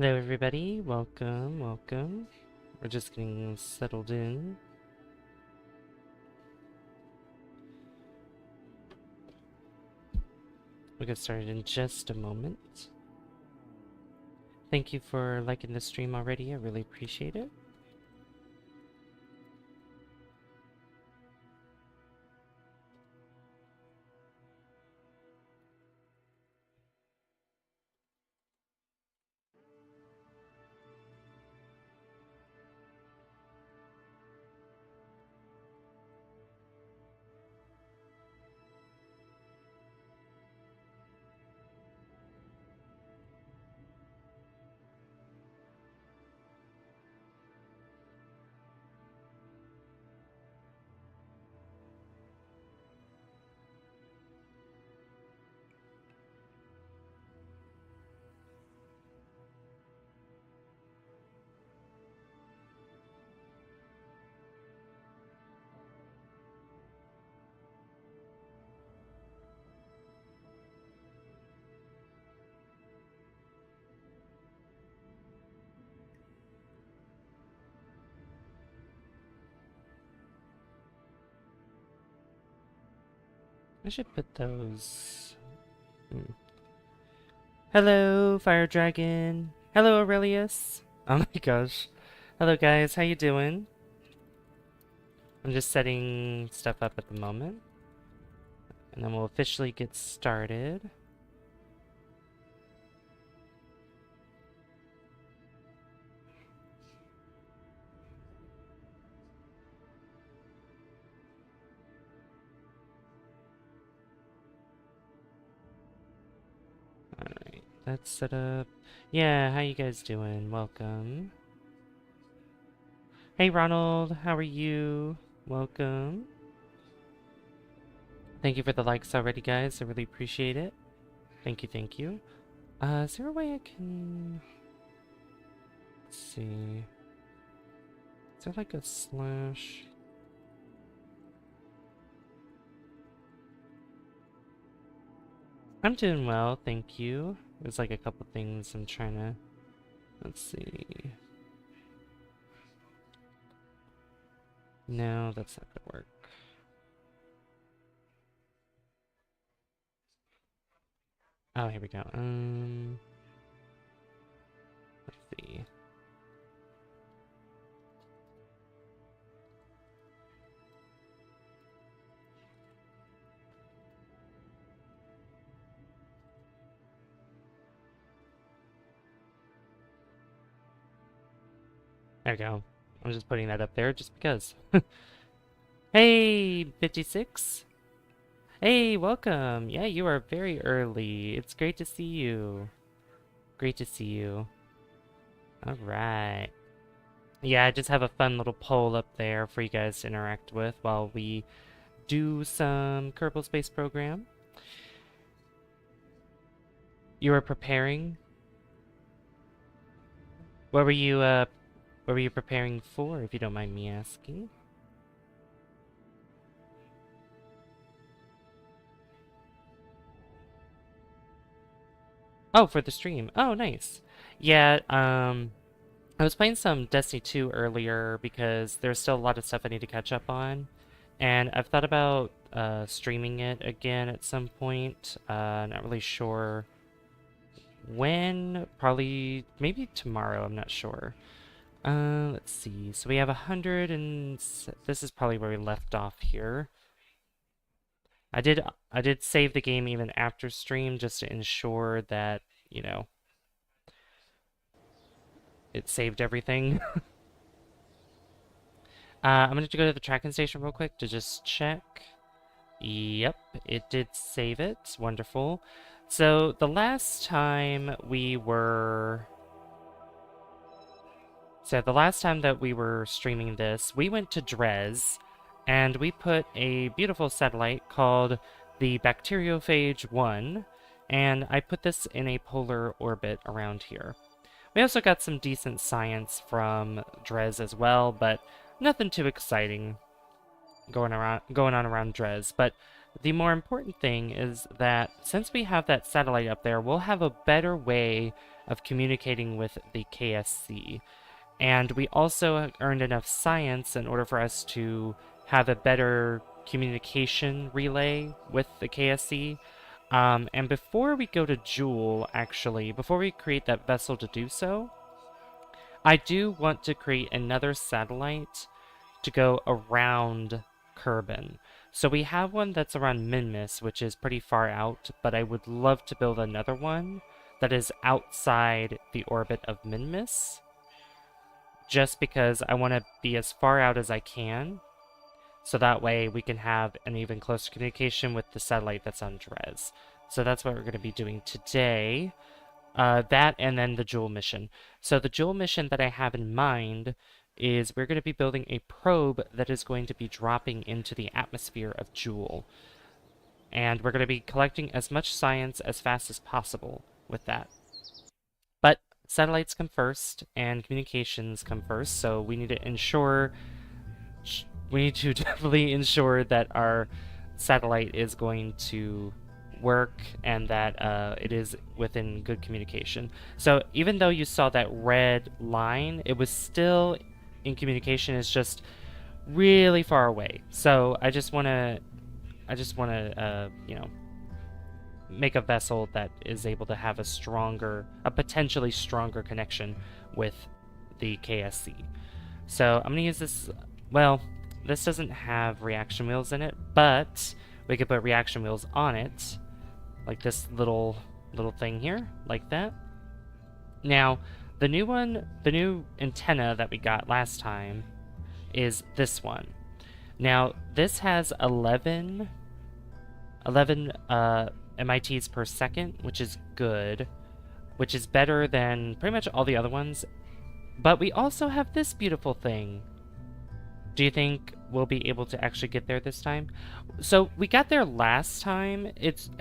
Hello everybody, welcome. We're just getting settled in. We'll get started in just a moment. Thank you for liking the stream already, I really appreciate it. I should put those... Hello, Fire Dragon! Hello, Aurelius! Oh my gosh. Hello guys, how you doing? I'm just setting stuff up at the moment. And then we'll officially get started. Alright, that's set up. Yeah, how you guys doing? Welcome. Hey Ronald, how are you? Welcome. Thank you for the likes already, guys. I really appreciate it. Thank you, thank you. Is there a way I can... Let's see... Is there like a slash... I'm doing well, thank you. There's like a couple things I'm trying to... Let's see... No, that's not gonna work. Oh, here we go. Let's see. There we go. I'm just putting that up there just because. Hey, 56. Hey, welcome. Yeah, you are very early. It's great to see you. Great to see you. Alright. Yeah, I just have a fun little poll up there for you guys to interact with while we do some Kerbal Space Program. You were preparing? What were you preparing for, if you don't mind me asking? Oh, for the stream. Oh, nice. Yeah, I was playing some Destiny 2 earlier because there's still a lot of stuff I need to catch up on. And I've thought about streaming it again at some point. Not really sure when. Probably, maybe tomorrow, I'm not sure. Let's see. So we have 100 and... This is probably where we left off here. I did save the game even after stream just to ensure that, you know, it saved everything. I'm going to go to the tracking station real quick to just check. Yep, it did save it. Wonderful. So the last time we were... So the last time that we were streaming this, we went to Dres, and we put a beautiful satellite called the Bacteriophage 1, and I put this in a polar orbit around here. We also got some decent science from Dres as well, but nothing too exciting going on around Dres. But the more important thing is that since we have that satellite up there, we'll have a better way of communicating with the KSC. And we also earned enough science in order for us to have a better communication relay with the KSC. And before we go to Jool, actually, before we create that vessel to do so, I do want to create another satellite to go around Kerbin. So we have one that's around Minmus, which is pretty far out, but I would love to build another one that is outside the orbit of Minmus, just because I want to be as far out as I can, so that way we can have an even closer communication with the satellite that's on Drez. So that's what we're going to be doing today. That and then the Jool mission. So the Jool mission that I have in mind is we're going to be building a probe that is going to be dropping into the atmosphere of Jool. And we're going to be collecting as much science as fast as possible with that. But satellites come first and communications come first, so we need to definitely ensure that our satellite is going to work and that it is within good communication. So even though you saw that red line, it was still in communication. It's just really far away. So I just want to make a vessel that is able to have a potentially stronger connection with the KSC. So I'm gonna use this. Well, this doesn't have reaction wheels in it, but we could put reaction wheels on it, like this little thing here, like that. Now, the new antenna that we got last time is this one. Now, this has 11 MITs per second, which is good, which is better than pretty much all the other ones. But we also have this beautiful thing. Do you think we'll be able to actually get there this time? So we got there last time.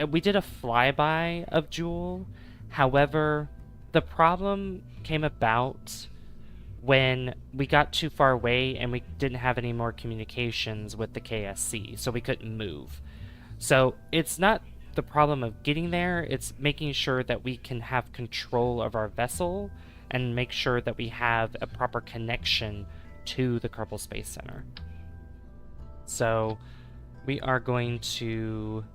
We did a flyby of Jool. However, the problem came about when we got too far away and we didn't have any more communications with the KSC, so we couldn't move. So it's not the problem of getting there, it's making sure that we can have control of our vessel and make sure that we have a proper connection to the Kerbal Space Center. So we are going to...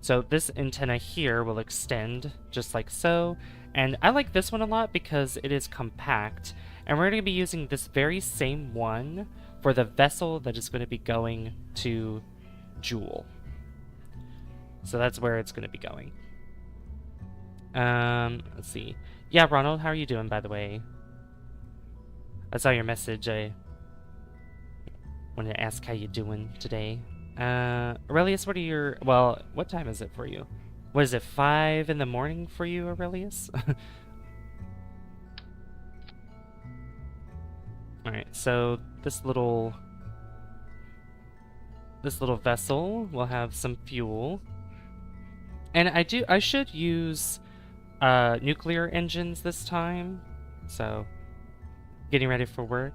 So this antenna here will extend just like so. And I like this one a lot because it is compact. And we're going to be using this very same one for the vessel that is going to be going to Jool. So that's where it's going to be going. Let's see. Yeah, Ronald, how are you doing, by the way? I saw your message. I wanted to ask how you doing today. Aurelius, what are your... Well, what time is it for you? What is it, 5 in the morning for you, Aurelius? Alright, so this little vessel will have some fuel. And I should use nuclear engines this time. So, getting ready for work.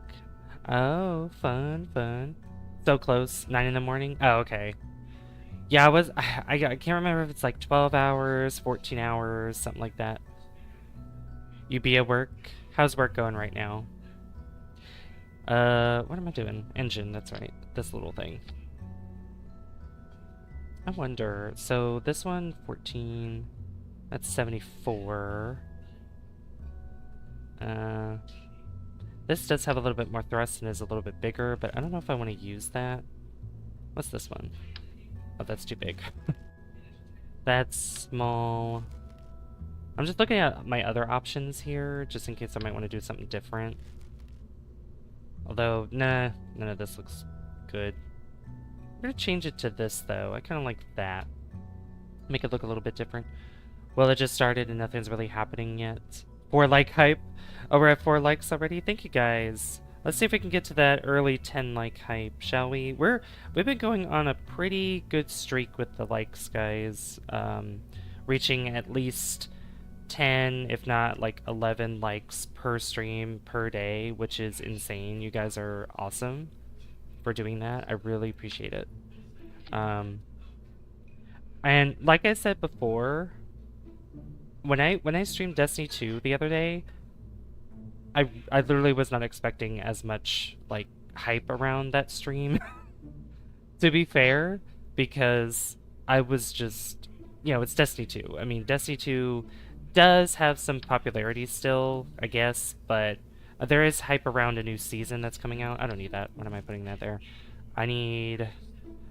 Oh, fun. So close, 9 in the morning. Oh, okay. Yeah, I can't remember if it's like 12 hours, 14 hours, something like that. You be at work? How's work going right now? What am I doing? Engine, that's right. This little thing. I wonder, so this one, 14, that's 74. This does have a little bit more thrust and is a little bit bigger, but I don't know if I want to use that. What's this one? Oh, that's too big. That's small. I'm just looking at my other options here, just in case I might want to do something different. Although, nah, none of this looks good. I'm gonna change it to this, though. I kind of like that. Make it look a little bit different. Well, it just started and nothing's really happening yet. 4 like hype. Oh, we're at 4 likes already? Thank you, guys. Let's see if we can get to that early 10 like hype, shall we? We've been going on a pretty good streak with the likes, guys. Reaching at least 10, if not like 11 likes per stream per day, which is insane. You guys are awesome for doing that. I really appreciate it. And like I said before, when I streamed Destiny 2 the other day, I literally was not expecting as much like hype around that stream. To be fair, because I was just, it's Destiny 2. I mean, Destiny 2 does have some popularity still, I guess, but there is hype around a new season that's coming out. I don't need that. What am I putting that there? I need...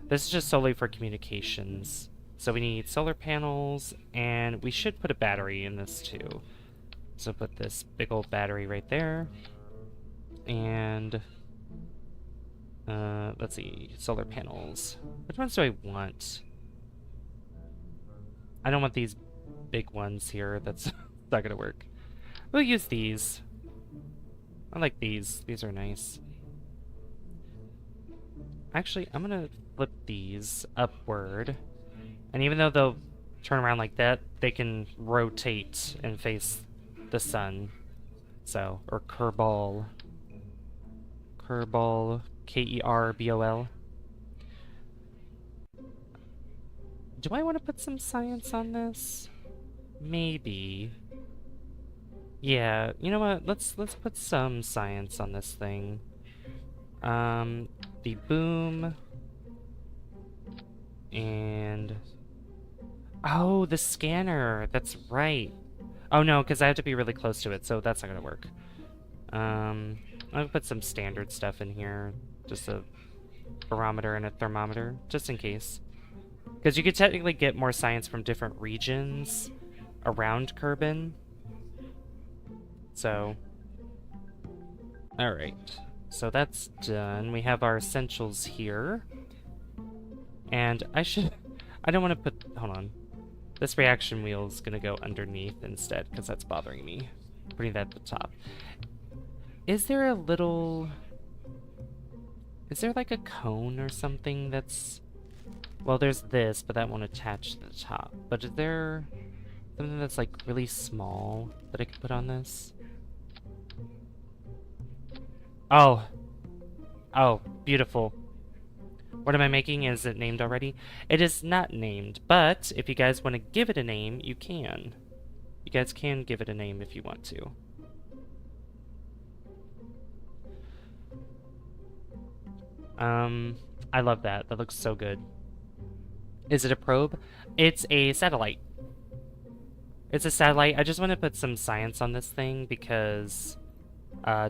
This is just solely for communications. So we need solar panels, and we should put a battery in this too. So put this big old battery right there. And... let's see, solar panels. Which ones do I want? I don't want these big ones here. That's not gonna work. We'll use these. I like these. These are nice. Actually, I'm gonna flip these upward. And even though they'll turn around like that, they can rotate and face the sun. So, or kerbal. Kerbal. Kerbol. Do I want to put some science on this? Maybe. Yeah, you know what? Let's put some science on this thing. The boom. And... Oh, the scanner! That's right. Oh no, because I have to be really close to it, so that's not gonna work. I'll put some standard stuff in here. Just a barometer and a thermometer, just in case. Because you could technically get more science from different regions around Kerbin. So... Alright. So that's done. We have our essentials here. And I don't want to put... Hold on. This reaction wheel is going to go underneath instead, because that's bothering me. Putting that at the top. Is there a little... Is there like a cone or something that's... Well, there's this, but that won't attach to the top. But is there something that's like really small that I could put on this? Oh. Oh, beautiful. What am I making? Is it named already? It is not named, but if you guys want to give it a name, you can. You guys can give it a name if you want to. I love that. That looks so good. Is it a probe? It's a satellite. It's a satellite. I just want to put some science on this thing because,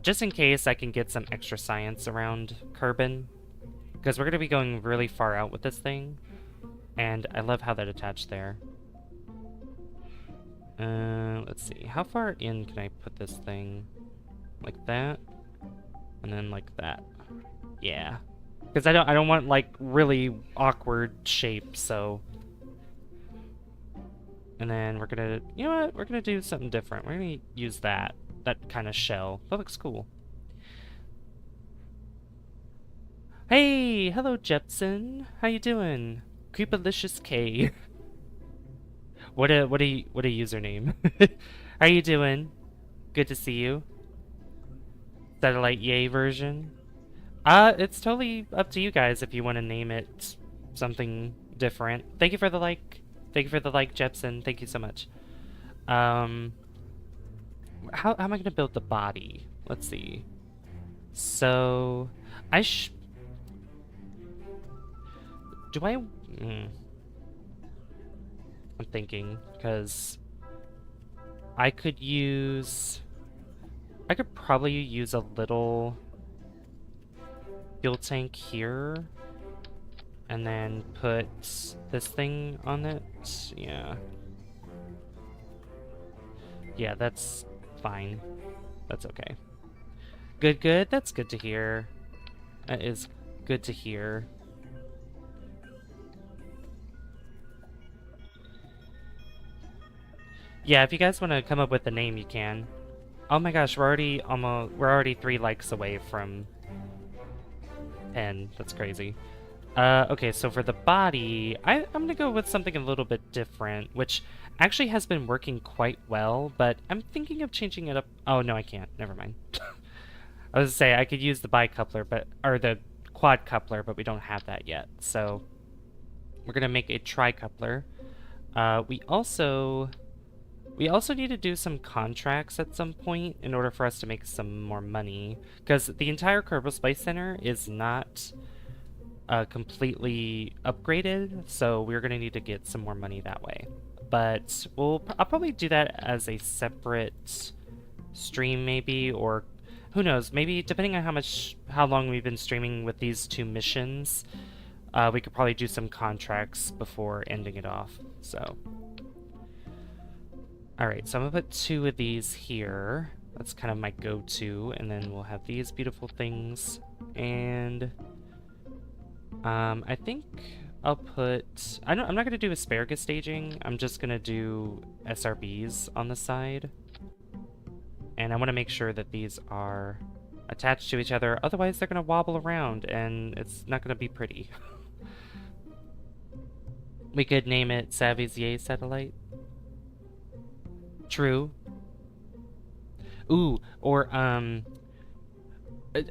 just in case I can get some extra science around Kerbin. Because we're going to be going really far out with this thing. And I love how that attached there. Let's see. How far in can I put this thing? Like that? And then like that. Yeah. Because I don't want like really awkward shape, so. And then we're gonna, you know what? We're gonna do something different. We're gonna use that kind of shell. That looks cool. Hey, hello Jepson. How you doing? Creepalicious K. What a username. How you doing? Good to see you. Satellite Yay version. It's totally up to you guys if you want to name it something different. Thank you for the like. Thank you for the like, Jepson. Thank you so much. How am I gonna build the body? Let's see. So, do I... I'm thinking, because I could probably use a little fuel tank here, and then put this thing on it. Yeah. Yeah, that's fine. That's okay. Good, good. That's good to hear. That is good to hear. Yeah, if you guys want to come up with a name, you can. Oh my gosh, we're already 3 likes away from 10. That's crazy. Okay, so for the body, I'm gonna go with something a little bit different, which actually has been working quite well, but I'm thinking of changing it up. Oh, no, I can't. Never mind. I was gonna say, I could use the bicoupler, or the quad coupler, but we don't have that yet. So, we're gonna make a tricoupler. We also We also need to do some contracts at some point in order for us to make some more money, because the entire Kerbal Spice Center is not completely upgraded, so we're going to need to get some more money that way. But I'll probably do that as a separate stream maybe, or who knows, maybe depending on how long we've been streaming with these two missions, we could probably do some contracts before ending it off. So, all right, so I'm gonna put 2 of these here. That's kind of my go-to, and then we'll have these beautiful things. And I think I'll put. I'm not gonna do asparagus staging. I'm just gonna do SRBs on the side. And I want to make sure that these are attached to each other, otherwise they're going to wobble around and it's not going to be pretty. We could name it Savizier Satellite. True. Ooh, or,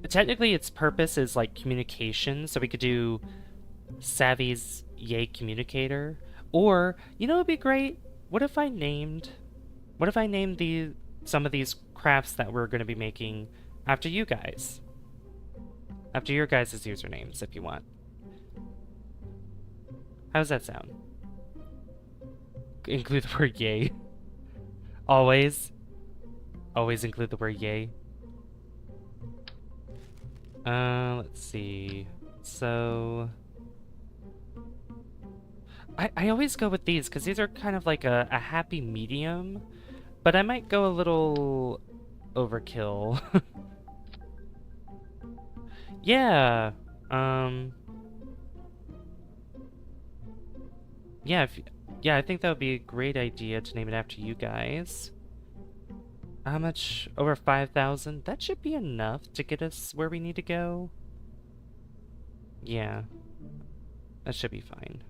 technically its purpose is like communication, so we could do Savvy's Yay Communicator. Or, you know, it'd be great. What if I named some of these crafts that we're going to be making after you guys? After your guys' usernames, if you want. How does that sound? Include the word yay. Always. Always include the word yay. Let's see. So... I always go with these, because these are kind of like a happy medium. But I might go a little overkill. Yeah. Yeah, yeah, I think that would be a great idea to name it after you guys. How much? Over 5,000? That should be enough to get us where we need to go. Yeah. That should be fine.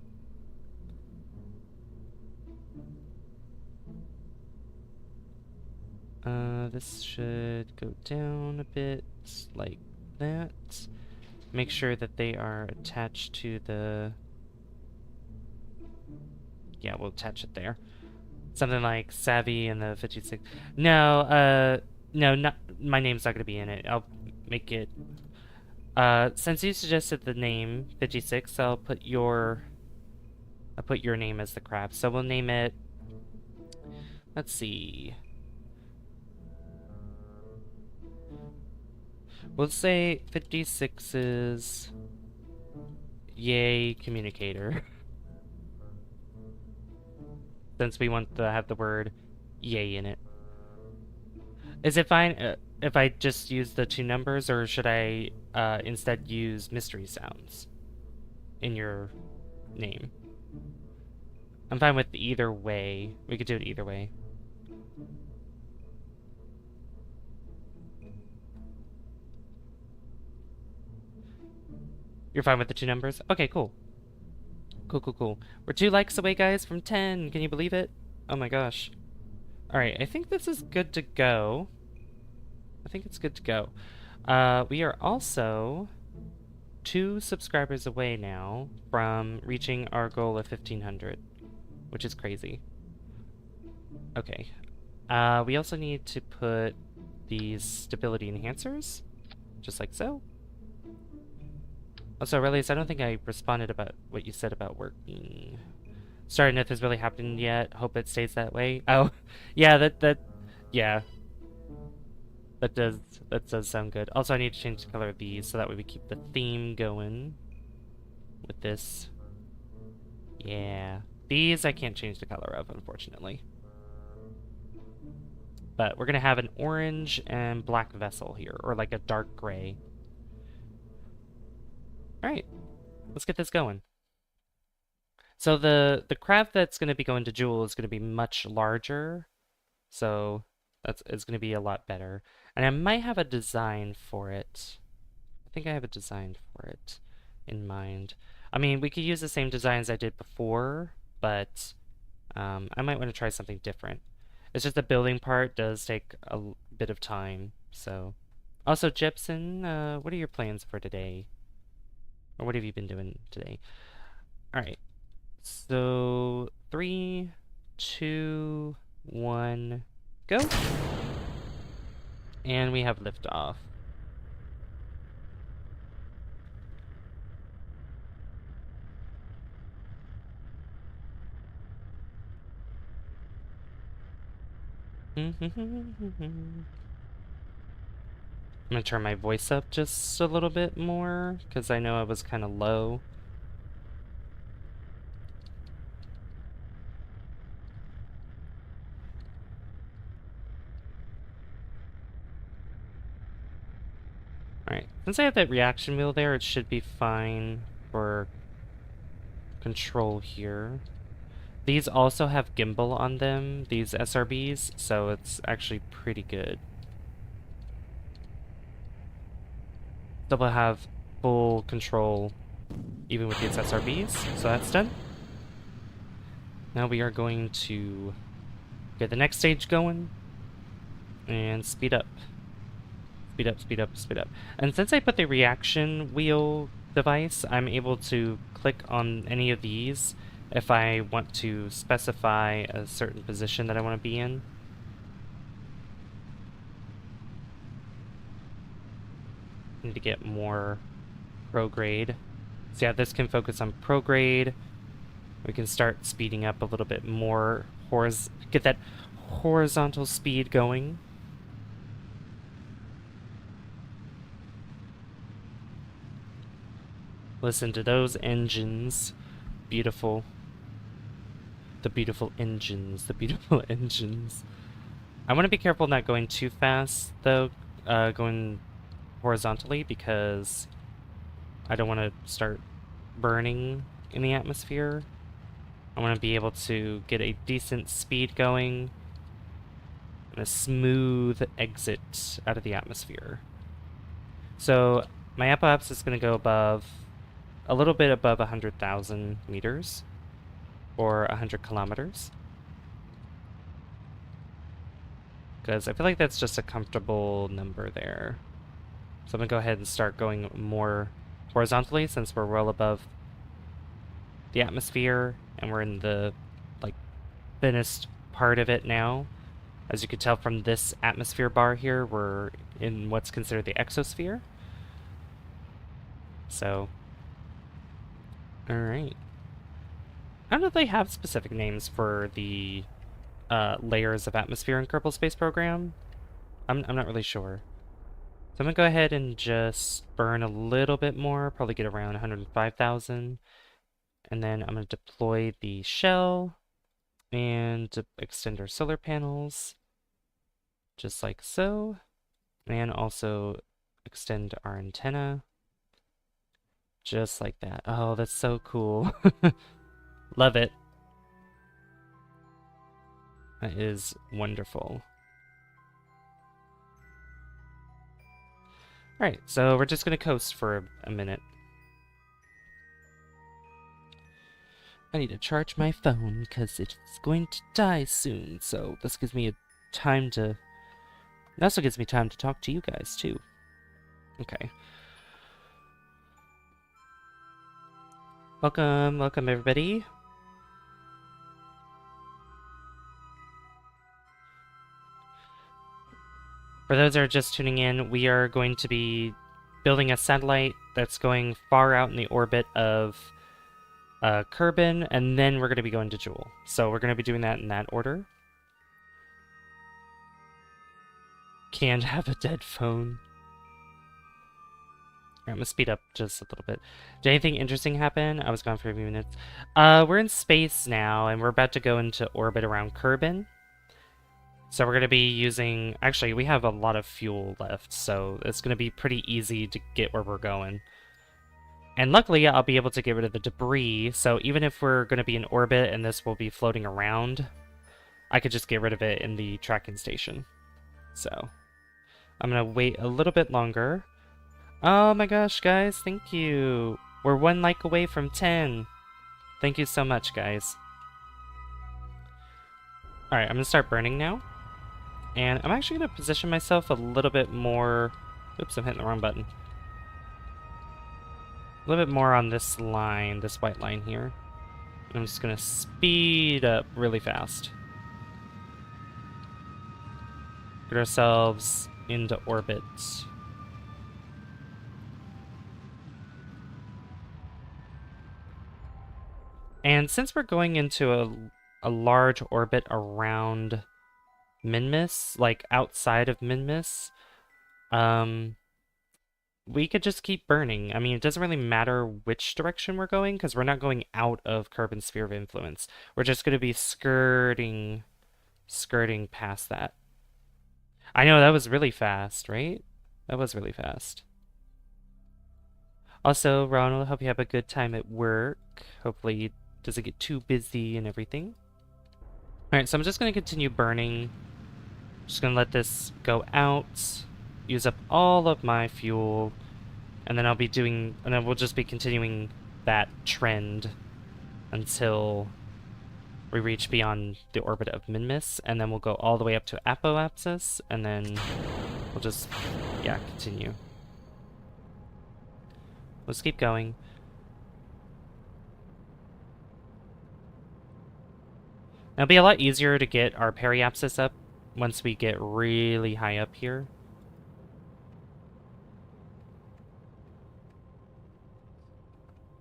This should go down a bit, like that. Make sure that they are attached to the... Yeah, we'll attach it there. Something like Savvy and the 56. No, no, not my name's not gonna be in it. I'll make it. Since you suggested the name 56, I'll put your name as the craft. So we'll name it. Let's see. We'll say 56's Yay Communicator. Since we want to have the word yay in it. Is it fine if I just use the 2 numbers, or should I instead use mystery sounds in your name? I'm fine with either way. We could do it either way. You're fine with the 2 numbers? Okay, cool. Cool. We're 2 likes away, guys, from 10. Can you believe it? Oh my gosh. Alright, I think this is good to go. I think it's good to go. We are also 2 subscribers away now from reaching our goal of 1,500, which is crazy. Okay. We also need to put these stability enhancers, just like so. Also, Aurelius, I don't think I responded about what you said about working. Sorry, nothing's really happened yet. Hope it stays that way. Oh, yeah, yeah. That does sound good. Also, I need to change the color of these so that way we keep the theme going with this. Yeah. These I can't change the color of, unfortunately. But we're gonna have an orange and black vessel here, or like a dark gray. Alright, let's get this going. So the craft that's going to be going to Jool is going to be much larger, so it's going to be a lot better. And I might have a design for it. I think I have a design for it in mind. I mean, we could use the same designs I did before, but I might want to try something different. It's just the building part does take a bit of time, so... Also, Jepson, what are your plans for today? Or what have you been doing today? Alright. So, 3, 2, 1, go. And we have liftoff. I'm gonna turn my voice up just a little bit more, because I know I was kind of low. Alright, since I have that reaction wheel there, it should be fine for control here. These also have gimbal on them, these SRBs, so it's actually pretty good. So we'll have full control even with these SRBs, so that's done. Now we are going to get the next stage going and speed up. Speed up, speed up, speed up. And since I put the reaction wheel device, I'm able to click on any of these if I want to specify a certain position that I want to be in. Need to get more prograde. So yeah, this can focus on prograde. We can start speeding up a little bit more, get that horizontal speed going. Listen to those engines. Beautiful. The beautiful engines, the beautiful engines. I want to be careful not going too fast, though, going horizontally, because I don't want to start burning in the atmosphere. I want to be able to get a decent speed going and a smooth exit out of the atmosphere. So my apoapsis is going to go above, a little bit above 100,000 meters, or 100 kilometers. Because I feel like that's just a comfortable number there. So I'm going to go ahead and start going more horizontally, since we're well above the atmosphere and we're in the thinnest part of it now. As you can tell from this atmosphere bar here, we're in what's considered the exosphere. So, alright. I don't know if they have specific names for the layers of atmosphere in Kerbal Space Program. I'm not really sure. So I'm going to go ahead and just burn a little bit more, probably get around 105,000. And then I'm going to deploy the shell and extend our solar panels, just like so. And also extend our antenna, just like that. Oh, that's so cool. Love it. That is wonderful. Alright, so we're just going to coast for a minute. I need to charge my phone because it's going to die soon, so this gives me a time to... It also gives me time to talk to you guys, too. Okay. Welcome, welcome everybody. For those that are just tuning in, we are going to be building a satellite that's going far out in the orbit of Kerbin, and then we're going to be going to Jool. So we're going to be doing that in that order. Can't have a dead phone. I'm gonna speed up just a little bit. Did anything interesting happen? I was gone for a few minutes. We're in space now, and we're about to go into orbit around Kerbin. So we're going to be using... Actually, we have a lot of fuel left, so it's going to be pretty easy to get where we're going. And luckily, I'll be able to get rid of the debris, so even if we're going to be in orbit and this will be floating around, I could just get rid of it in the tracking station. So, I'm going to wait a little bit longer. Oh my gosh, guys, thank you. We're 1 like away from 10. Thank you so much, guys. Alright, I'm going to start burning now. And I'm actually going to position myself a little bit more... Oops, I'm hitting the wrong button. A little bit more on this line, this white line here. And I'm just going to speed up really fast. get ourselves into orbit. And since we're going into a large orbit around Minmus, like outside of Minmus, we could just keep burning. I mean, it doesn't really matter which direction we're going, because we're not going out of Kerbin's sphere of influence. We're just going to be skirting past that. I know, that was really fast, right? That was really fast. Also, Ronald, hope you have a good time at work. Hopefully it doesn't get too busy and everything. Alright, so I'm just going to continue burning. Just going to let this go out. Use up all of my fuel. And then and then we'll just be continuing that trend until we reach beyond the orbit of Minmus, and then we'll go all the way up to Apoapsis, and then we'll just, yeah, continue. Let's keep going. It'll be a lot easier to get our periapsis up once we get really high up here.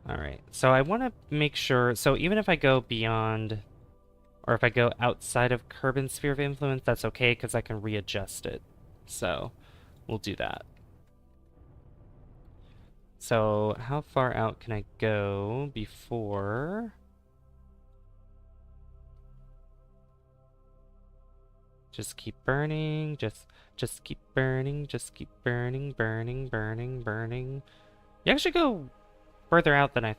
Alright, so I want to make sure, so even if I go beyond, or if I go outside of Kerbin's sphere of influence, that's okay, because I can readjust it. So, we'll do that. So, how far out can I go before... Just keep burning, just keep burning, just keep burning, burning, burning, burning. You actually go farther out than I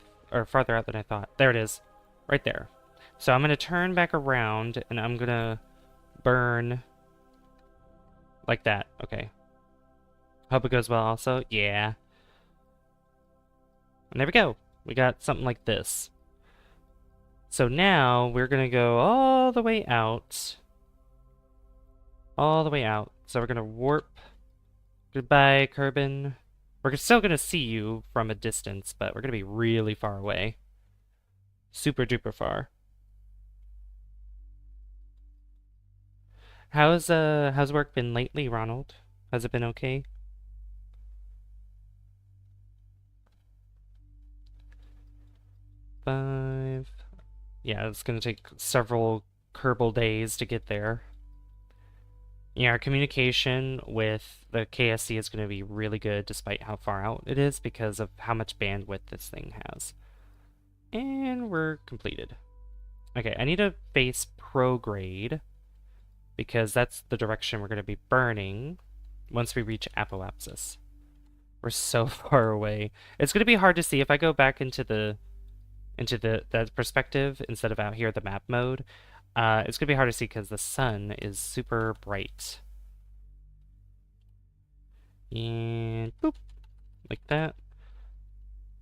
thought. There it is. Right there. So I'm gonna turn back around and I'm gonna burn like that. Okay. Hope it goes well also. Yeah. And there we go. We got something like this. So now we're gonna go all the way out. All the way out. So we're gonna warp. Goodbye, Kerbin. We're still gonna see you from a distance, but we're gonna be really far away. Super duper far. How's work been lately, Ronald? Has it been okay? Five. Yeah, it's gonna take several Kerbal days to get there. Yeah, our communication with the KSC is going to be really good despite how far out it is because of how much bandwidth this thing has. And we're completed. Okay, I need to face prograde because that's the direction we're going to be burning once we reach Apoapsis. We're so far away. It's going to be hard to see if I go back into that perspective instead of out here, the map mode. It's going to be hard to see because the sun is super bright. And boop, like that.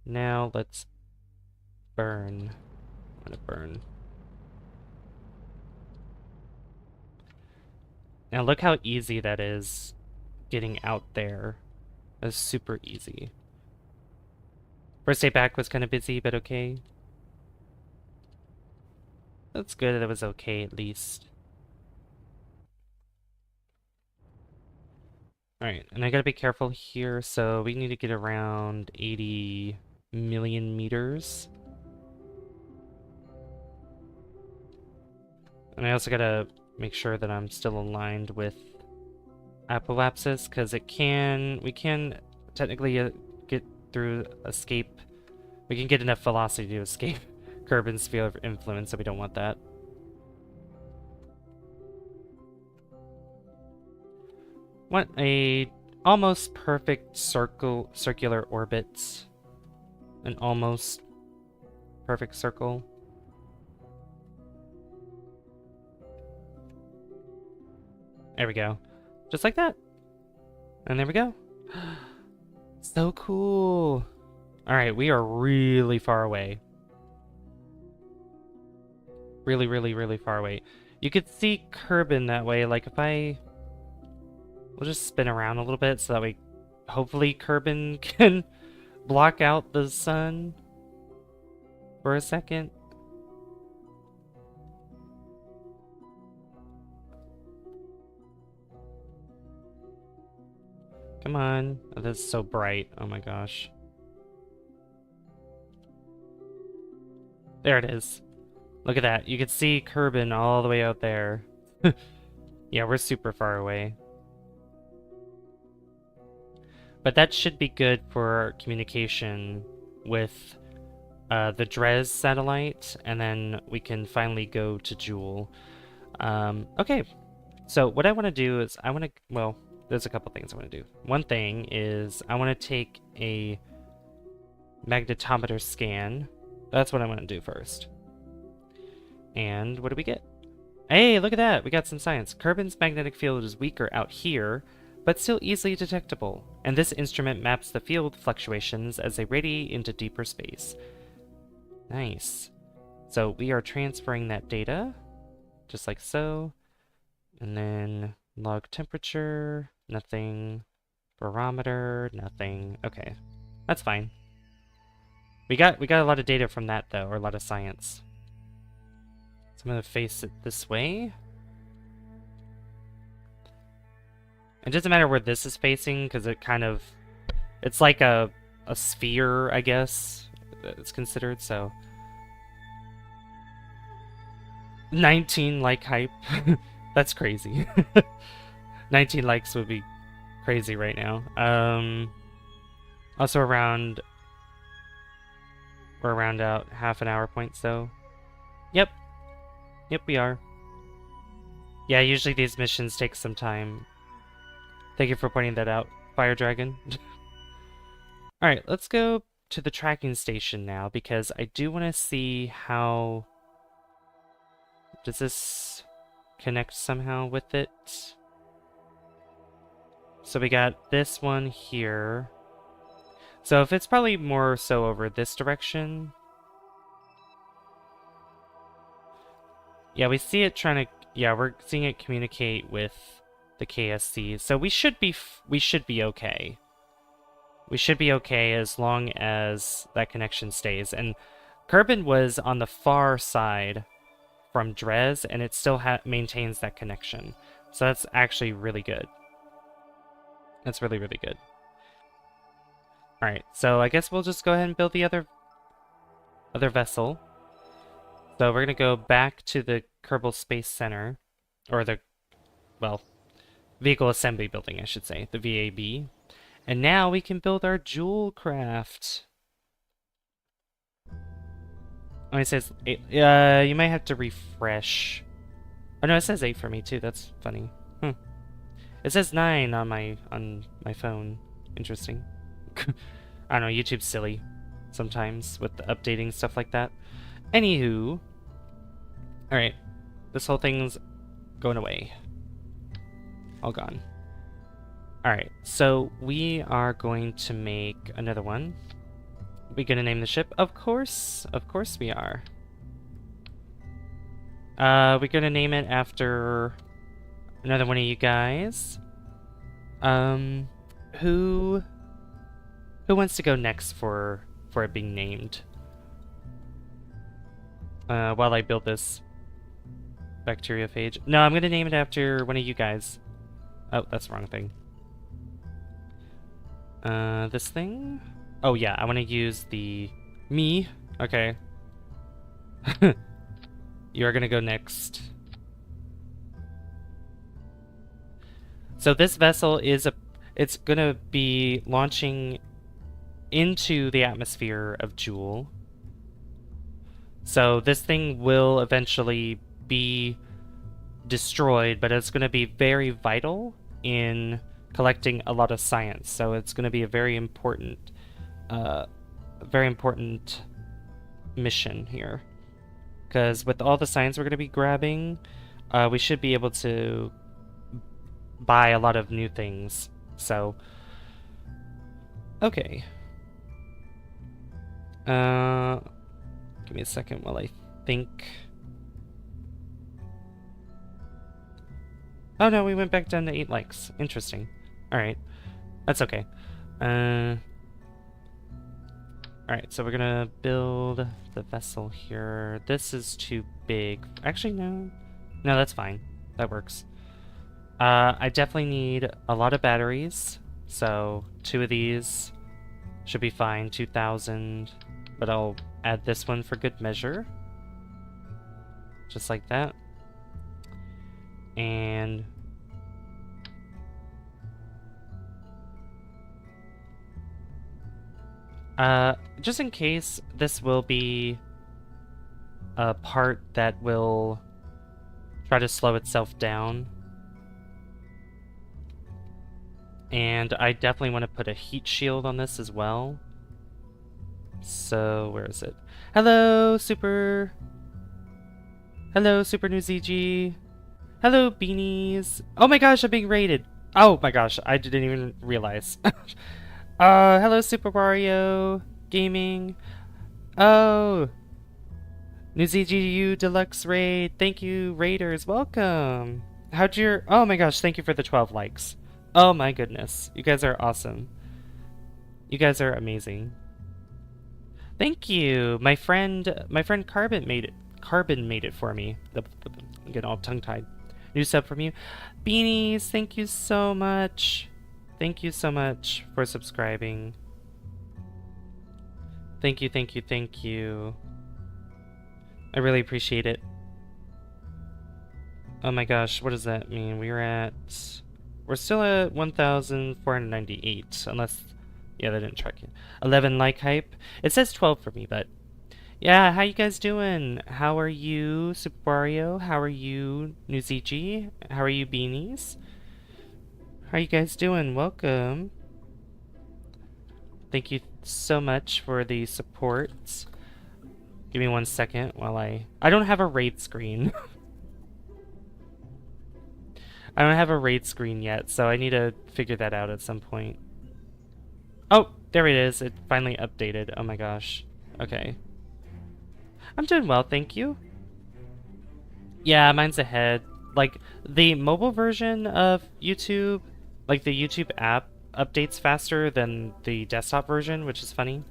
Now let's burn. I'm gonna burn. Now look how easy that is getting out there. That's super easy. First day back was kind of busy, but okay. That's good, that was okay at least. Alright, and I gotta be careful here, so we need to get around 80 million meters. And I also gotta make sure that I'm still aligned with Apoapsis, because we can technically get through escape. We can get enough velocity to escape Kerbin's sphere of influence, so we don't want that. Want a almost perfect circular orbit. An almost perfect circle. There we go. Just like that. And there we go. So cool. Alright, we are really far away. Really, really, really far away. You could see Kerbin that way. Like if we'll just spin around a little bit so that we hopefully Kerbin can block out the sun for a second. Come on. Oh, that's so bright. Oh my gosh. There it is. Look at that. You can see Kerbin all the way out there. Yeah, we're super far away. But that should be good for communication with the Dres satellite, and then we can finally go to Jool. Okay, so what I want to do is well, there's a couple things I want to do. One thing is I want to take a magnetometer scan. That's what I want to do first. And what do we get? Hey, look at that! We got some science. Kerbin's magnetic field is weaker out here, but still easily detectable, and this instrument maps the field fluctuations as they radiate into deeper space. Nice. So we are transferring that data, just like so, and then log temperature, nothing, barometer, nothing. Okay, that's fine. We got a lot of data from that though, or a lot of science. So I'm gonna face it this way. It doesn't matter where this is facing, because it's like a sphere, I guess, it's considered, so. 19 like hype. That's crazy. 19 likes would be crazy right now. Also we're around out half an hour point, so. Yep, we are. Yeah, usually these missions take some time. Thank you for pointing that out, Fire Dragon. Alright, let's go to the tracking station now, because I do want to see how... Does this connect somehow with it? So we got this one here. So if it's probably more so over this direction. Yeah, we see it trying to... Yeah, we're seeing it communicate with the KSC. So we should be okay. We should be okay as long as that connection stays. And Kerbin was on the far side from Dres, and it still maintains that connection. So that's actually really good. That's really, really good. Alright, so I guess we'll just go ahead and build the other vessel. So we're gonna go back to the Kerbal Space Center, or the, well, Vehicle Assembly Building, I should say, the VAB. And now we can build our Jool craft. Oh, it says 8. You might have to refresh. Oh no, it says 8 for me too. That's funny. It says 9 on my phone. Interesting. I don't know. YouTube's silly sometimes with the updating stuff like that. Anywho, all right, this whole thing's going away. All gone. All right, so we are going to make another one. We gonna name the ship? Of course we are. We're gonna name it after another one of you guys. Who wants to go next for it being named? While I build this bacteriophage. No, I'm gonna name it after one of you guys. Oh, that's the wrong thing. This thing? Oh yeah, I want to use the... Me? Okay. You're gonna go next. So this vessel is it's gonna be launching into the atmosphere of Jool. So this thing will eventually be destroyed, but it's gonna be very vital in collecting a lot of science. So it's gonna be a very important mission here. Because with all the science we're gonna be grabbing, we should be able to buy a lot of new things. So, okay. Give me a second while I think. Oh no, we went back down to 8 likes. Interesting. Alright. That's okay. Alright, so we're gonna build the vessel here. This is too big. Actually, no. No, that's fine. That works. I definitely need a lot of batteries So 2 of these should be fine, 2,000. But I'll add this one for good measure. Just like that. And just in case, this will be a part that will try to slow itself down. And I definitely want to put a heat shield on this as well. So, where is it? Hello, Super! Hello, Super New ZG! Hello, Beanies! Oh my gosh, I'm being raided! Oh my gosh, I didn't even realize. Hello, Super Mario Gaming! Oh! New ZGU Deluxe Raid! Thank you, Raiders! Welcome! How'd your... Oh my gosh, thank you for the 12 likes. Oh my goodness. You guys are awesome. You guys are amazing. Thank you! My friend Carbon made it. Carbon made it for me. I'm getting all tongue-tied. New sub from you. Beanies, thank you so much. Thank you so much for subscribing. Thank you, thank you, thank you. I really appreciate it. Oh my gosh, what does that mean? We're still at 1,498, unless... Yeah, they didn't track it. 11 like hype. It says 12 for me, but... Yeah, how you guys doing? How are you, Super Mario? How are you, New ZG? How are you, Beanies? How are you guys doing? Welcome. Thank you so much for the support. Give me 1 second while I don't have a raid screen. I don't have a raid screen yet, so I need to figure that out at some point. Oh, there it is. It finally updated. Oh my gosh. Okay. I'm doing well, thank you. Yeah, mine's ahead. Like, the mobile version of YouTube, like the YouTube app, updates faster than the desktop version, which is funny.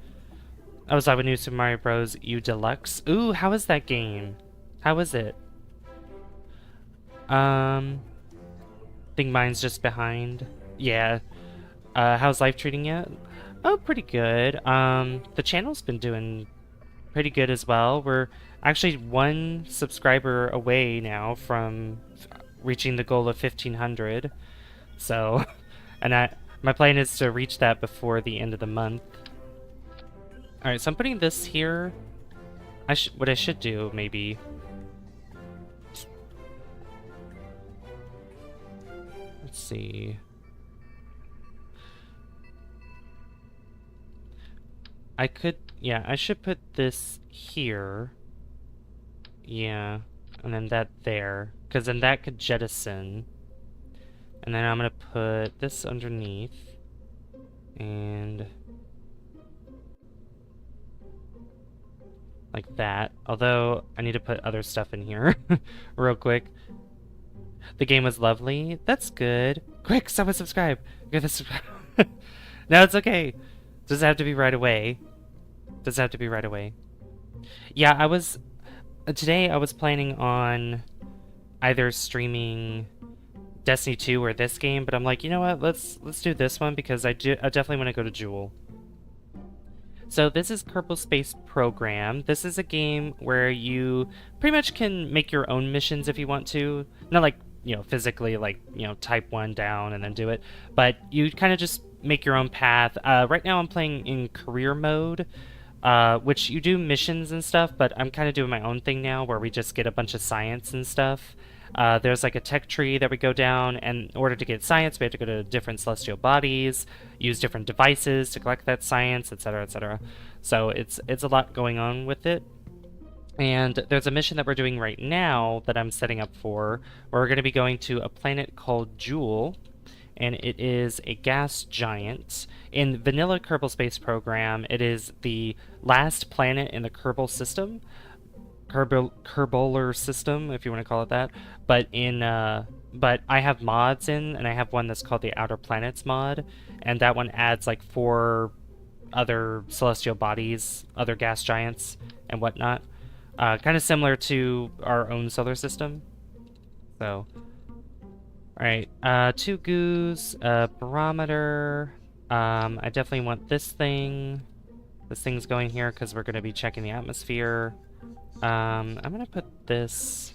I was like with New Super Mario Bros. U Deluxe. Ooh, how is that game? How is it? Think mine's just behind. Yeah. How's life treating you? Oh, pretty good. The channel's been doing pretty good as well. We're actually 1 subscriber away now from reaching the goal of 1,500. So, and my plan is to reach that before the end of the month. All right, so I'm putting this here. What I should do, maybe. Let's see. Yeah, I should put this here. Yeah, and then that there, because then that could jettison. And then I'm gonna put this underneath. And... like that. Although, I need to put other stuff in here real quick. The game was lovely. That's good. Quick, someone subscribe. Get this. No, it's okay. Doesn't have to be right away. Doesn't have to be right away. Yeah, today I was planning on either streaming Destiny 2 or this game, but I'm like, you know what? Let's do this one because I definitely want to go to Jool. So this is Kerbal Space Program. This is a game where you pretty much can make your own missions if you want to. Not like, you know, physically, like, you know, type 1 down and then do it. But you kind of just make your own path. Right now I'm playing in career mode, which you do missions and stuff, but I'm kind of doing my own thing now where we just get a bunch of science and stuff. There's like a tech tree that we go down, and in order to get science, we have to go to different celestial bodies, use different devices to collect that science, etc., etc. So it's a lot going on with it. And there's a mission that we're doing right now that I'm setting up for, where we're going to be going to a planet called Jool, and it is a gas giant. In vanilla Kerbal Space Program, it is the last planet in the Kerbal system. Kerbaler system, if you want to call it that. But but I have mods in, and I have one that's called the Outer Planets mod, and that one adds like 4 other celestial bodies, other gas giants, and whatnot. Kind of similar to our own solar system. So, Alright, 2 goos, barometer. I definitely want this thing. This thing's going here because we're going to be checking the atmosphere. I'm going to put this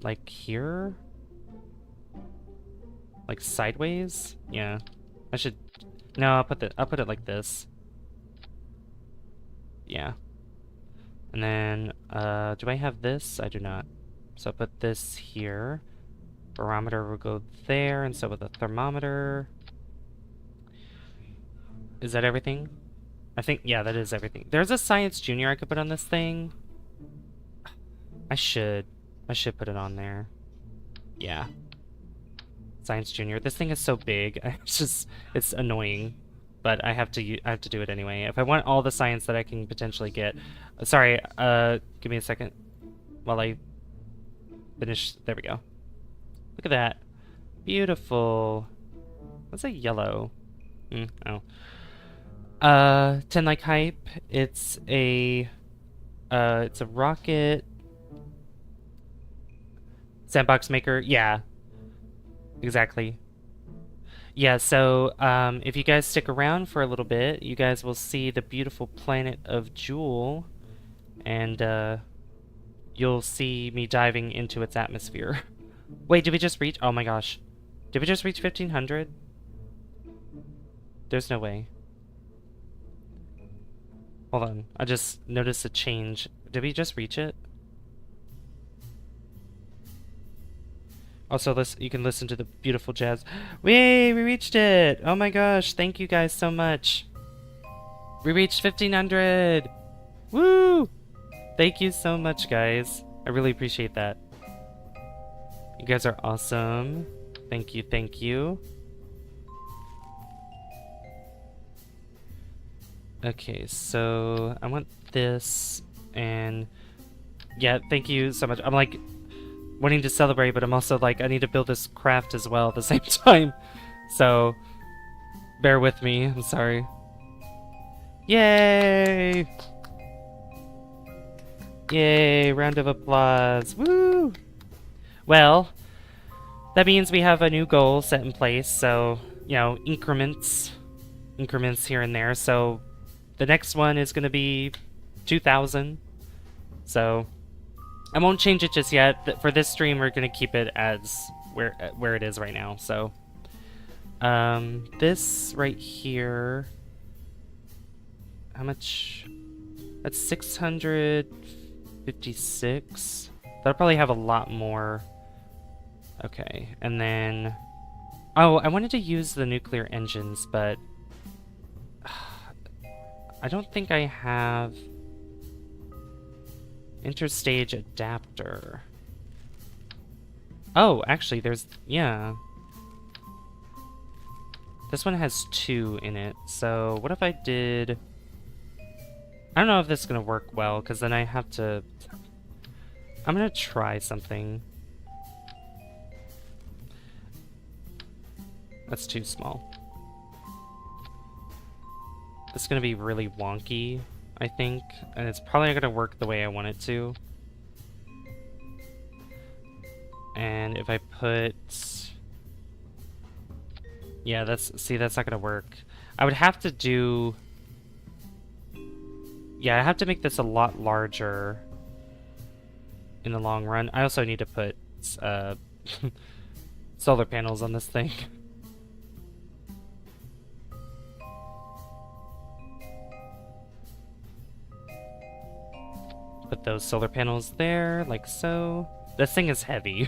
like here. Like sideways? Yeah. I should... No, I'll put it like this. Yeah. And then, do I have this? I do not. So I'll put this here. Barometer will go there, and so with the thermometer. Is that everything? I think, yeah, that is everything. There's a Science Junior I could put on this thing. I should put it on there. Yeah. Science Junior. This thing is so big. It's annoying. But I have to do it anyway. If I want all the science that I can potentially get. Sorry, give me a second while I finish. There we go. Look at that. Beautiful. What's a yellow? Oh. 10 like hype. It's a rocket sandbox maker. Yeah. Exactly. Yeah, so if you guys stick around for a little bit, you guys will see the beautiful planet of Jool, and you'll see me diving into its atmosphere. Wait, did we just reach? Oh my gosh. Did we just reach 1500? There's no way. Hold on. I just noticed a change. Did we just reach it? Also, you can listen to the beautiful jazz. We reached it! Oh my gosh, thank you guys so much. We reached 1500! Woo! Thank you so much, guys. I really appreciate that. You guys are awesome. Thank you, thank you. Okay, so I want this, and yeah, thank you so much. I'm like wanting to celebrate, but I'm also like, I need to build this craft as well at the same time. So bear with me, I'm sorry. Yay! Yay, round of applause. Woo! Well, that means we have a new goal set in place, so, you know, increments here and there. So the next one is going to be 2,000. So I won't change it just yet. For this stream, we're going to keep it as where it is right now. So this right here, how much? That's 656. That'll probably have a lot more. Okay, and then, oh, I wanted to use the nuclear engines, but I don't think I have interstage adapter. Oh, actually, yeah. This one has 2 in it, so what if I did... I don't know if this is going to work well, because then I have to... I'm going to try something. That's too small. This is going to be really wonky, I think, and it's probably not going to work the way I want it to. And if I put... Yeah, that's not going to work. I would have to do... Yeah, I have to make this a lot larger in the long run. I also need to put solar panels on this thing. Put those solar panels there, like so. This thing is heavy.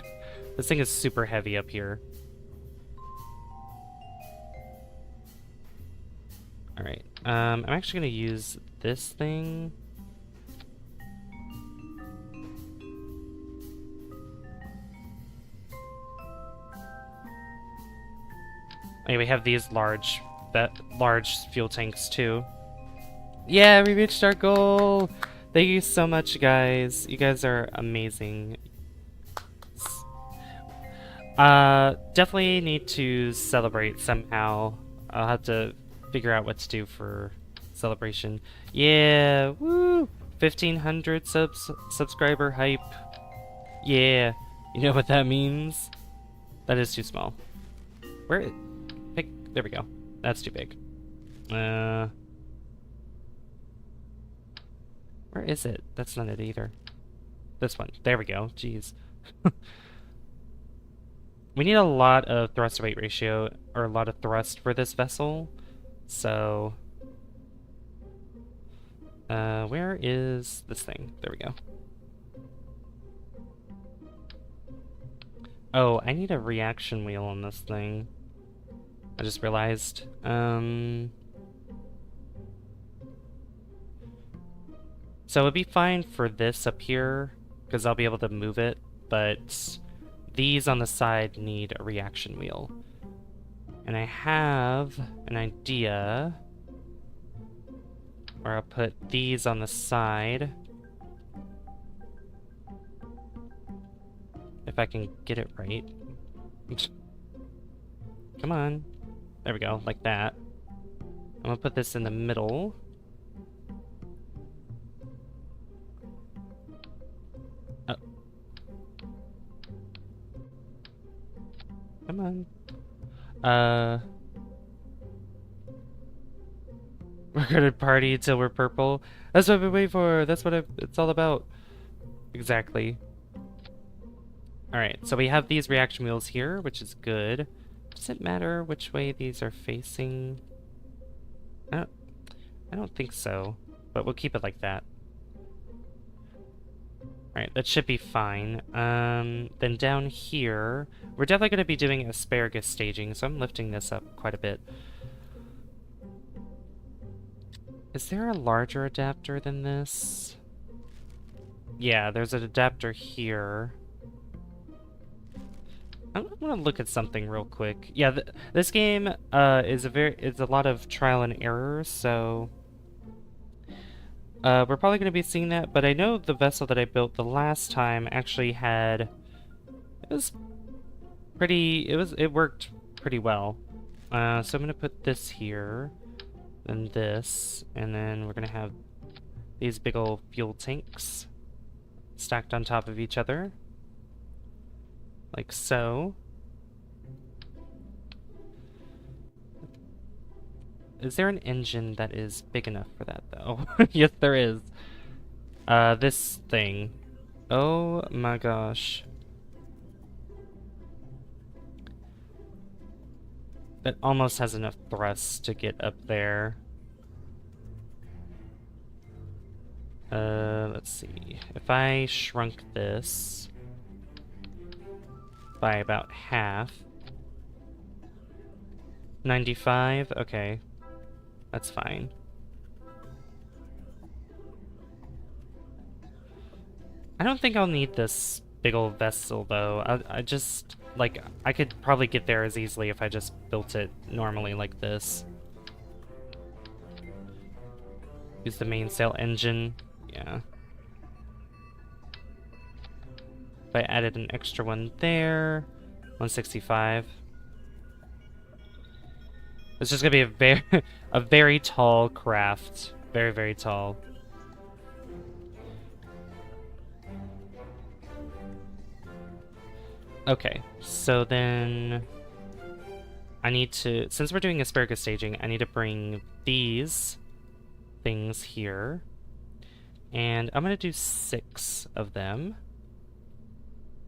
This thing is super heavy up here. Alright, I'm actually going to use this thing. Okay, we have these large fuel tanks too. Yeah, we reached our goal! Thank you so much, guys. You guys are amazing. Definitely need to celebrate somehow. I'll have to figure out what to do for celebration. Yeah, woo! 1,500 subscriber hype. Yeah, You know what that means? That is too small. Where? Pick. There we go. That's too big. Where is it? That's not it either. This one. There we go. Jeez. We need a lot of thrust to weight ratio, or a lot of thrust for this vessel. So, where is this thing? There we go. Oh, I need a reaction wheel on this thing. I just realized. So it'd be fine for this up here, because I'll be able to move it, but these on the side need a reaction wheel. And I have an idea where I'll put these on the side. If I can get it right. Come on. There we go, like that. I'm gonna put this in the middle. Oh. Come on. We're gonna party until we're purple. That's what we wait for. That's what it's all about. Exactly. Alright, so we have these reaction wheels here, which is good. Does it matter which way these are facing? I don't think so, but we'll keep it like that. Alright, that should be fine. Then down here, we're definitely going to be doing asparagus staging, so I'm lifting this up quite a bit. Is there a larger adapter than this? Yeah, there's an adapter here. I'm gonna look at something real quick. Yeah, this game is a lot of trial and error, so we're probably gonna be seeing that. But I know the vessel that I built the last time actually had it worked pretty well. So I'm gonna put this here, then this, and then we're gonna have these big old fuel tanks stacked on top of each other. Like so. Is there an engine that is big enough for that, though? Yes, there is. This thing. Oh my gosh. It almost has enough thrust to get up there. Let's see. If I shrunk this by about half. 95? Okay. That's fine. I don't think I'll need this big old vessel, though. I just, like, I could probably get there as easily if I just built it normally like this. Use the mainsail engine. Yeah. If I added an extra one there, 165. It's just gonna be a very tall craft. Very, very tall. Okay, so then I need to, since we're doing asparagus staging, I need to bring these things here. And I'm gonna do 6 of them.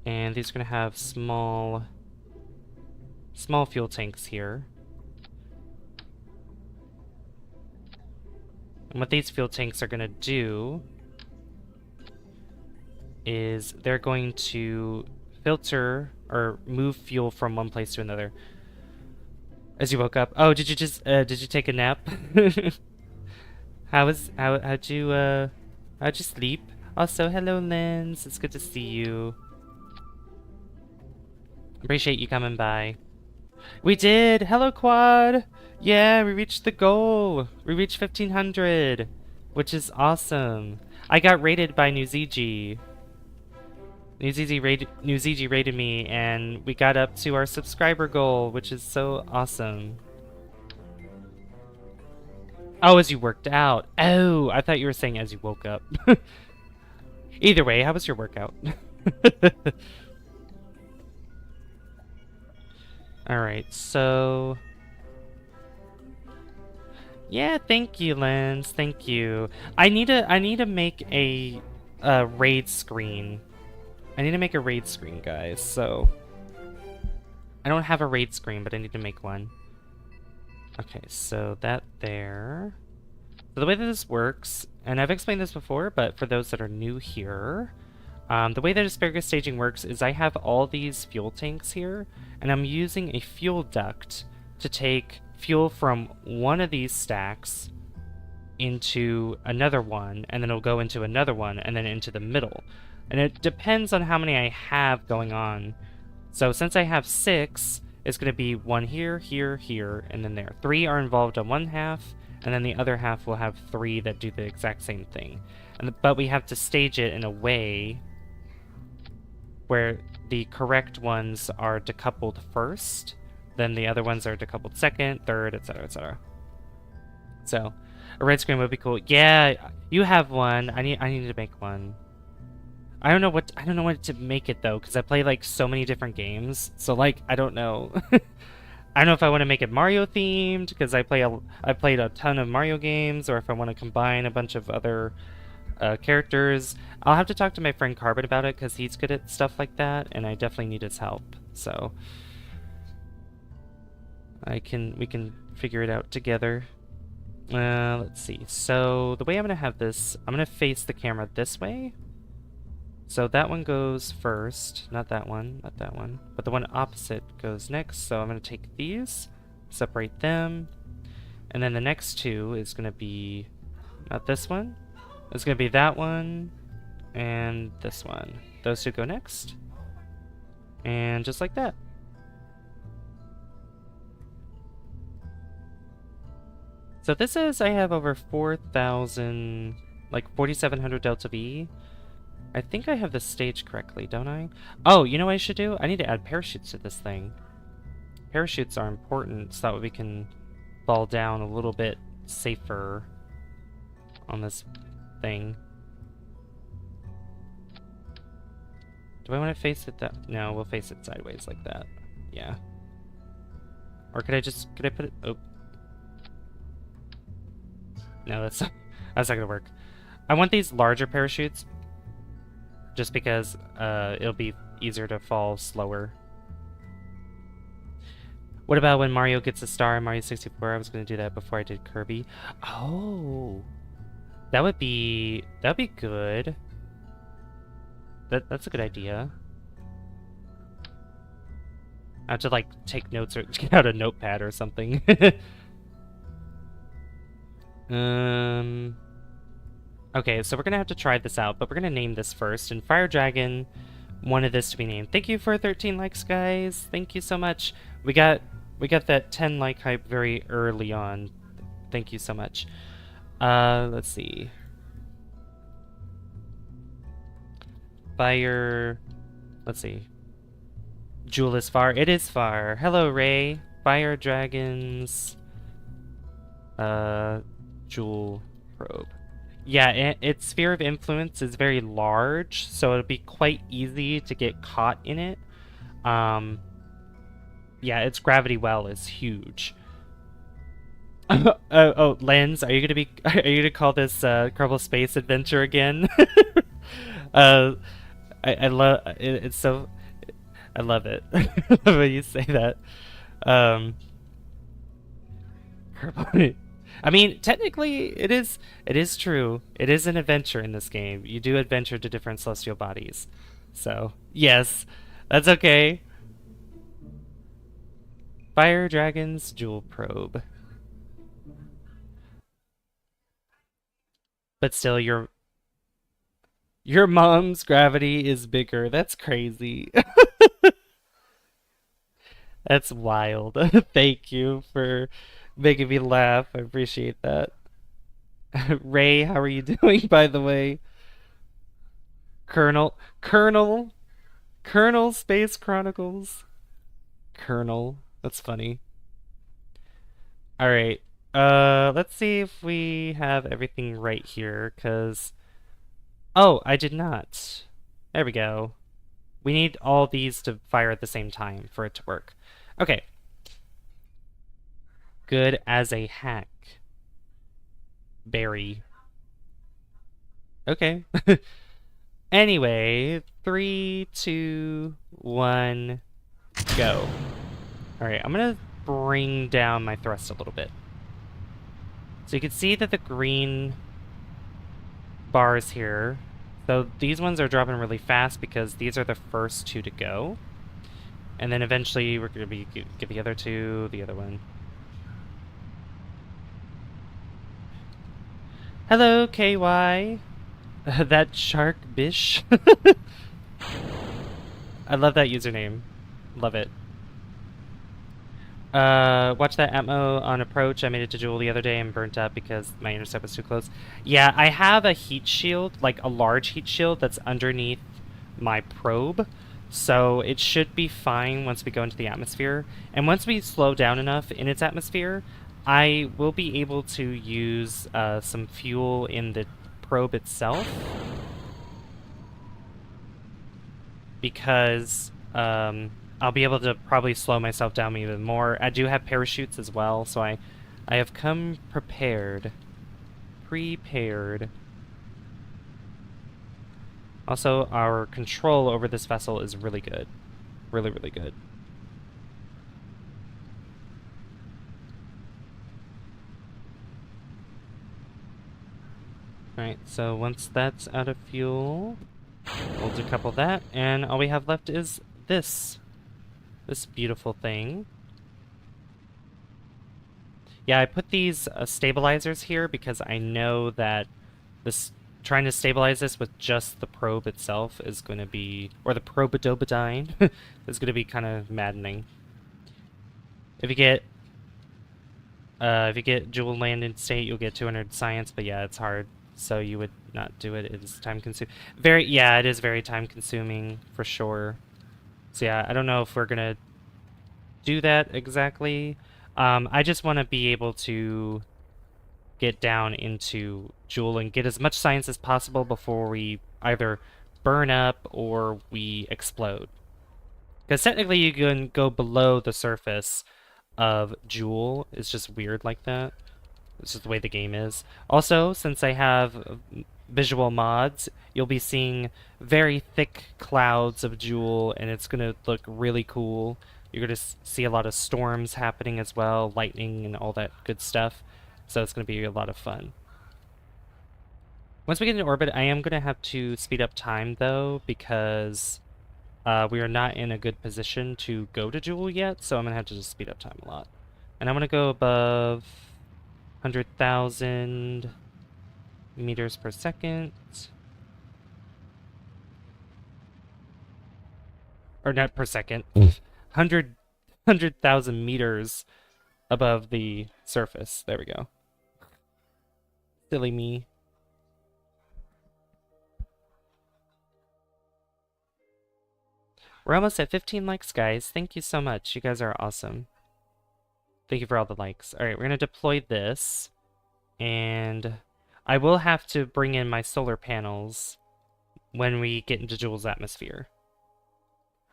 And these are going to have small fuel tanks here. And what these fuel tanks are going to do is they're going to filter or move fuel from one place to another. As you woke up. Oh, did you take a nap? How'd you sleep? Also, hello Lens, it's good to see you. Appreciate you coming by. We did! Hello, Quad! Yeah, we reached the goal! We reached 1500, which is awesome. I got rated by NewZG. NewZG rated me, and we got up to our subscriber goal, which is so awesome. Oh, as you worked out. Oh, I thought you were saying as you woke up. Either way, how was your workout? Alright, so... Yeah, thank you, Lens. Thank you. I need to make a raid screen. I need to make a raid screen, guys, so... I don't have a raid screen, but I need to make one. Okay, so that there... So the way that this works, and I've explained this before, but for those that are new here, the way that asparagus staging works is I have all these fuel tanks here, and I'm using a fuel duct to take fuel from one of these stacks into another one, and then it'll go into another one, and then into the middle. And it depends on how many I have going on. So since I have 6, it's going to be 1 here, here, here, and then there. 3 are involved on one half, and then the other half will have 3 that do the exact same thing. But we have to stage it in a way where the correct ones are decoupled first, then the other ones are decoupled second, third, etc., etc. So, a red screen would be cool. Yeah, you have one. I need to make one. I don't know what to make it though, because I play like so many different games. So like I don't know. I don't know if I want to make it Mario themed because I played a ton of Mario games, or if I want to combine a bunch of other characters. I'll have to talk to my friend Carbon about it because he's good at stuff like that, and I definitely need his help. So we can figure it out together. Let's see. So the way I'm gonna have this, I'm gonna face the camera this way. So that one goes first, not that one, but the one opposite goes next. So I'm going to take these, separate them, and then the next 2 is going to be, not this one, it's going to be that one, and this one. Those 2 go next, and just like that. So this is, I have over 4,000, like 4,700 Delta V. I think I have the stage correctly, don't I? Oh, you know what I should do? I need to add parachutes to this thing. Parachutes are important so that way we can fall down a little bit safer on this thing. Do I want to face it that... No, we'll face it sideways like that. Yeah. Or could I put it... Oh. No, that's not gonna work. I want these larger parachutes just because it'll be easier to fall slower. What about when Mario gets a star in Mario 64? I was going to do that before I did Kirby. Oh, that'd be good. That's a good idea. I have to like take notes or get out a notepad or something. Okay, so we're gonna have to try this out, but we're gonna name this first. And Fire Dragon wanted this to be named. Thank you for 13 likes, guys. Thank you so much. We got that 10 like hype very early on. Thank you so much. Let's see. Fire. Let's see. Jool is far. It is far. Hello, Ray. Fire Dragons. Jool probe. Yeah, its sphere of influence is very large, so it'll be quite easy to get caught in it. Yeah, its gravity well is huge. Oh, Lens, are you gonna call this Kerbal Space Adventure again? I love it, it's so I love it when you say that. Kerbal. I mean, technically, it is true. It is an adventure in this game. You do adventure to different celestial bodies. So, yes, that's okay. Fire Dragon's Jool Probe. But still, your mom's gravity is bigger. That's crazy. That's wild. Thank you for making me laugh. I appreciate that. Ray, how are you doing, by the way? Colonel Space Chronicles. Colonel. That's funny. Alright. Let's see if we have everything right here, because... Oh, I did not. There we go. We need all these to fire at the same time for it to work. Okay. good as a hack. Berry. Okay. Anyway, 3, 2, 1, go. Alright, I'm gonna bring down my thrust a little bit. So you can see that the green bars here, so these ones are dropping really fast because these are the first two to go. And then eventually we're gonna give the other two the other one. Hello, KY. That shark bish. I love that username. Love it. Watch that Atmo on approach. I made it to Jool the other day and burnt up because my intercept was too close. Yeah, I have a heat shield, like a large heat shield that's underneath my probe. So it should be fine once we go into the atmosphere. And once we slow down enough in its atmosphere, I will be able to use some fuel in the probe itself. Because I'll be able to probably slow myself down even more. I do have parachutes as well, so I have come prepared. Prepared. Also, our control over this vessel is really good. Really, really good. Alright, so once that's out of fuel, we'll decouple that, and all we have left is this. This beautiful thing. Yeah, I put these stabilizers here because I know that this trying to stabilize this with just the probe itself is going to be, or the probe-a-dobe-dine, is going to be kind of maddening. If you get Jool landed state, you'll get 200 science, but yeah, it's hard, so you would not do it. It is time consuming. Yeah, it is very time consuming for sure. So yeah, I don't know if we're gonna do that exactly. I just want to be able to get down into Jool and get as much science as possible before we either burn up or we explode. Because technically you can go below the surface of Jool. It's just weird like that. It's just the way the game is. Also, since I have visual mods, you'll be seeing very thick clouds of Jool, and it's going to look really cool. You're going to see a lot of storms happening as well, lightning and all that good stuff. So it's going to be a lot of fun. Once we get into orbit, I am going to have to speed up time, though, because we are not in a good position to go to Jool yet, so I'm going to have to just speed up time a lot. And I'm going to go above 100,000 meters per second. Or not per second. 100,000 meters above the surface. There we go. Silly me. We're almost at 15 likes, guys. Thank you so much. You guys are awesome. Thank you for all the likes. All right, we're going to deploy this. And I will have to bring in my solar panels when we get into Jool's atmosphere.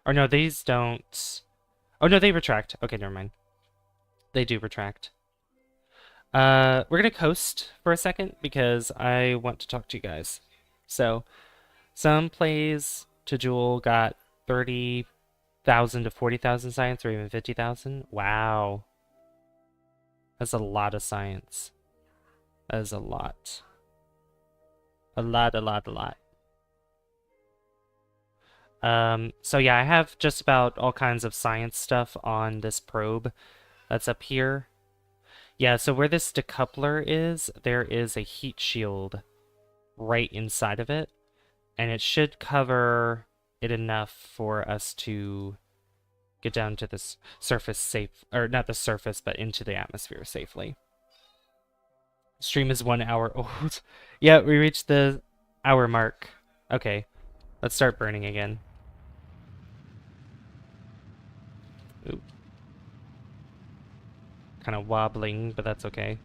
Or no, these don't. Oh, no, they retract. Okay, never mind. They do retract. We're going to coast for a second because I want to talk to you guys. So, some plays to Jool got 30,000 to 40,000 science, or even 50,000. Wow. That's a lot of science. That is a lot. A lot. So yeah, I have just about all kinds of science stuff on this probe that's up here. Yeah, so where this decoupler is, there is a heat shield right inside of it, and it should cover it enough for us to get down to this surface safe, or not the surface, but into the atmosphere safely. Stream is 1 hour old. Yeah, we reached the hour mark. Okay, let's start burning again. Ooh. Kind of wobbling, but that's okay.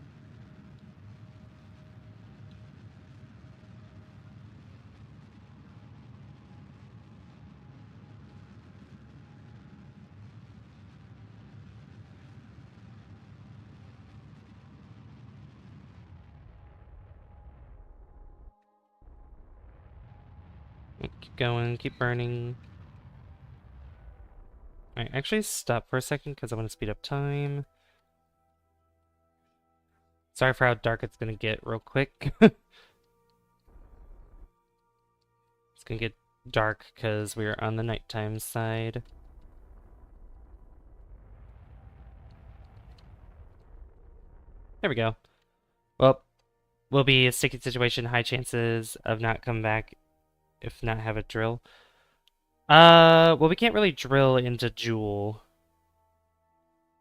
Keep going, keep burning. Alright, actually stop for a second because I want to speed up time. Sorry for how dark it's gonna get real quick. It's gonna get dark because we're on the nighttime side. There we go. Well, will be a sticky situation, high chances of not coming back if not have a drill. Well, we can't really drill into Jool.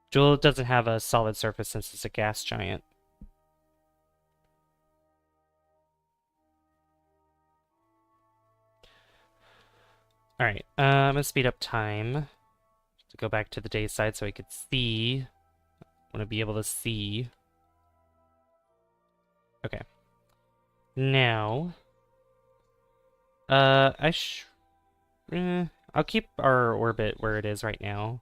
Jool doesn't have a solid surface since it's a gas giant. Alright, I'm gonna speed up time to go back to the day side so I could see. I want to be able to see. Okay. Now, I'll keep our orbit where it is right now.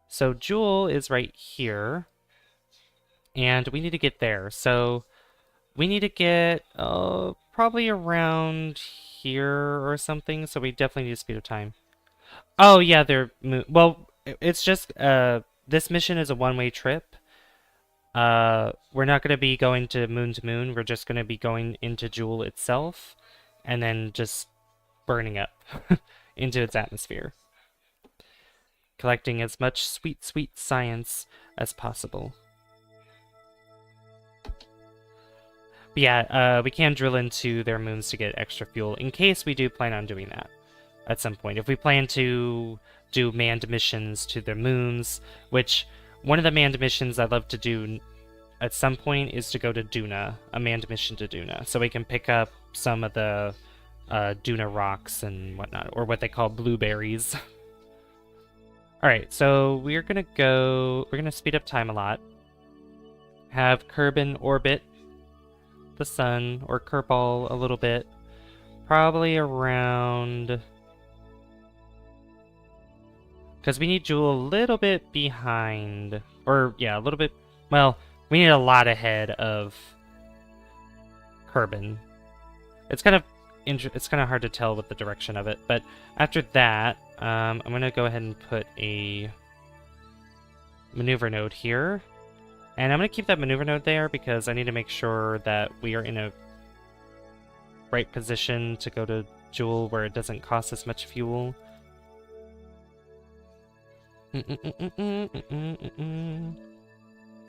So Jool is right here, and we need to get there. So we need to get probably around here or something. So we definitely need to speed up time. Oh yeah, well, it's just this mission is a one-way trip. We're not going to be going to moon. We're just going to be going into Jool itself, and then just burning up into its atmosphere. Collecting as much sweet, sweet science as possible. But yeah, we can drill into their moons to get extra fuel, in case we do plan on doing that at some point. If we plan to do manned missions to their moons, which one of the manned missions I'd love to do at some point is to go to Duna, a manned mission to Duna, so we can pick up some of the Duna rocks and whatnot, or what they call blueberries. Alright, so we're gonna speed up time a lot. Have Kerbin orbit the sun, or Kerbal a little bit. Probably around... Because we need Jool a little bit behind. Or, yeah, a little bit... Well, we need a lot ahead of Kerbin. It's kind of hard to tell with the direction of it, but after that, I'm gonna go ahead and put a maneuver node here, and I'm gonna keep that maneuver node there because I need to make sure that we are in a right position to go to Jool where it doesn't cost us much fuel.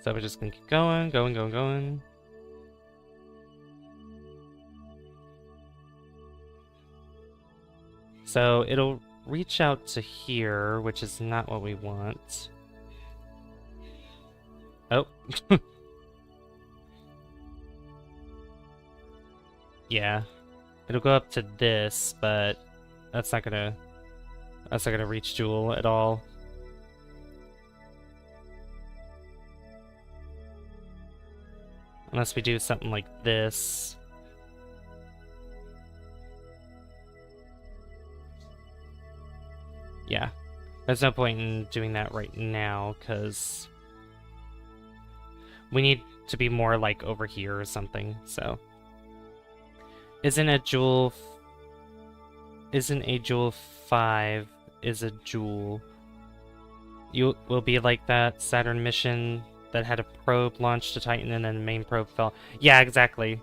So we're just gonna keep going. So it'll reach out to here, which is not what we want. Oh. Yeah. It'll go up to this, but that's not gonna reach Jool at all. Unless we do something like this. Yeah. There's no point in doing that right now, because we need to be more like over here or something, so. Isn't a Jool 5 is a Jool. You will be like that Saturn mission that had a probe launched to Titan and then the main probe fell. Yeah, exactly.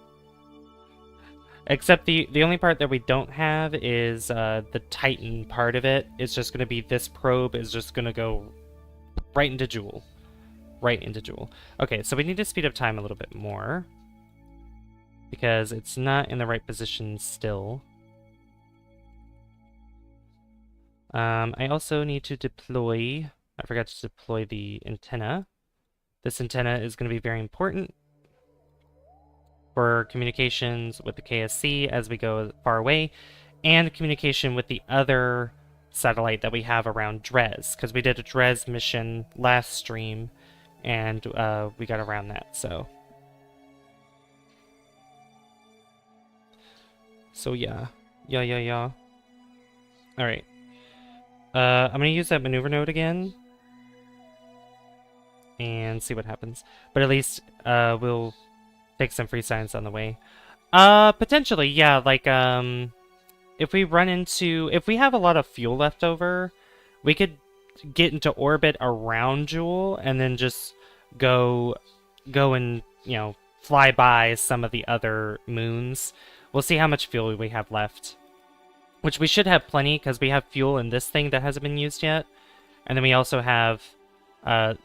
Except the only part that we don't have is the Titan part of it. It's just going to be this probe is just going to go right into Jool. Right into Jool. Okay, so we need to speed up time a little bit more, because it's not in the right position still. I also need to deploy... I forgot to deploy the antenna. This antenna is going to be very important for communications with the KSC as we go far away, and communication with the other satellite that we have around Dres, because we did a Dres mission last stream, and we got around that, so... So yeah. Yeah. Alright. I'm gonna use that maneuver node again, and see what happens. But at least we'll take some free science on the way. Potentially, yeah, like, if we run into, if we have a lot of fuel left over, we could get into orbit around Jool and then just go and, fly by some of the other moons. We'll see how much fuel we have left. Which we should have plenty because we have fuel in this thing that hasn't been used yet. And then we also have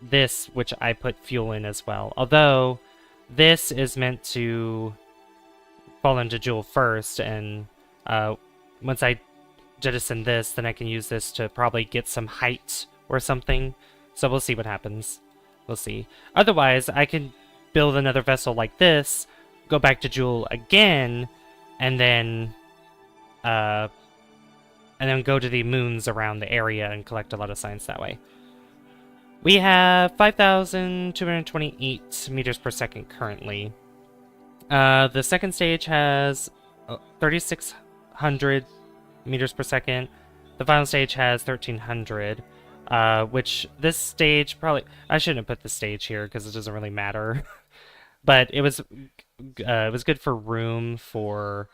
this, which I put fuel in as well. Although this is meant to fall into Jool first, and once I jettison this, then I can use this to probably get some height or something. So we'll see what happens. We'll see. Otherwise, I can build another vessel like this, go back to Jool again, and then go to the moons around the area and collect a lot of science that way. We have 5,228 meters per second currently. The second stage has 3,600 meters per second. The final stage has 1,300, which this stage probably... I shouldn't have put the stage here because it doesn't really matter. But it was good for room for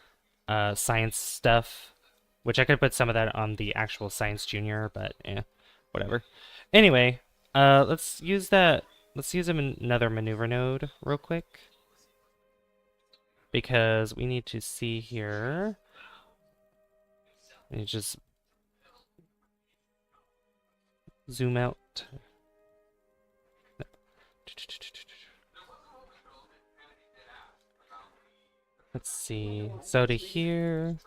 science stuff, which I could put some of that on the actual Science Junior, but whatever. Anyway, let's use that. Let's use another maneuver node real quick, because we need to see here. Let me just zoom out. Let's see. So to here.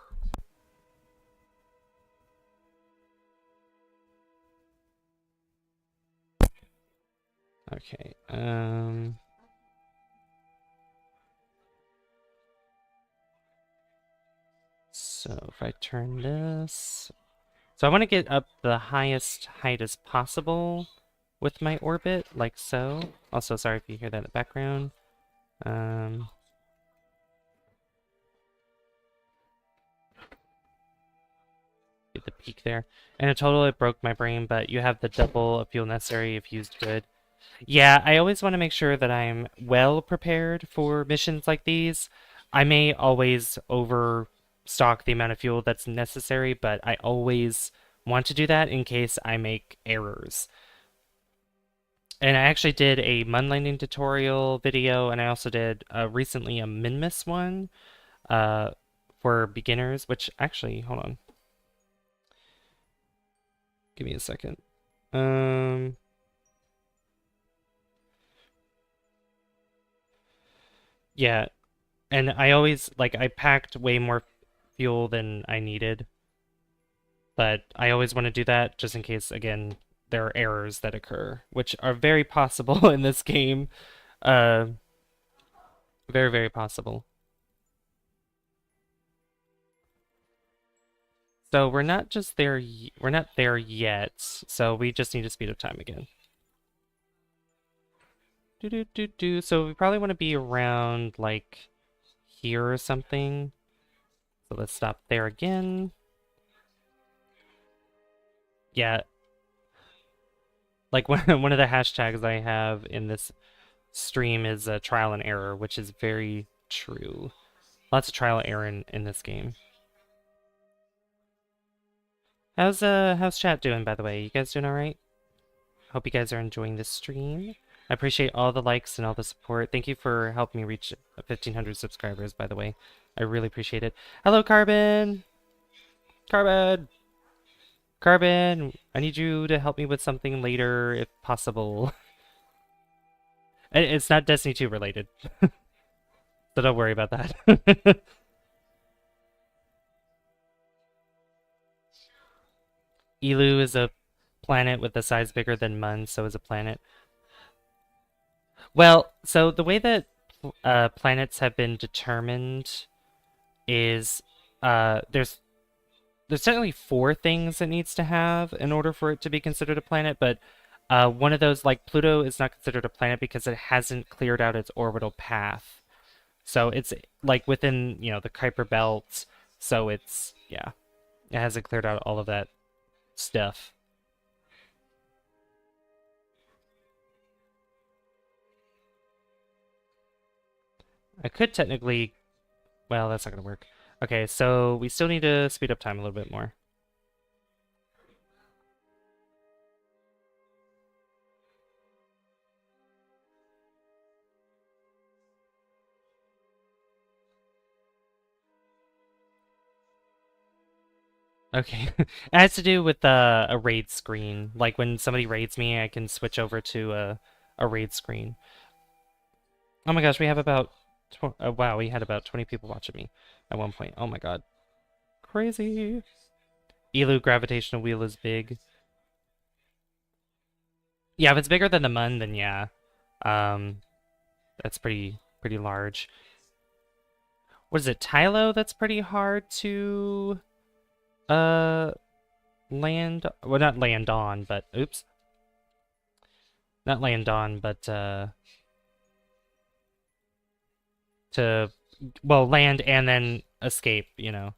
Okay. So if I turn this, so I want to get up the highest height as possible with my orbit, like so. Also, sorry if you hear that in the background. Get the peak there. And in total, it broke my brain, but you have the double of fuel necessary if used good. Yeah, I always want to make sure that I'm well prepared for missions like these. I may always overstock the amount of fuel that's necessary, but I always want to do that in case I make errors. And I actually did a Mun landing tutorial video, and I also did recently a Minmus one for beginners, which actually, hold on. Give me a second. Yeah, and I always, I packed way more fuel than I needed, but I always want to do that just in case, again, there are errors that occur, which are very possible in this game. Very, very possible. So we're not just there, we're not there yet, so we just need to speed up time again. So we probably want to be around, like, here or something. So let's stop there again. Yeah. Like, one of the hashtags I have in this stream is trial and error, which is very true. Lots of trial and error in this game. How's chat doing, by the way? You guys doing all right? Hope you guys are enjoying this stream. I appreciate all the likes and all the support. Thank you for helping me reach 1,500 subscribers, by the way. I really appreciate it. Hello, Carbon! Carbon! Carbon! I need you to help me with something later, if possible. It's not Destiny 2 related. So don't worry about that. Elu is a planet with a size bigger than Mun, so is a planet. Well, so the way that planets have been determined is there's certainly 4 things it needs to have in order for it to be considered a planet, but one of those, like Pluto, is not considered a planet because it hasn't cleared out its orbital path. So it's like within, the Kuiper belt, so it's, yeah, it hasn't cleared out all of that stuff. I could technically, well, that's not gonna work. Okay, so we still need to speed up time a little bit more. Okay. It has to do with a raid screen. Like when somebody raids me, I can switch over to a raid screen. Oh my gosh, we have about wow, we had about 20 people watching me at one point. Oh my god. Crazy. Elu gravitational wheel is big. Yeah, if it's bigger than the Mun, then yeah. Um, that's pretty large. What is it, Tylo that's pretty hard to uh land, well, not land on, but oops. Not land on, but to well, land and then escape, you know,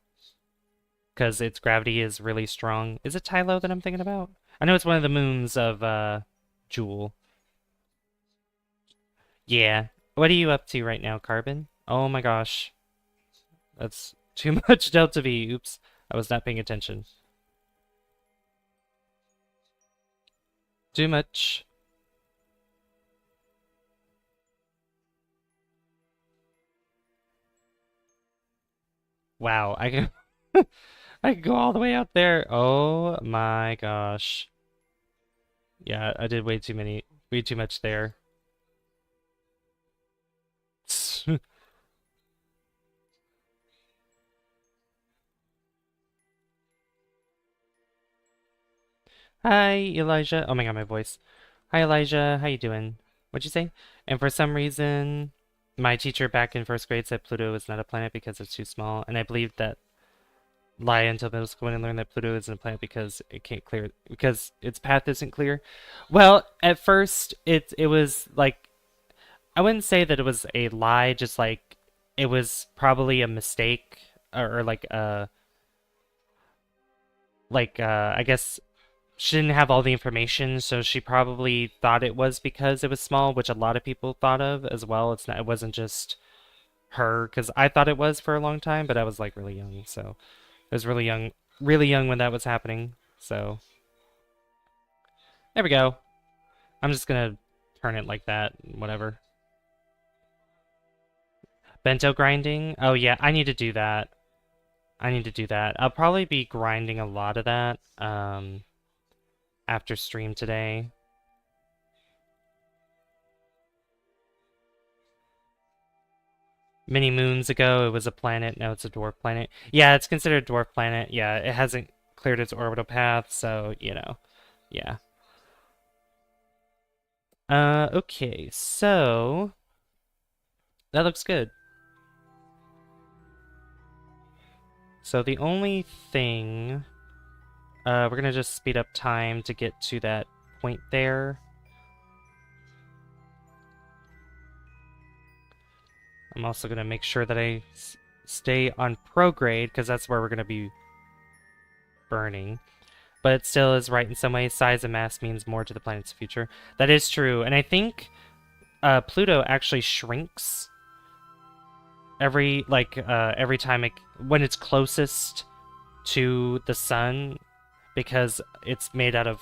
because its gravity is really strong. Is it Tylo that I'm thinking about? I know it's one of the moons of Jool. Yeah. What are you up to right now, Carbon? Oh my gosh. That's too much Delta V. Oops. I was not paying attention. Too much. Wow, I can I can go all the way out there. Oh my gosh. Yeah, I did way too much there. Hi, Elijah. Oh my god, my voice. Hi, Elijah. How you doing? What'd you say? And for some reason, my teacher back in first grade said Pluto is not a planet because it's too small, and I believed that lie until middle school and learn that Pluto isn't a planet because it can't clear because its path isn't clear. Well, at first it was like I wouldn't say that it was a lie, just like it was probably a mistake or I guess she didn't have all the information, so she probably thought it was because it was small, which a lot of people thought of as well. It wasn't just her, because I thought it was for a long time, but I was like really young, so I was really young when that was happening. So there we go. I'm just gonna turn it like that, whatever. Bento grinding. Oh yeah, I need to do that. I need to do that. I'll probably be grinding a lot of that after stream today. Many moons ago, it was a planet. Now it's a dwarf planet. Yeah, it's considered a dwarf planet. Yeah, it hasn't cleared its orbital path, so, you know, yeah. Okay, so that looks good. So the only thing, we're gonna just speed up time to get to that point there. I'm also gonna make sure that I stay on prograde, because that's where we're gonna be burning. But it still is right in some ways. Size and mass means more to the planet's future. That is true, and I think Pluto actually shrinks every time when it's closest to the sun, because it's made out of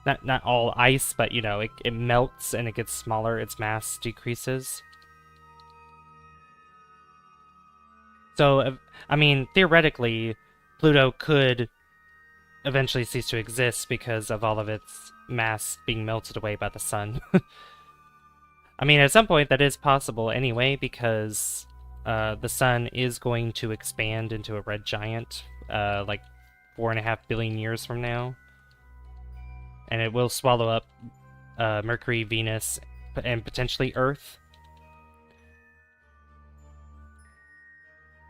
not all ice, but you know it melts and it gets smaller. Its mass decreases. So I mean, theoretically, Pluto could eventually cease to exist because of all of its mass being melted away by the sun. I mean, at some point that is possible anyway, because the sun is going to expand into a red giant, like 4.5 billion years from now, and it will swallow up Mercury, Venus, and potentially Earth,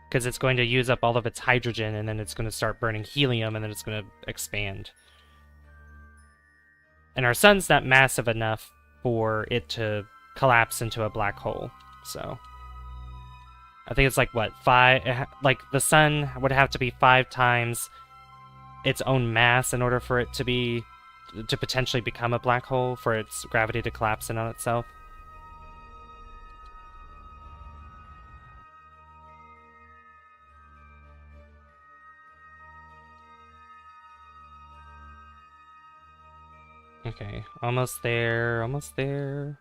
because it's going to use up all of its hydrogen, and then it's going to start burning helium, and then it's going to expand. And our sun's not massive enough for it to collapse into a black hole, so I think it's like what, like the sun would have to be 5 times its own mass in order for it to potentially become a black hole, for its gravity to collapse in on itself. Okay, almost there, almost there.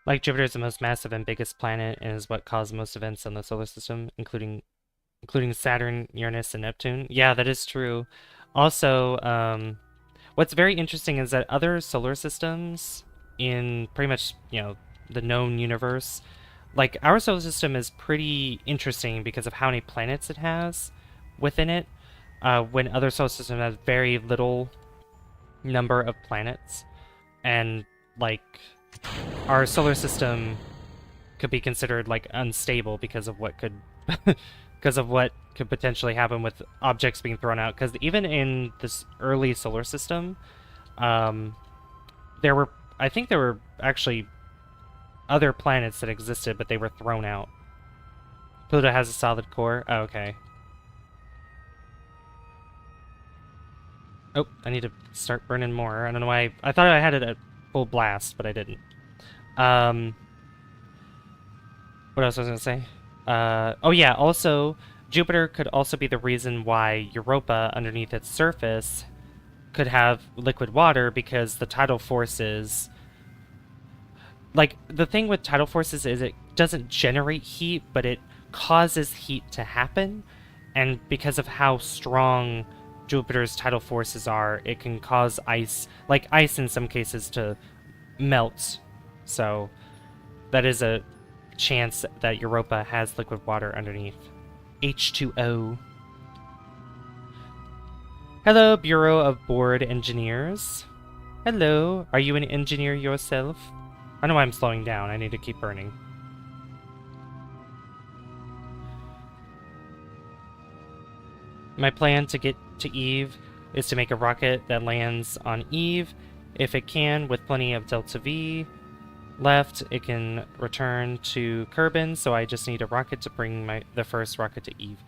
Like Jupiter is the most massive and biggest planet and is what caused most events in the solar system, including Saturn, Uranus, and Neptune. Yeah, that is true. Also, what's very interesting is that other solar systems in pretty much, the known universe, like our solar system is pretty interesting because of how many planets it has within it, when other solar systems have very little number of planets. And like our solar system could be considered like unstable because of what could because of what could potentially happen with objects being thrown out. Because even in this early solar system, um, there were I think there were actually other planets that existed, but they were thrown out. Pluto has a solid core. Oh, okay. Oh, I need to start burning more. I don't know why. I thought I had it at full blast, but I didn't. Um, what else was I gonna say? Oh yeah, also, Jupiter could also be the reason why Europa, underneath its surface, could have liquid water because the tidal forces. Like, the thing with tidal forces is it doesn't generate heat, but it causes heat to happen. And because of how strong Jupiter's tidal forces are, it can cause ice, like ice in some cases, to melt. So, that is a chance that Europa has liquid water underneath. H2O. Hello, Bureau of Board Engineers. Hello, are you an engineer yourself? I know I'm slowing down, I need to keep burning. My plan to get to Eve is to make a rocket that lands on Eve. If it can, with plenty of Delta V left, it can return to Kerbin, so I just need a rocket to bring the first rocket to Eve.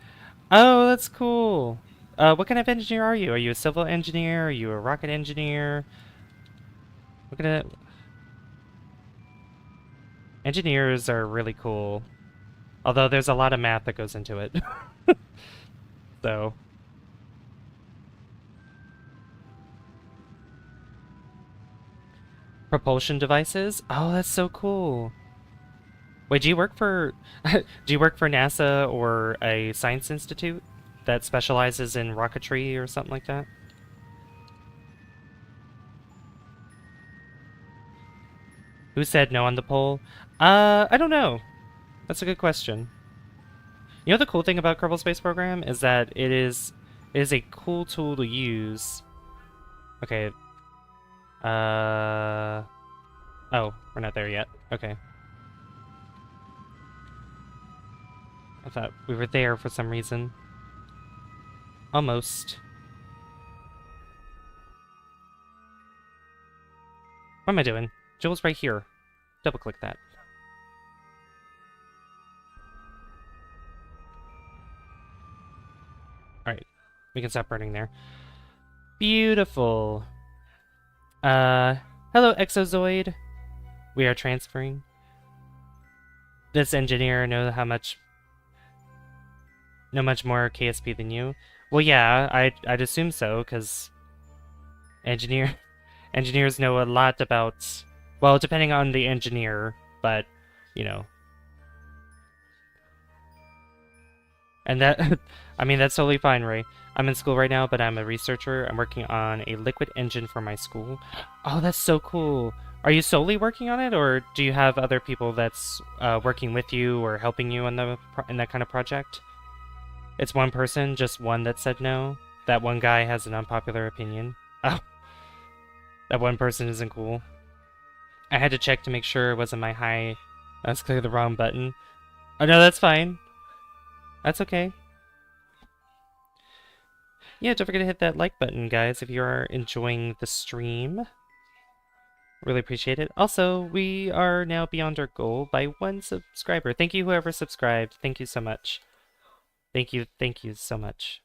Oh, that's cool. What kind of engineer are you? Are you a civil engineer? Are you a rocket engineer? What kind of... Engineers are really cool. Although there's a lot of math that goes into it. So... Propulsion devices? Oh, that's so cool. Wait, do you work for do you work for NASA or a science institute that specializes in rocketry or something like that? Who said no on the poll? I don't know. That's a good question. You know the cool thing about Kerbal Space Program is that it is a cool tool to use. Okay. Oh, we're not there yet. Okay. I thought we were there for some reason. Almost. What am I doing? Jool's right here. Double click that. Alright. We can stop burning there. Beautiful. Hello, Exozoid. We are transferring. This engineer know much more KSP than you. Well, yeah, I'd assume so, because engineers know a lot about, well, depending on the engineer, but, you know. And that, I mean, that's totally fine, Ray. I'm in school right now, but I'm a researcher. I'm working on a liquid engine for my school. Oh, that's so cool. Are you solely working on it, or do you have other people that's working with you or helping you in that kind of project? It's one person, just one that said no. That one guy has an unpopular opinion. Oh, that one person isn't cool. I had to check to make sure it wasn't my high. I was clicking the wrong button. Oh no, that's fine. That's okay. Yeah, don't forget to hit that like button, guys, if you are enjoying the stream. Really appreciate it. Also, we are now beyond our goal by 1 subscriber. Thank you, whoever subscribed. Thank you so much. Thank you so much.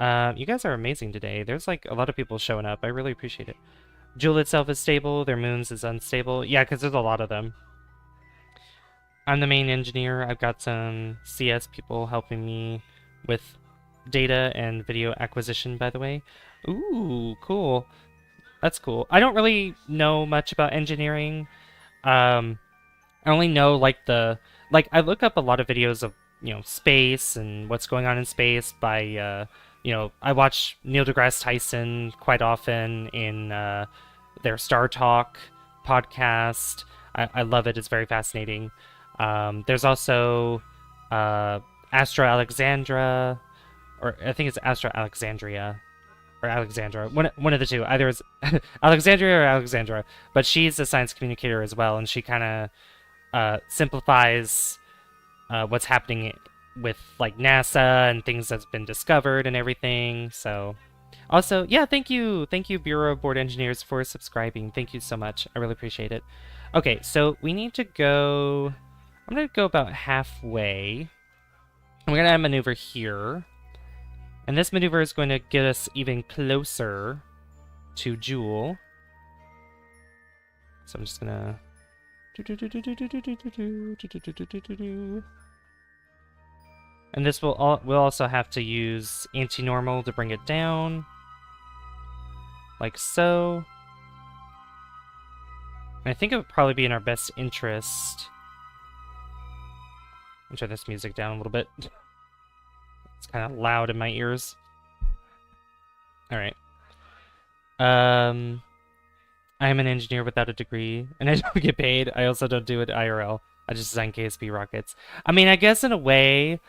You guys are amazing today. There's like a lot of people showing up. I really appreciate it. Jool itself is stable. Their moons is unstable. Yeah, because there's a lot of them. I'm the main engineer. I've got some CS people helping me with data and video acquisition, by the way. Ooh, cool. That's cool. I don't really know much about engineering. Um, I only know like I look up a lot of videos of space and what's going on in space by I watch Neil deGrasse Tyson quite often in their Star Talk podcast. I love it. It's very fascinating. There's also uh, Astra Alexandra, or I think it's Astra Alexandria or Alexandra, one of the two. Either it's Alexandria or Alexandra, but she's a science communicator as well, and she kind of simplifies what's happening with like NASA and things that's been discovered and everything. So, also, yeah, thank you, Bureau of Board Engineers, for subscribing. Thank you so much. I really appreciate it. Okay, so we need to go. I'm gonna go about halfway. And we're gonna maneuver here, and this maneuver is going to get us even closer to Jool. So I'm just gonna. And this we'll also have to use anti-normal to bring it down, like so. And I think it would probably be in our best interest. I'll turn this music down a little bit. It's kind of loud in my ears. All right. I am an engineer without a degree, and I don't get paid. I also don't do it IRL. I just design KSP rockets. I mean, I guess in a way,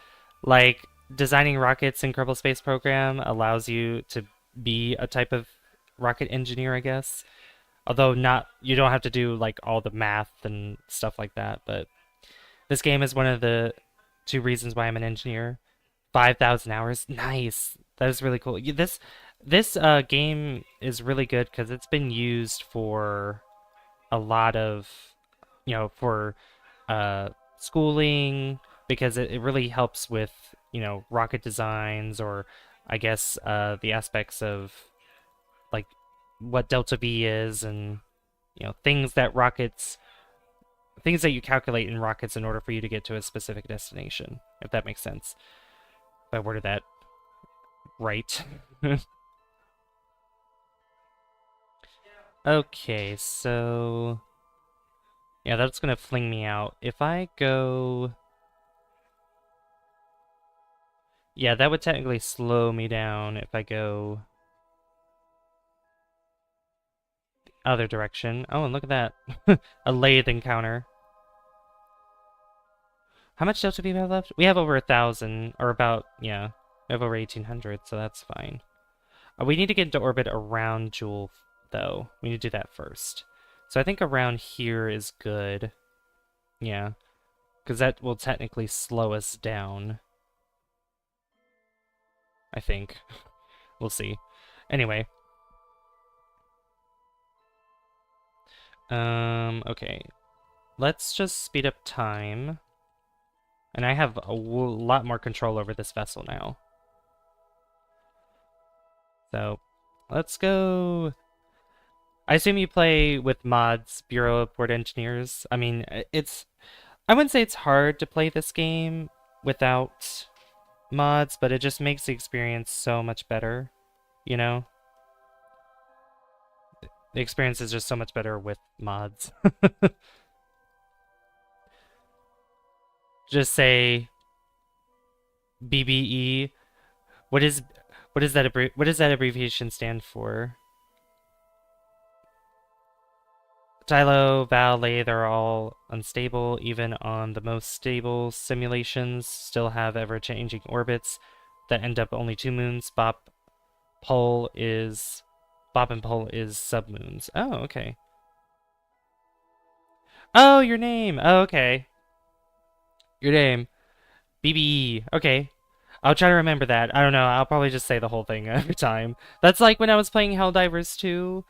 like, designing rockets in Kerbal Space Program allows you to be a type of rocket engineer, I guess. Although you don't have to do, like, all the math and stuff like that, but this game is one of the 2 reasons why I'm an engineer. 5,000 hours. Nice. That is really cool. This game is really good because it's been used for a lot of, for schooling, because it really helps with, rocket designs, or I guess the aspects of like what delta V is, and things that you calculate in rockets in order for you to get to a specific destination, if that makes sense. If I worded that right. Okay, so yeah, that's gonna fling me out. If I go, yeah, that would technically slow me down if I go the other direction. Oh, and look at that. A lathe encounter. How much delta V do we have left? We have over 1,000, or about, yeah, we have over 1,800, so that's fine. We need to get into orbit around Jool, though. We need to do that first. So I think around here is good. Yeah, because that will technically slow us down. I think. We'll see. Anyway. Okay. Let's just speed up time. And I have a lot more control over this vessel now. So, let's go. I assume you play with mods, Bureau of Board Engineers. I mean, I wouldn't say it's hard to play this game without mods, but it just makes the experience so much better, you know? The experience is just so much better with mods. Just say BBE. What is that what does that abbreviation stand for? Tylo, Val, Lathe are all unstable. Even on the most stable simulations, still have ever-changing orbits that end up only 2 moons. Bop and Pole is submoons. Oh, okay. Oh, your name. Oh, okay. Your name. BBE. Okay. I'll try to remember that. I don't know. I'll probably just say the whole thing every time. That's like when I was playing Helldivers 2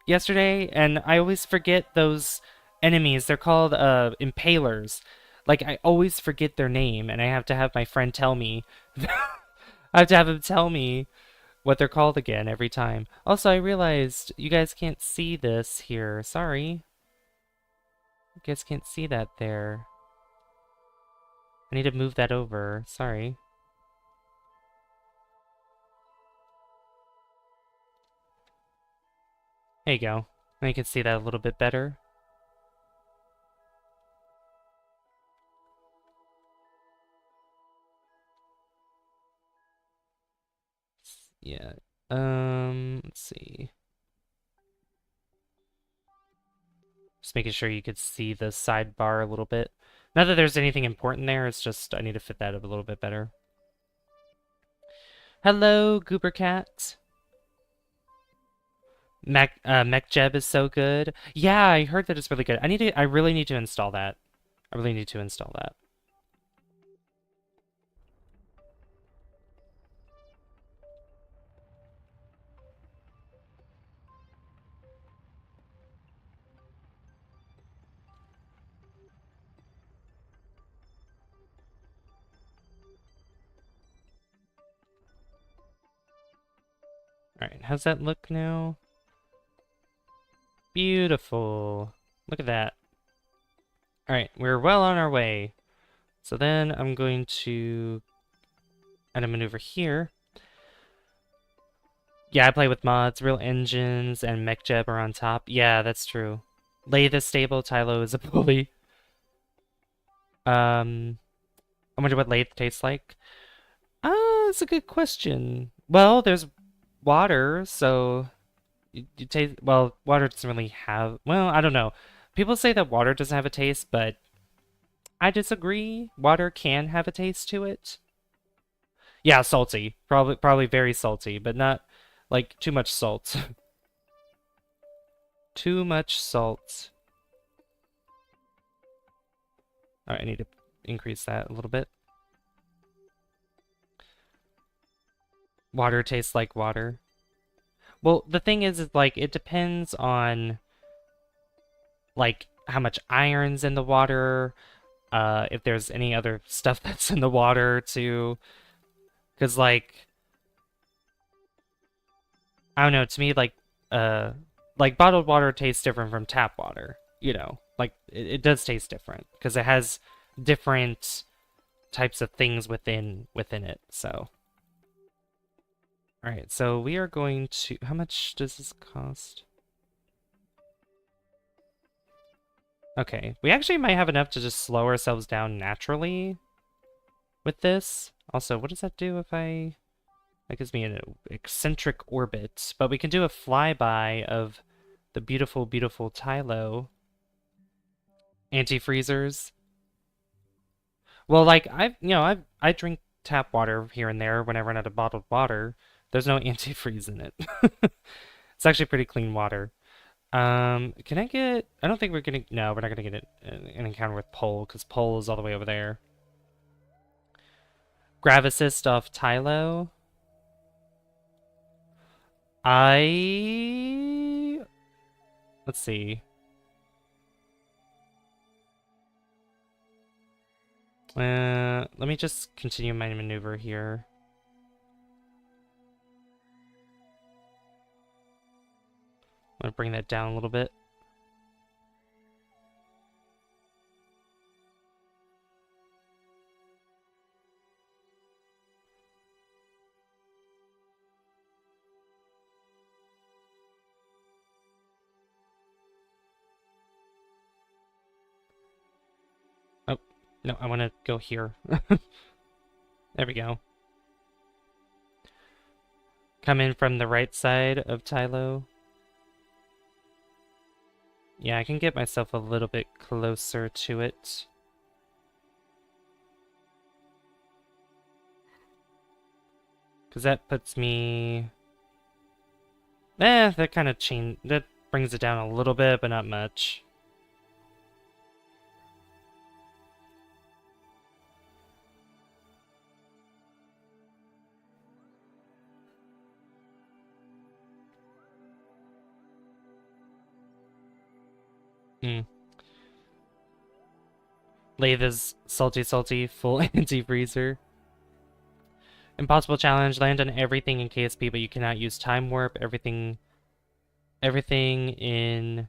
yesterday, and I always forget those enemies. They're called impalers. Like, I always forget their name, and I have to have my friend tell me. I have to have him tell me what they're called again every time. Also, I realized you guys can't see this here. Sorry. You guys can't see that there. I need to move that over. Sorry. There you go. Now you can see that a little bit better. Yeah. Let's see. Just making sure you could see the sidebar a little bit. Not that there's anything important there, it's just I need to fit that up a little bit better. Hello, Goober Cat. MechJeb is so good. Yeah, I heard that it's really good. I really need to install that. I really need to install that. Alright, how's that look now? Beautiful. Look at that. Alright, we're well on our way. So then I'm going to add a maneuver here. Yeah, I play with mods. Real engines and MechJeb are on top. Yeah, that's true. Lathe is stable. Tylo is a bully. I wonder what Lathe tastes like. That's a good question. Well, there's water, so you taste. Well, water doesn't really have. Well, I don't know. People say that water doesn't have a taste, but I disagree. Water can have a taste to it. Yeah, salty. Probably very salty, but not like too much salt. Too much salt. All right, I need to increase that a little bit. Water tastes like water. Well, the thing is like it depends on like how much iron's in the water, if there's any other stuff that's in the water too. Because like I don't know, to me like bottled water tastes different from tap water, you know. Like it does taste different because it has different types of things within it. So all right, so we are going to, how much does this cost? Okay, we actually might have enough to just slow ourselves down naturally with this. Also, what does that do if that gives me an eccentric orbit, but we can do a flyby of the beautiful, beautiful Tylo. Antifreezers. Well, like, I drink tap water here and there when I run out of bottled water. There's no antifreeze in it. It's actually pretty clean water. Can I get... I don't think we're gonna... No, we're not gonna get an encounter with Pole, because Pole is all the way over there. Grav assist off Tylo. Let's see. Let me just continue my maneuver here. I'm gonna bring that down a little bit. Oh, no, I want to go here. There we go. Come in from the right side of Tylo. Yeah, I can get myself a little bit closer to it. Because that puts me... that kind of that brings it down a little bit, but not much. Hmm. Lathe is salty, salty, full anti-freezer. Impossible challenge. Land on everything in KSP, but you cannot use time warp. Everything in...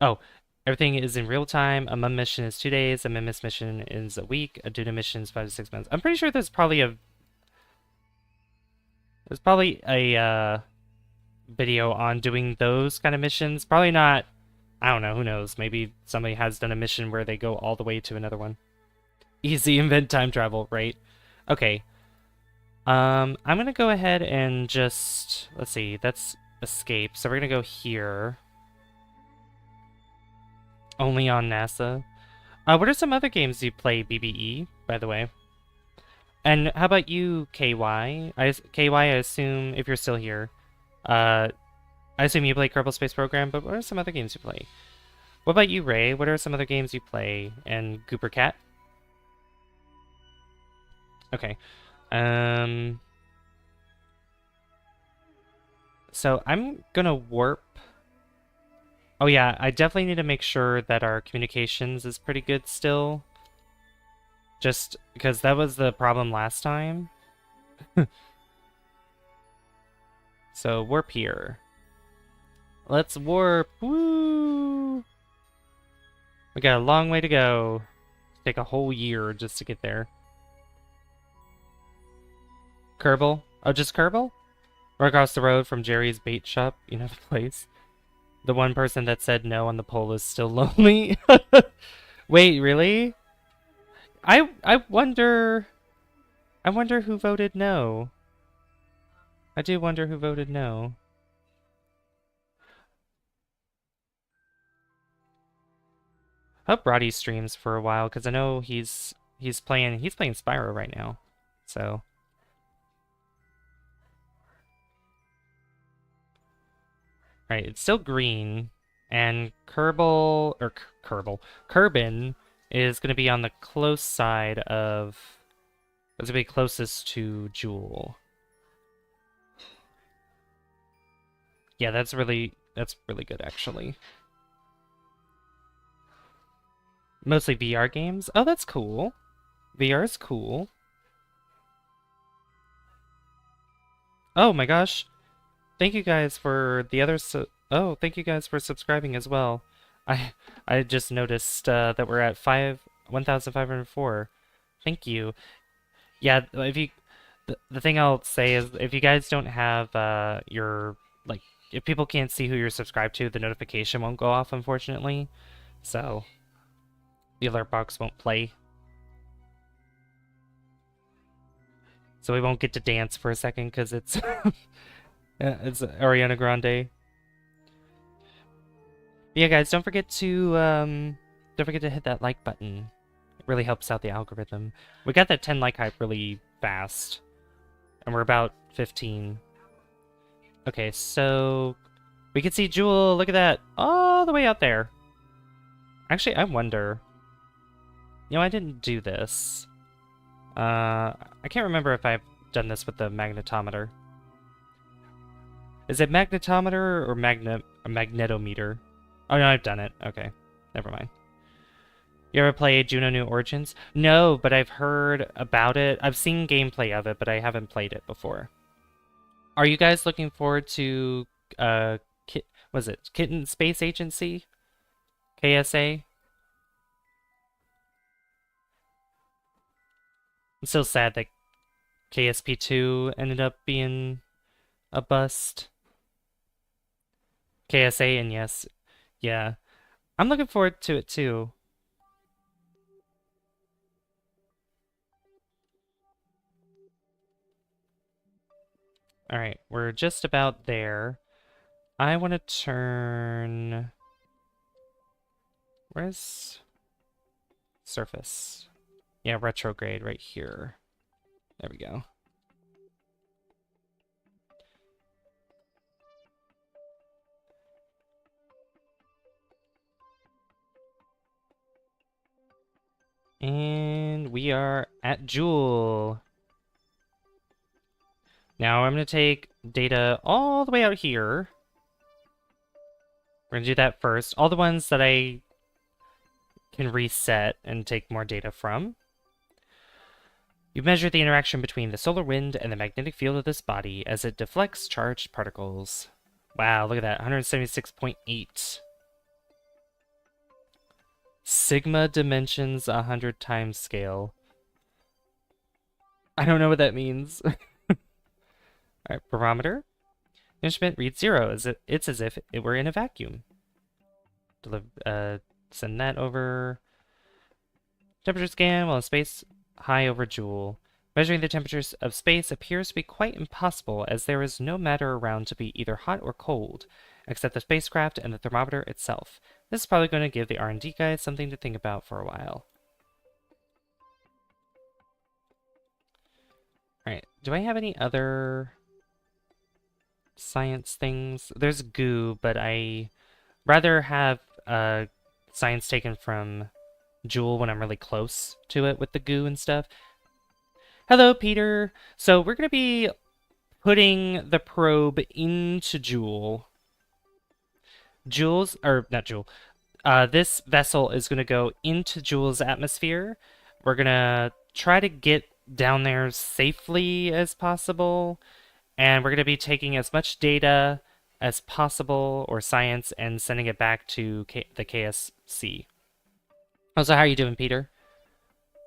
Oh, Everything is in real time. A mum mission is 2 days. A Mimis mission is a week. A Duna mission is 5 to 6 months. I'm pretty sure there's probably a video on doing those kind of missions. Probably not. I don't know. Who knows? Maybe somebody has done a mission where they go all the way to another one. Easy invent time travel, right? Okay. I'm gonna go ahead and just let's see. That's escape. So we're gonna go here. Only on NASA. What are some other games you play, BBE, by the way? And how about you, KY? KY, I assume, if you're still here, I assume you play Kerbal Space Program, but what are some other games you play? What about you, Ray? What are some other games you play? And Gooper Cat? Okay. So I'm gonna warp. Oh yeah, I definitely need to make sure that our communications is pretty good still. Just because that was the problem last time. So warp here. Let's warp. Woo! We got a long way to go. Take a whole year just to get there. Kerbal? Oh, just Kerbal? Or across the road from Jerry's bait shop. You know the place. The one person that said no on the poll is still lonely. Wait, really? I wonder who voted no. I do wonder who voted no. I hope Roddy streams for a while because I know he's playing Spyro right now. So right, it's still green, and Kerbin is going to be on the close side of. It's going to be closest to Jool. Yeah, that's really good actually. Mostly VR games. Oh, that's cool. VR is cool. Oh my gosh. Thank you guys for the other thank you guys for subscribing as well. I just noticed that we're at 1,504. Thank you. Yeah, if you the thing I'll say is if you guys don't have your like if people can't see who you're subscribed to, the notification won't go off unfortunately. So the alert box won't play. So we won't get to dance for a second because it's it's Ariana Grande. But yeah, guys, don't forget to hit that like button. It really helps out the algorithm. We got that 10 like hype really fast, and we're about 15. Okay, so we can see Jool. Look at that, all the way out there. Actually, I wonder. You know, I didn't do this. I can't remember if I've done this with the magnetometer. Is it magnetometer or magnetometer? Oh no, I've done it. Okay, never mind. You ever play Juno New Origins? No, but I've heard about it. I've seen gameplay of it, but I haven't played it before. Are you guys looking forward to was it Kitten Space Agency? KSA? I'm still sad that KSP2 ended up being a bust. KSA, and yes, yeah. I'm looking forward to it too. Alright, we're just about there. I want to turn... Where's... Surface? Yeah, retrograde right here. There we go. And we are at Jool. Now I'm going to take data all the way out here. We're going to do that first. All the ones that I can reset and take more data from. You measure the interaction between the solar wind and the magnetic field of this body as it deflects charged particles. Wow, look at that, 176.8. Sigma dimensions 100 times scale. I don't know what that means. All right, barometer. Instrument reads 0. It's as if it were in a vacuum. Send that over. Temperature scan while in space, high over Jool. Measuring the temperatures of space appears to be quite impossible as there is no matter around to be either hot or cold, except the spacecraft and the thermometer itself. This is probably going to give the R&D guys something to think about for a while. Alright, do I have any other science things? There's goo, but I rather have science taken from Jool when I'm really close to it with the goo and stuff. Hello, Peter. So we're going to be putting the probe into Jool. This vessel is going to go into Jool's atmosphere. We're going to try to get down there safely as possible. And we're going to be taking as much data as possible, or science, and sending it back to the KSC. Oh, so how are you doing, Peter?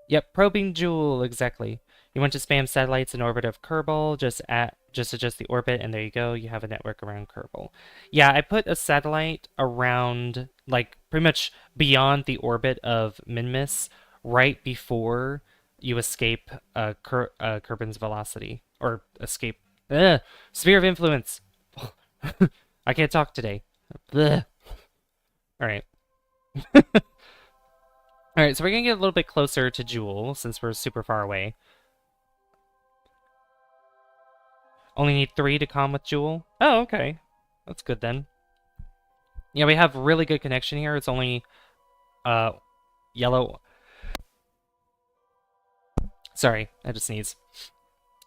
Yep, probing Jool, exactly. You want to spam satellites in orbit of Kerbal, just adjust the orbit, and there you go, you have a network around Kerbal. Yeah, I put a satellite around, like, pretty much beyond the orbit of Minmus, right before you escape Kerbin's velocity. Or escape... Sphere of influence! I can't talk today. Alright. Alright, so we're gonna get a little bit closer to Jool, since we're super far away. Only need 3 to comm with Jool? Oh, okay. That's good then. Yeah, we have really good connection here. It's only, yellow. Sorry, I just sneeze.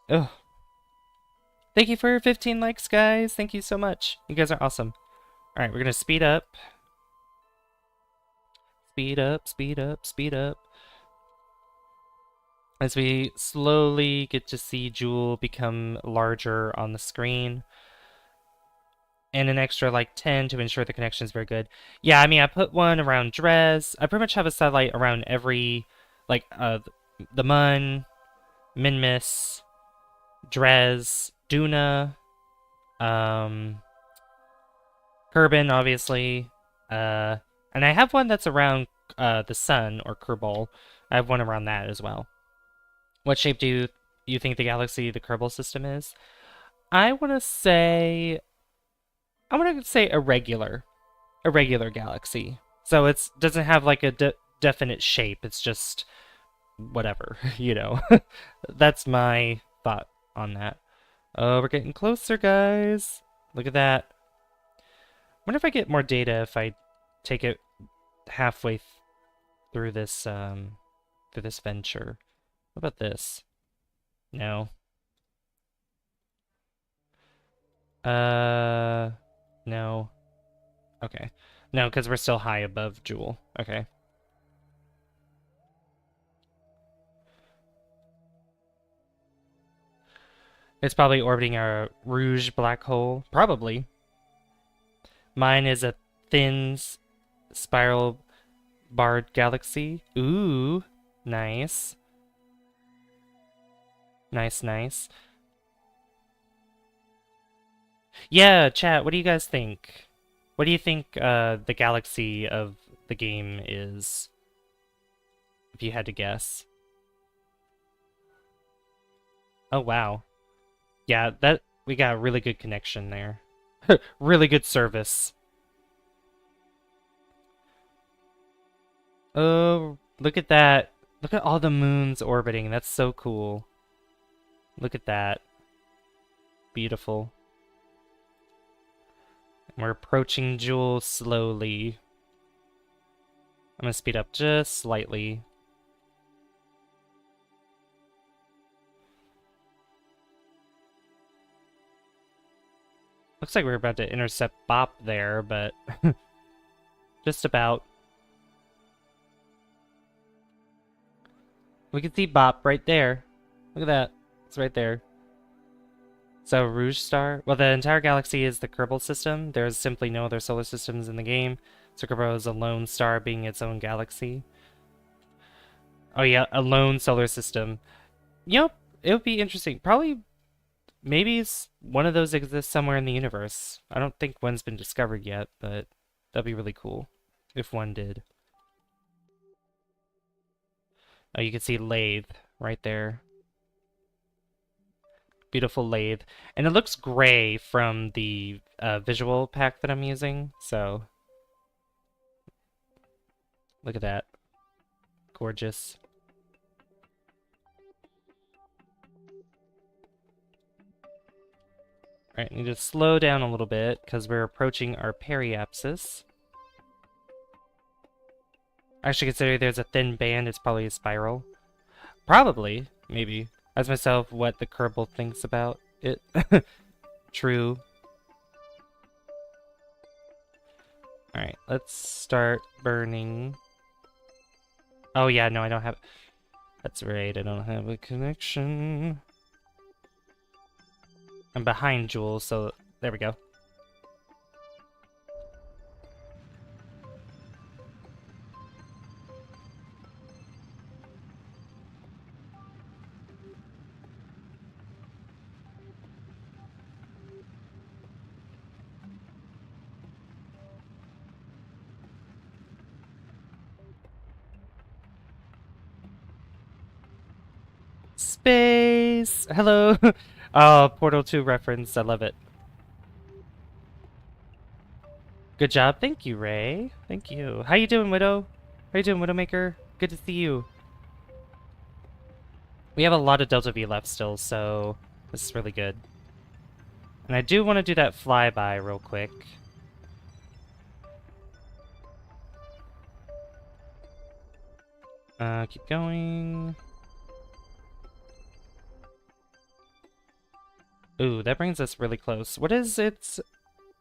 Ugh. Thank you for 15 likes, guys. Thank you so much. You guys are awesome. Alright, we're gonna speed up. Speed up, speed up, speed up. As we slowly get to see Jool become larger on the screen. And an extra, like, 10 to ensure the connection is very good. Yeah, I mean, I put one around Dres. I pretty much have a satellite around every, like, the Mun, Minmus, Dres, Duna, Kerbin, obviously, and I have one that's around the sun, or Kerbal. I have one around that as well. What shape do you think the galaxy, the Kerbal system is? I want to say a regular galaxy. So it doesn't have like a definite shape. It's just whatever, you know. That's my thought on that. Oh, we're getting closer, guys. Look at that. I wonder if I get more data if I take it halfway through this venture. What about this? No. No. Okay. No, because we're still high above Jool. Okay. It's probably orbiting a Rouge black hole. Probably. Mine is a thin spiral barred galaxy. Ooh. Nice. Nice, nice. Yeah, chat, what do you guys think? What do you think the galaxy of the game is? If you had to guess. Oh, wow. Yeah, we got a really good connection there. Really good service. Oh, look at that. Look at all the moons orbiting. That's so cool. Look at that. Beautiful. We're approaching Jool slowly. I'm gonna speed up just slightly. Looks like we're about to intercept Bop there, but just about. We can see Bop right there. Look at that. It's right there. So, Rouge Star? Well, the entire galaxy is the Kerbal system. There's simply no other solar systems in the game. So propose a lone star being its own galaxy. Oh yeah, a lone solar system. Yep, it would be interesting. Probably, maybe one of those exists somewhere in the universe. I don't think one's been discovered yet, but that'd be really cool if one did. Oh, you can see Lathe right there. Beautiful lathe. And it looks gray from the visual pack that I'm using, so look at that. Gorgeous. Alright, need to slow down a little bit because we're approaching our periapsis. Actually, considering there's a thin band, it's probably a spiral. Probably, maybe. Ask myself what the Kerbal thinks about it. True. Alright, let's start burning. Oh yeah, no, I don't have... That's right, I don't have a connection. I'm behind Jool, so there we go. Space! Hello! Oh, Portal 2 reference, I love it. Good job, thank you, Ray. Thank you. How you doing, Widow? How you doing, Widowmaker? Good to see you. We have a lot of Delta V left still, so this is really good. And I do want to do that flyby real quick. Keep going. Ooh, that brings us really close. What is its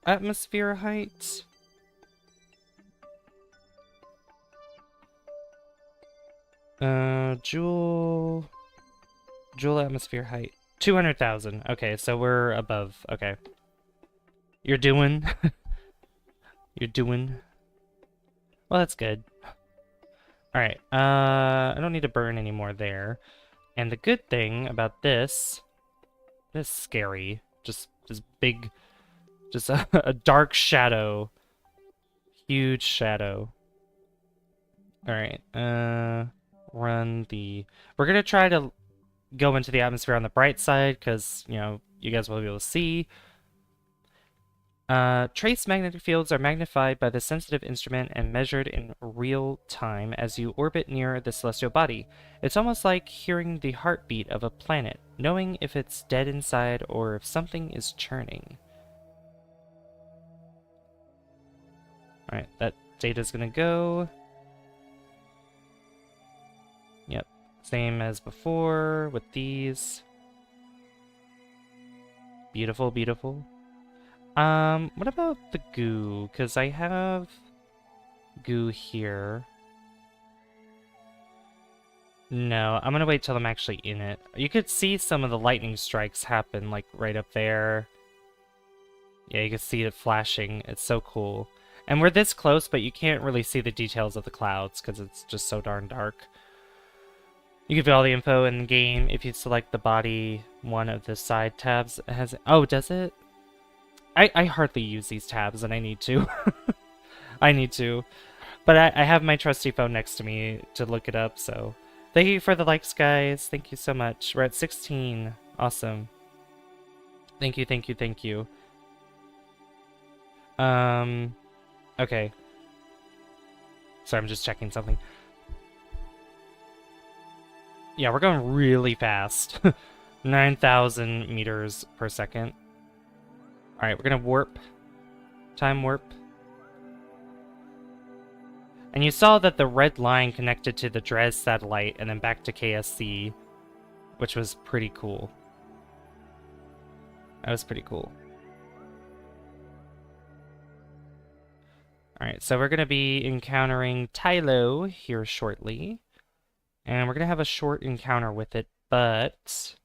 atmosphere height? Jool atmosphere height. 200,000. Okay, so we're above. Okay. You're doing. You're doing. Well, that's good. Alright, I don't need to burn anymore there. And the good thing about this is scary. Just big, just a dark shadow. Huge shadow. Alright, run the... We're gonna try to go into the atmosphere on the bright side, because, you know, you guys will be able to see. Trace magnetic fields are magnified by the sensitive instrument and measured in real time as you orbit near the celestial body. It's almost like hearing the heartbeat of a planet, knowing if it's dead inside or if something is churning. Alright, that data's gonna go. Yep, same as before with these. Beautiful, beautiful. What about the goo? Because I have goo here. No, I'm gonna wait till I'm actually in it. You could see some of the lightning strikes happen, like, right up there. Yeah, you can see it flashing. It's so cool. And we're this close, but you can't really see the details of the clouds, because it's just so darn dark. You can view all the info in the game if you select the body one of the side tabs. It has... Oh, does it? I hardly use these tabs, and I need to. I need to. But I have my trusty phone next to me to look it up, so... Thank you for the likes, guys. Thank you so much. We're at 16. Awesome. Thank you, thank you, thank you. Okay. Sorry, I'm just checking something. Yeah, we're going really fast. 9,000 meters per second. Alright, we're gonna warp. Time warp. And you saw that the red line connected to the Dres satellite and then back to KSC, which was pretty cool. That was pretty cool. Alright, so we're gonna be encountering Tylo here shortly. And we're gonna have a short encounter with it, but...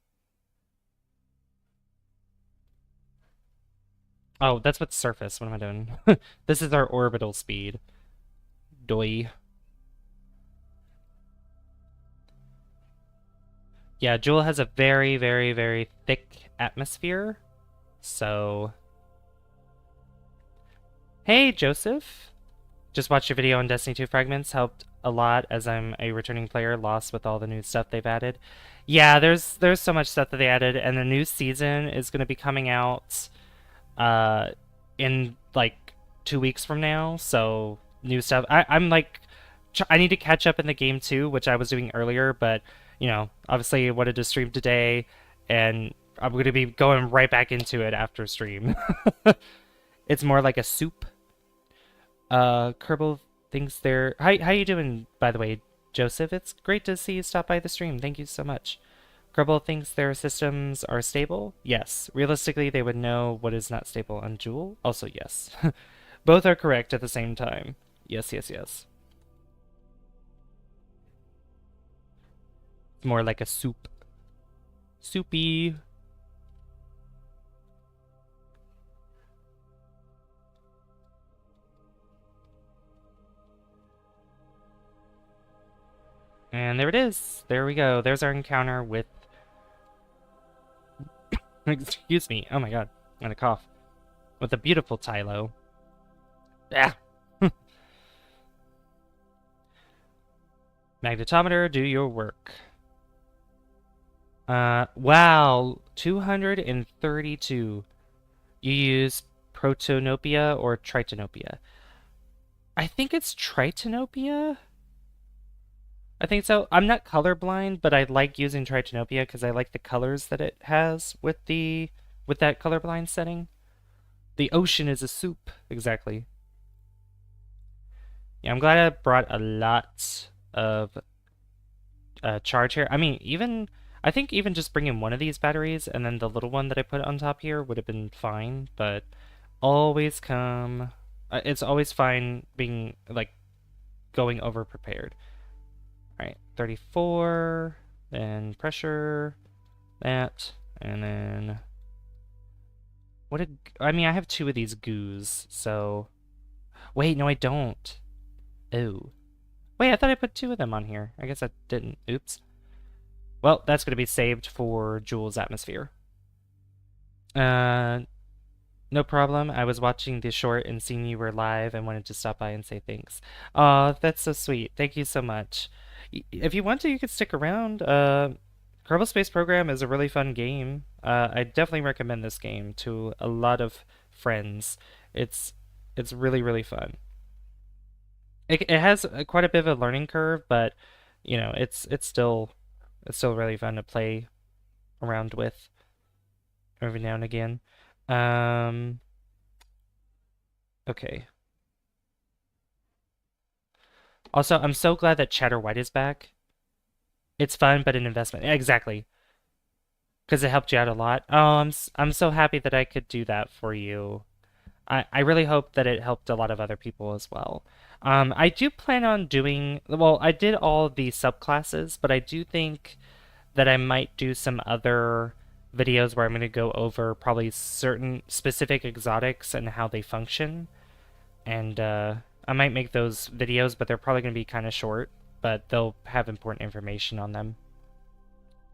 Oh, that's with surface. What am I doing? This is our orbital speed. Doi. Yeah, Jool has a very, very, very thick atmosphere. So, hey, Joseph. Just watched your video on Destiny 2 Fragments. Helped a lot as I'm a returning player, lost with all the new stuff they've added. Yeah, there's so much stuff that they added, and the new season is going to be coming out uh in like 2 weeks from now. So new stuff. I'm like I need to catch up in the game too, which I was doing earlier, but obviously I wanted to stream today, and I'm going to be going right back into it after stream. It's more like a soup. Kerbal thinks they're... How you doing, by the way, Joseph? It's great to see you stop by the stream. Thank you so much. Kerbal thinks their systems are stable. Yes. Realistically, they would know what is not stable on Jool. Also, yes. Both are correct at the same time. Yes, yes, yes. It's more like a soup. Soupy. And there it is. There we go. There's our encounter with... Excuse me. Oh my god. I'm gonna cough. With the beautiful Tylo. Ah. Magnetometer, do your work. Wow. 232. You use Protonopia or Tritonopia? I think it's Tritonopia. I think so. I'm not colorblind, but I like using Tritonopia because I like the colors that it has with that colorblind setting. The ocean is a soup. Exactly. Yeah, I'm glad I brought a lot of charge here. I mean, I think even just bringing one of these batteries and then the little one that I put on top here would have been fine, but always it's always fine being, like, going over prepared. Alright, 34, then pressure, that, and then... I mean, I have 2 of these goos, so... Wait, no I don't. Oh. Wait, I thought I put 2 of them on here. I guess I didn't. Oops. Well, that's going to be saved for Jool's atmosphere. No problem. I was watching the short and seeing you were live and wanted to stop by and say thanks. Aw, that's so sweet. Thank you so much. If you want to, you could stick around. Kerbal Space Program is a really fun game. I definitely recommend this game to a lot of friends. It's really, really fun. It has quite a bit of a learning curve, but it's still really fun to play around with every now and again. Okay. Also, I'm so glad that Chatter White is back. It's fun, but an investment. Exactly. Because it helped you out a lot. Oh, I'm so happy that I could do that for you. I really hope that it helped a lot of other people as well. I do plan on doing... Well, I did all the subclasses, but I do think that I might do some other videos where I'm going to go over probably certain specific exotics and how they function. And I might make those videos, but they're probably going to be kind of short, but they'll have important information on them.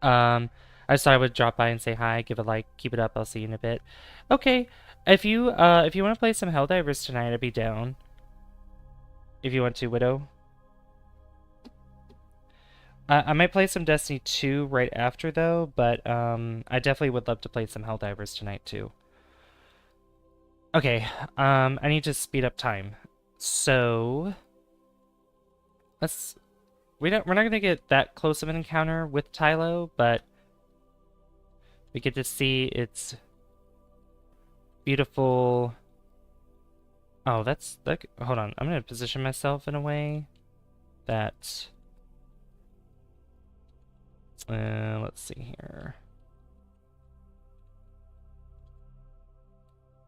I just thought I would drop by and say hi, give a like, keep it up, I'll see you in a bit. Okay, if you want to play some Helldivers tonight, I'd be down. If you want to, Widow. I might play some Destiny 2 right after, though, but I definitely would love to play some Helldivers tonight, too. Okay, I need to speed up time. So, we're not gonna get that close of an encounter with Tylo, but we get to see its beautiful... Oh, hold on. I'm gonna position myself in a way that... let's see here.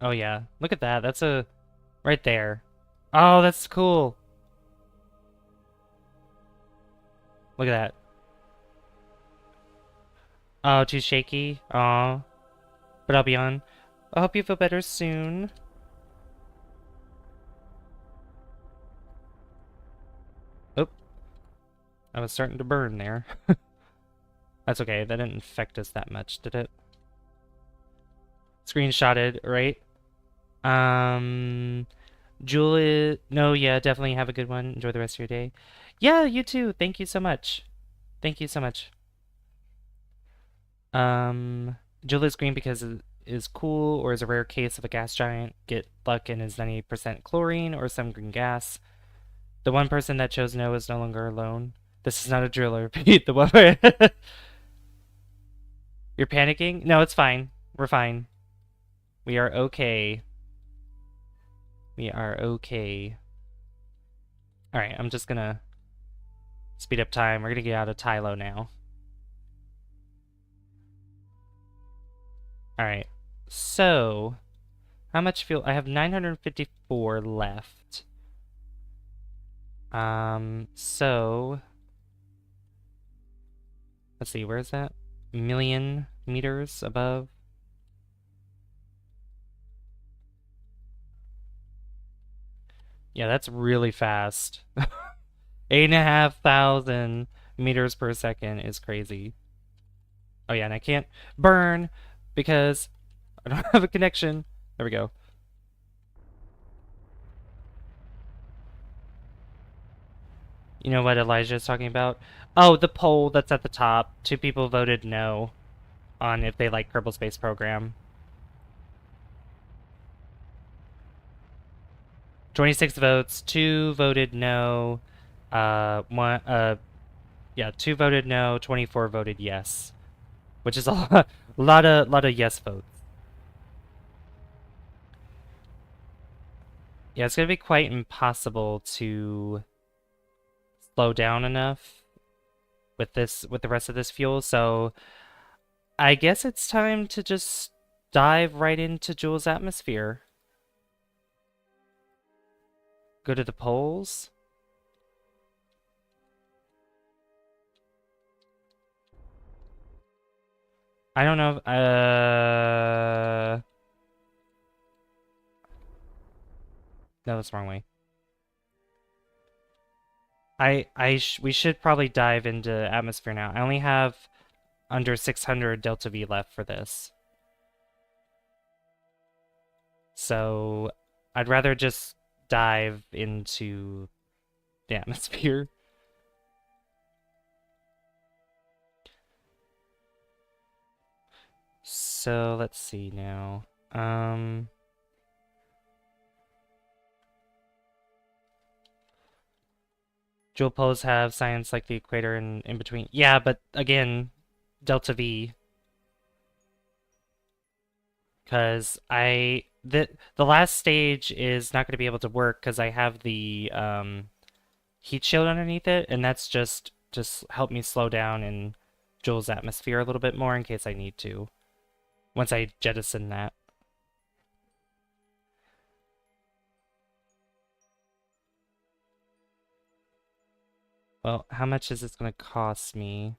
Oh yeah, look at that. That's right there. Oh, that's cool. Look at that. Oh, too shaky. Aw. But I'll be on. I hope you feel better soon. I was starting to burn there. That's okay. That didn't affect us that much, did it? Screenshotted, right? Um, Julie, no, yeah, definitely have a good one. Enjoy the rest of your day. Yeah, you too. Thank you so much. Thank you so much. Julia's green because it is cool, or is a rare case of a gas giant. Get luck and is 98% chlorine or some green gas. The one person that chose no is no longer alone. This is not a driller, Pete. The one. You're panicking? No, it's fine. We're fine. We are okay. We are okay. Alright, I'm just gonna speed up time. We're gonna get out of Tylo now. Alright. So, how much fuel? I have 954 left. So let's see, where is that? Million meters above. Yeah, that's really fast. 8,500 meters per second is crazy. Oh yeah, and I can't burn because I don't have a connection. There we go. You know what Elijah is talking about? Oh, the poll that's at the top. 2 people voted no on if they like Kerbal Space Program. 26 votes. 2 voted no. Yeah, 2 voted no. 24 voted yes, which is a lot of yes votes. Yeah, it's gonna be quite impossible to slow down enough with the rest of this fuel, so I guess it's time to just dive right into Jool's atmosphere. Go to the poles. I don't know if, no, that's the wrong way. We should probably dive into atmosphere now. I only have under 600 delta V left for this. So I'd rather just dive into the atmosphere. So let's see now. Jool poles have science like the equator and in between. Yeah, but again, delta V. Because the last stage is not going to be able to work because I have the heat shield underneath it, and that's just help me slow down in Jool's atmosphere a little bit more in case I need to. Once I jettison that. Well, how much is this going to cost me?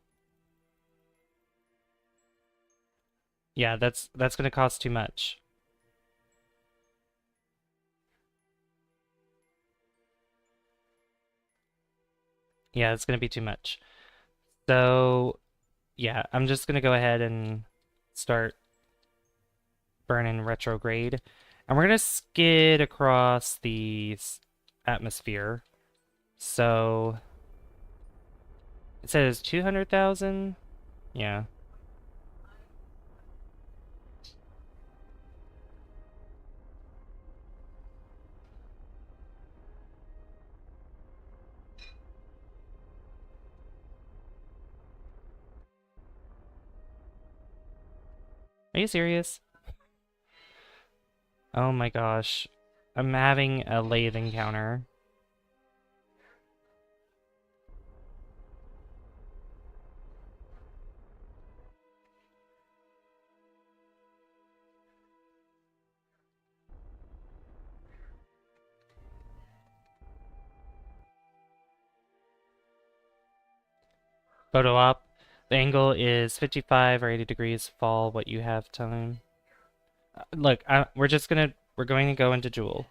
Yeah, that's going to cost too much. Yeah, it's going to be too much. So, yeah, I'm just going to go ahead and start burning retrograde. And we're going to skid across the atmosphere. So, it says 200,000? Yeah. Are you serious? Oh my gosh. I'm having a lathe encounter. Photo op. The angle is 55 or 80 degrees. Fall what you have time. Look, we're going to go into Jool.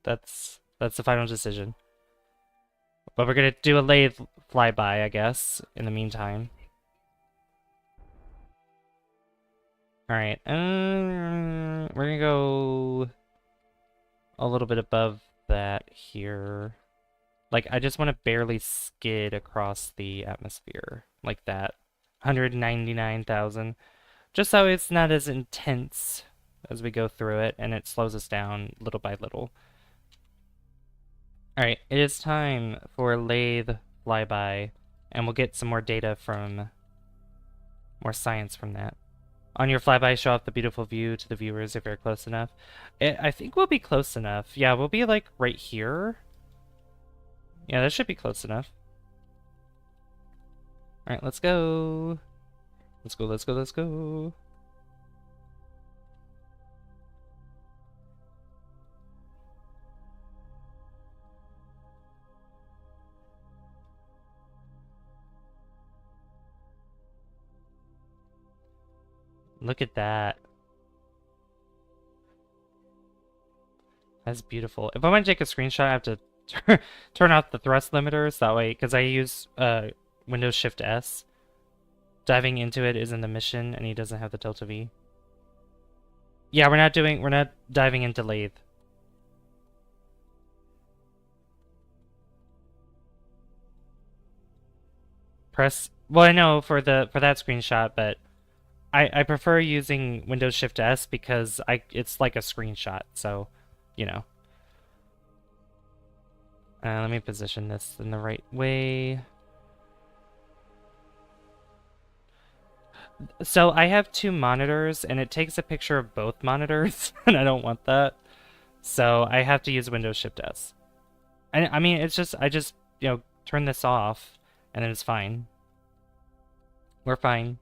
That's the final decision. But we're gonna do a lathe flyby, I guess, in the meantime. Alright, we're gonna go a little bit above that here. Like, I just want to barely skid across the atmosphere. Like that. 199,000. Just so it's not as intense as we go through it, and it slows us down little by little. Alright, it is time for lathe flyby, and we'll get some more data from... more science from that. On your flyby, show off the beautiful view to the viewers if you're close enough. I think we'll be close enough. Yeah, we'll be like right here. Yeah, that should be close enough. Alright, let's go. Let's go, let's go, let's go. Look at that. That's beautiful. If I want to take a screenshot, I have to turn off the thrust limiters. That way, because I use Windows Shift S. Diving into it is in the mission, and he doesn't have the Delta V. Yeah, we're not diving into lathe. Press, well, I know for that screenshot, but I prefer using Windows Shift S because it's like a screenshot, so, you know. Let me position this in the right way. So I have two monitors, and it takes a picture of both monitors, and I don't want that. So I have to use Windows Shift S. I mean, it's just, I just, turn this off, and then it's fine. We're fine.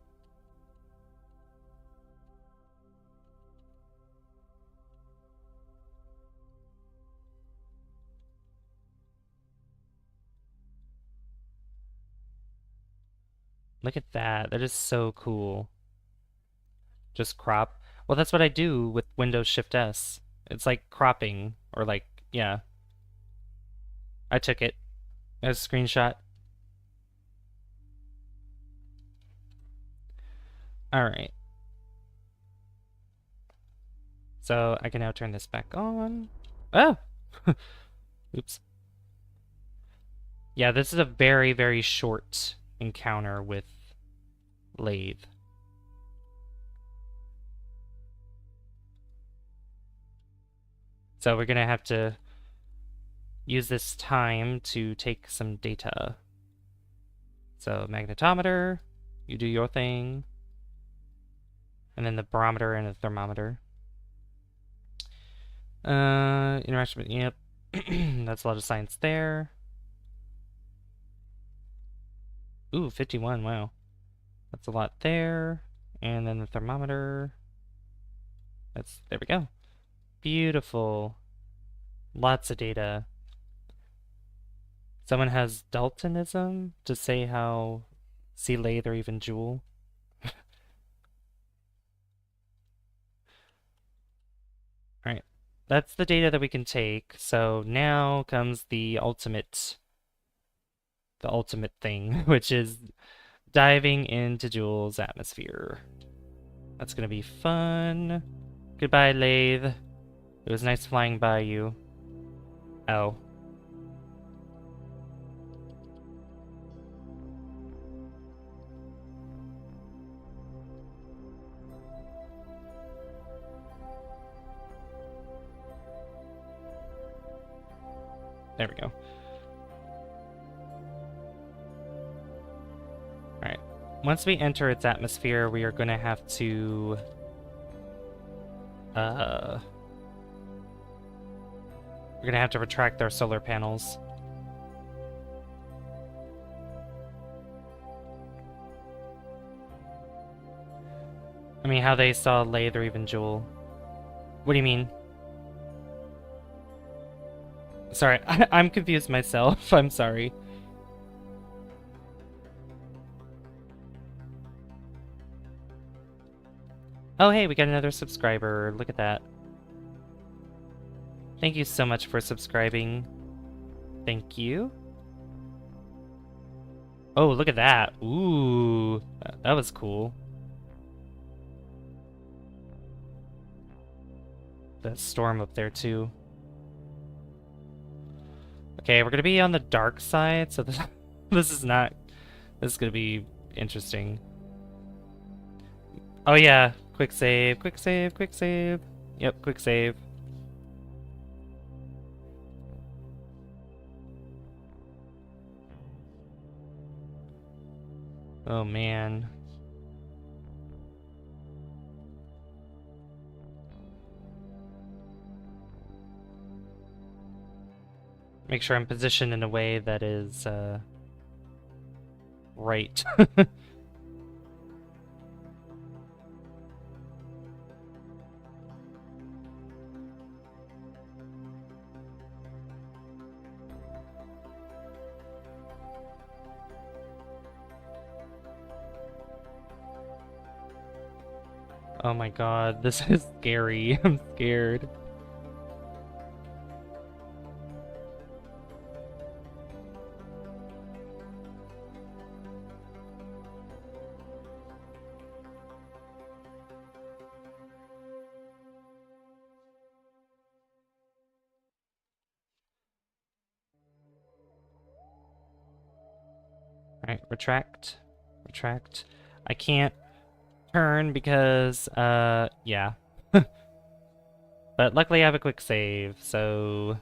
Look at that. That is so cool. Just crop. Well, that's what I do with Windows Shift S. It's like cropping, or like, yeah. I took it as a screenshot. Alright. So I can now turn this back on. Oh! Oops. Yeah, this is a very, very short encounter with lathe. So we're gonna have to use this time to take some data. So magnetometer, you do your thing. And then the barometer and the thermometer. Interaction with, yep. That's a lot of science there. Ooh, 51, wow. That's a lot there. And then the thermometer. There we go. Beautiful. Lots of data. Someone has Daltonism to say how see lathe or even Jool. Alright. That's the data that we can take. So now comes the ultimate thing, which is diving into Jool's atmosphere. That's gonna be fun. Goodbye, lathe. It was nice flying by you. Oh. There we go. Alright. Once we enter its atmosphere, we are going to have to... we're going to have to retract our solar panels. I mean, how they saw lathe or even Jool. What do you mean? Sorry, I'm confused myself. I'm sorry. Oh, hey, we got another subscriber. Look at that. Thank you so much for subscribing. Thank you. Oh, look at that. Ooh, that was cool. That storm up there too. Okay, we're gonna be on the dark side, so this, this is not... This is gonna be interesting. Oh yeah, quick save, quick save, quick save. Yep, quick save. Oh man. Make sure I'm positioned in a way that is, right. Oh my god, this is scary. I'm scared. Alright, retract. Retract. I can't turn because, yeah. But luckily I have a quick save, so...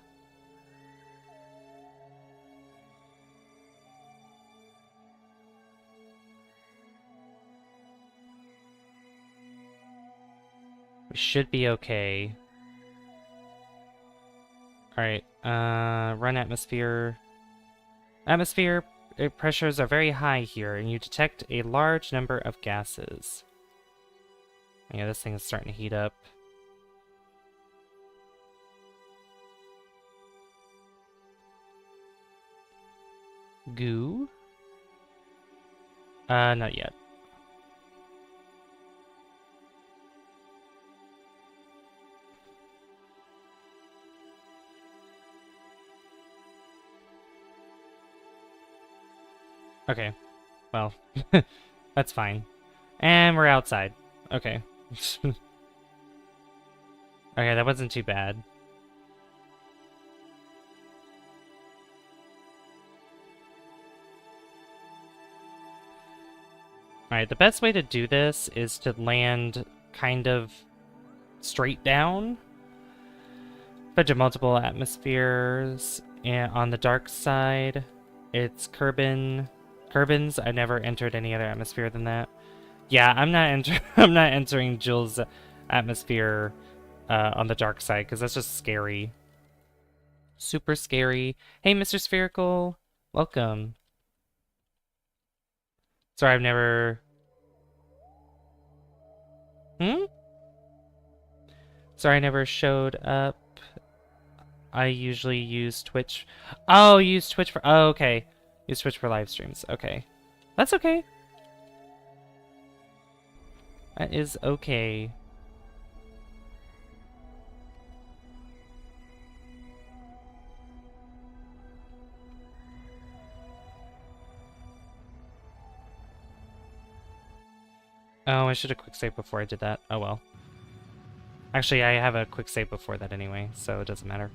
We should be okay. Alright, run atmosphere. Atmosphere pressures are very high here, and you detect a large number of gases. Yeah, this thing is starting to heat up. Goo? Not yet. Okay. Well, that's fine. And we're outside. Okay. Okay, that wasn't too bad. Alright, the best way to do this is to land kind of straight down. Bunch of multiple atmospheres, and on the dark side, it's Kerbin's. I never entered any other atmosphere than that. Yeah, I'm not I'm not entering Jool's atmosphere on the dark side because that's just scary. Super scary. Hey, Mr. Spherical, welcome. Sorry, I've never. Sorry, I never showed up. I usually use Twitch. Oh, use Twitch for... Oh, okay. Use Twitch for live streams. Okay. That's okay. That is okay. Oh, I should have quick saved before I did that. Oh well. Actually, I have a quick save before that anyway, so it doesn't matter.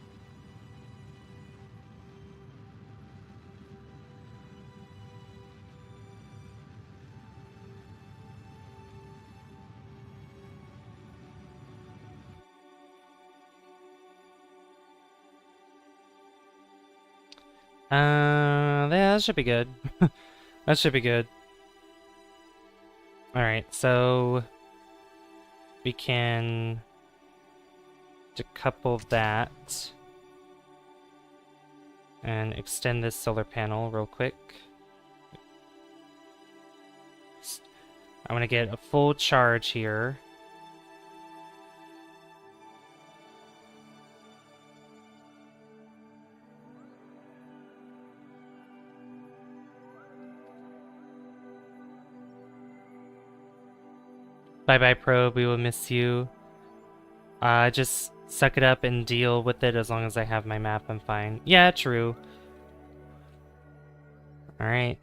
Yeah, that should be good. That should be good. Alright, so... we can... decouple that. And extend this solar panel real quick. I want to get a full charge here. Bye-bye, probe. We will miss you. Just suck it up and deal with it. As long as I have my map, I'm fine. Yeah, true. Alright.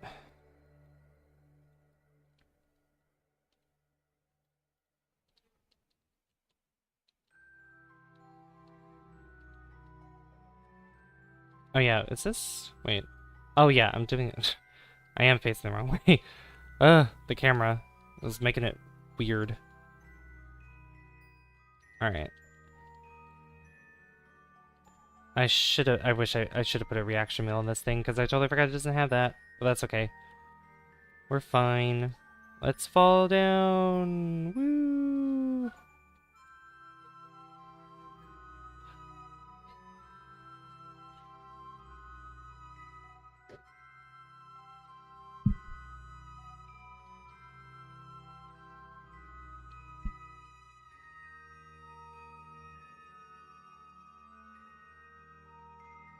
Oh yeah, is this... Wait. Oh yeah, I'm doing it. I am facing the wrong way. The camera was making it weird. Alright. I wish I should have put a reaction wheel in this thing, because I totally forgot it doesn't have that. But that's okay. We're fine. Let's fall down. Woo!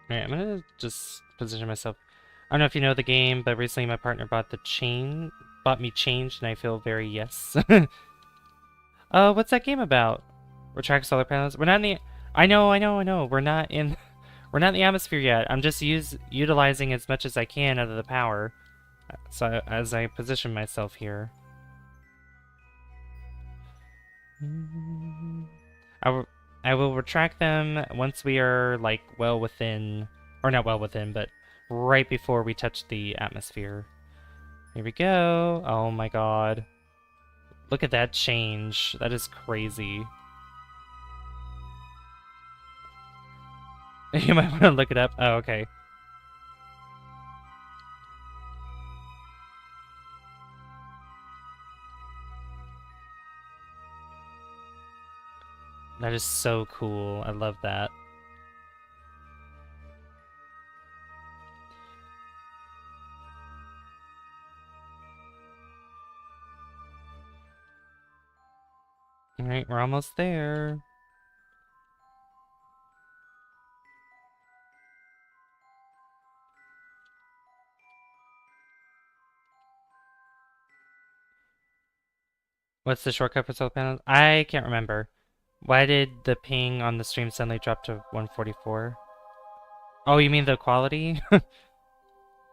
Alright, I'm gonna just position myself. I don't know if you know the game, but recently my partner bought me change, and I feel very yes. What's that game about? Retract solar panels. We're not in the. I know. We're not in. We're not in the atmosphere yet. I'm just utilizing as much as I can out of the power. So as I position myself here. I will, I will retract them once we are, like, well within... Or not well within, but right before we touch the atmosphere. Here we go. Oh my god. Look at that change. That is crazy. You might want to look it up. Oh, okay. That is so cool. I love that. Alright, we're almost there. What's the shortcut for solar panels? I can't remember. Why did the ping on the stream suddenly drop to 144? Oh, you mean the quality?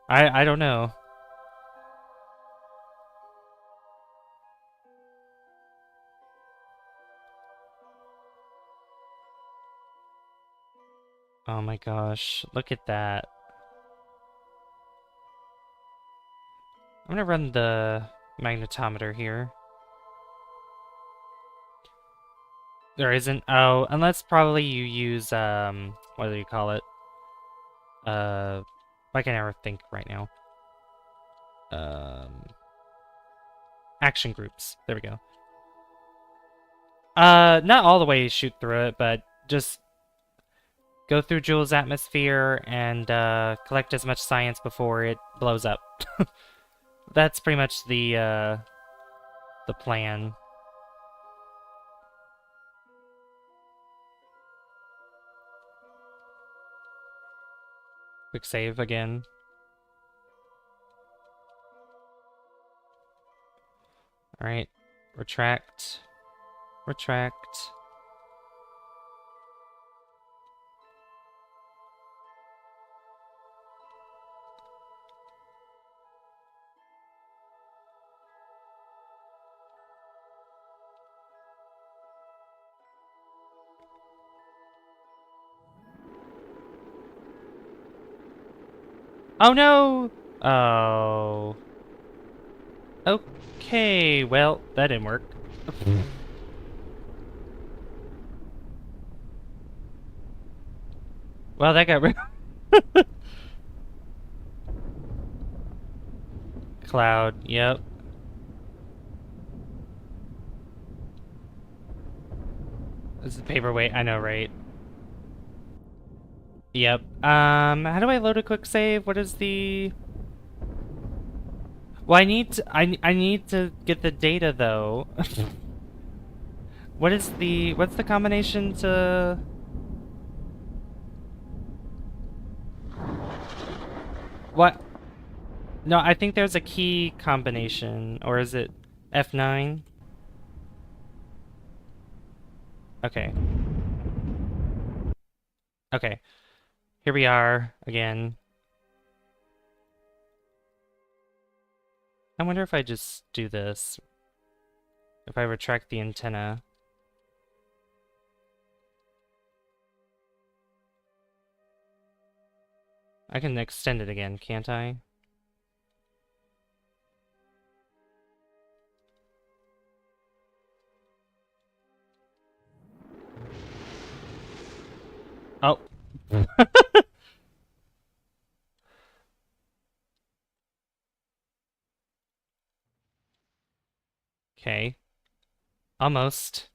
I don't know. Oh my gosh, look at that. I'm gonna run the magnetometer here. There isn't. Oh, unless probably you use what do you call it? I can never think right now. Um, action groups. There we go. Not all the way shoot through it, but just go through Jool's atmosphere and collect as much science before it blows up. That's pretty much the plan. Quick save again. Alright. Retract. Retract. Oh no! Oh. Okay, well, that didn't work. Well, that got rid Cloud, yep. This is paperweight, I know, right? Yep. How do I load a quick save? What is the... Well, I need to get the data, though. What's the combination to... What? No, I think there's a key combination, or is it F9? Okay. Okay. Here we are, again. I wonder if I just do this. If I retract the antenna. I can extend it again, can't I? Oh. Okay. Almost.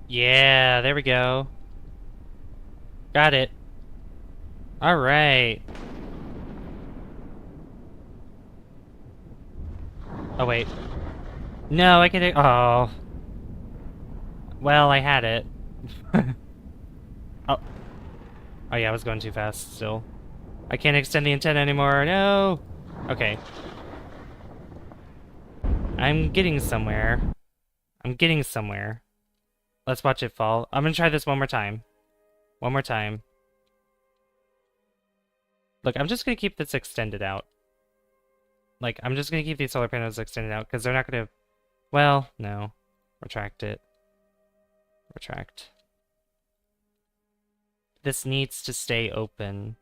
Yeah, there we go. Got it. All right. Oh, wait. No, I can... Oh. Well, I had it. Oh. Oh, yeah, I was going too fast still. I can't extend the antenna anymore. No! Okay. I'm getting somewhere. I'm getting somewhere. Let's watch it fall. I'm gonna try this one more time. One more time. Look, I'm just gonna keep this extended out. Like, I'm just gonna keep these solar panels extended out, because they're not gonna... Well, no. Retract it. Retract. This needs to stay open.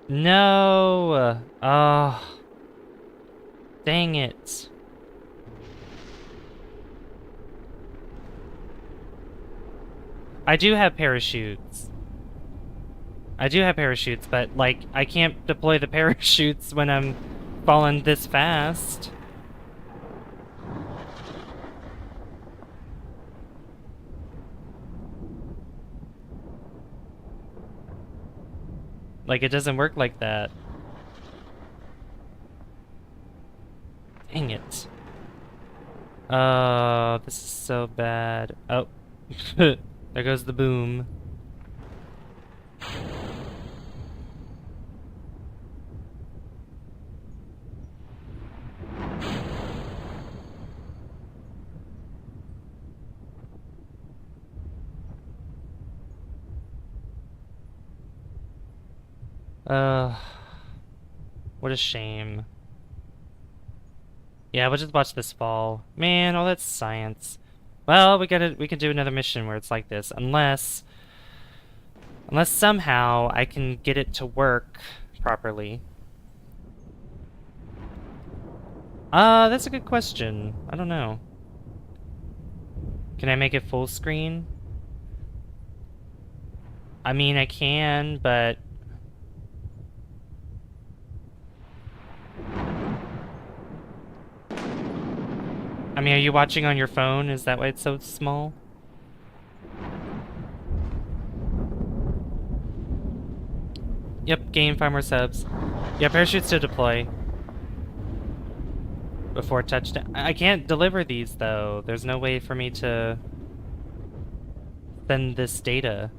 No! Oh. Dang it. I do have parachutes. I do have parachutes, but, like, I can't deploy the parachutes when I'm falling this fast. Like, it doesn't work like that. Dang it. Oh, this is so bad. Oh. There goes the boom. What a shame. Yeah, we'll just watch this fall. Man, all that science. Well, we can do another mission where it's like this, unless somehow I can get it to work properly. That's a good question. I don't know. Can I make it full screen? I mean, I can, but... I mean, are you watching on your phone? Is that why it's so small? Yep, gain 5 more subs. Yeah, parachutes to deploy. Before touchdown. I can't deliver these, though. There's no way for me to send this data.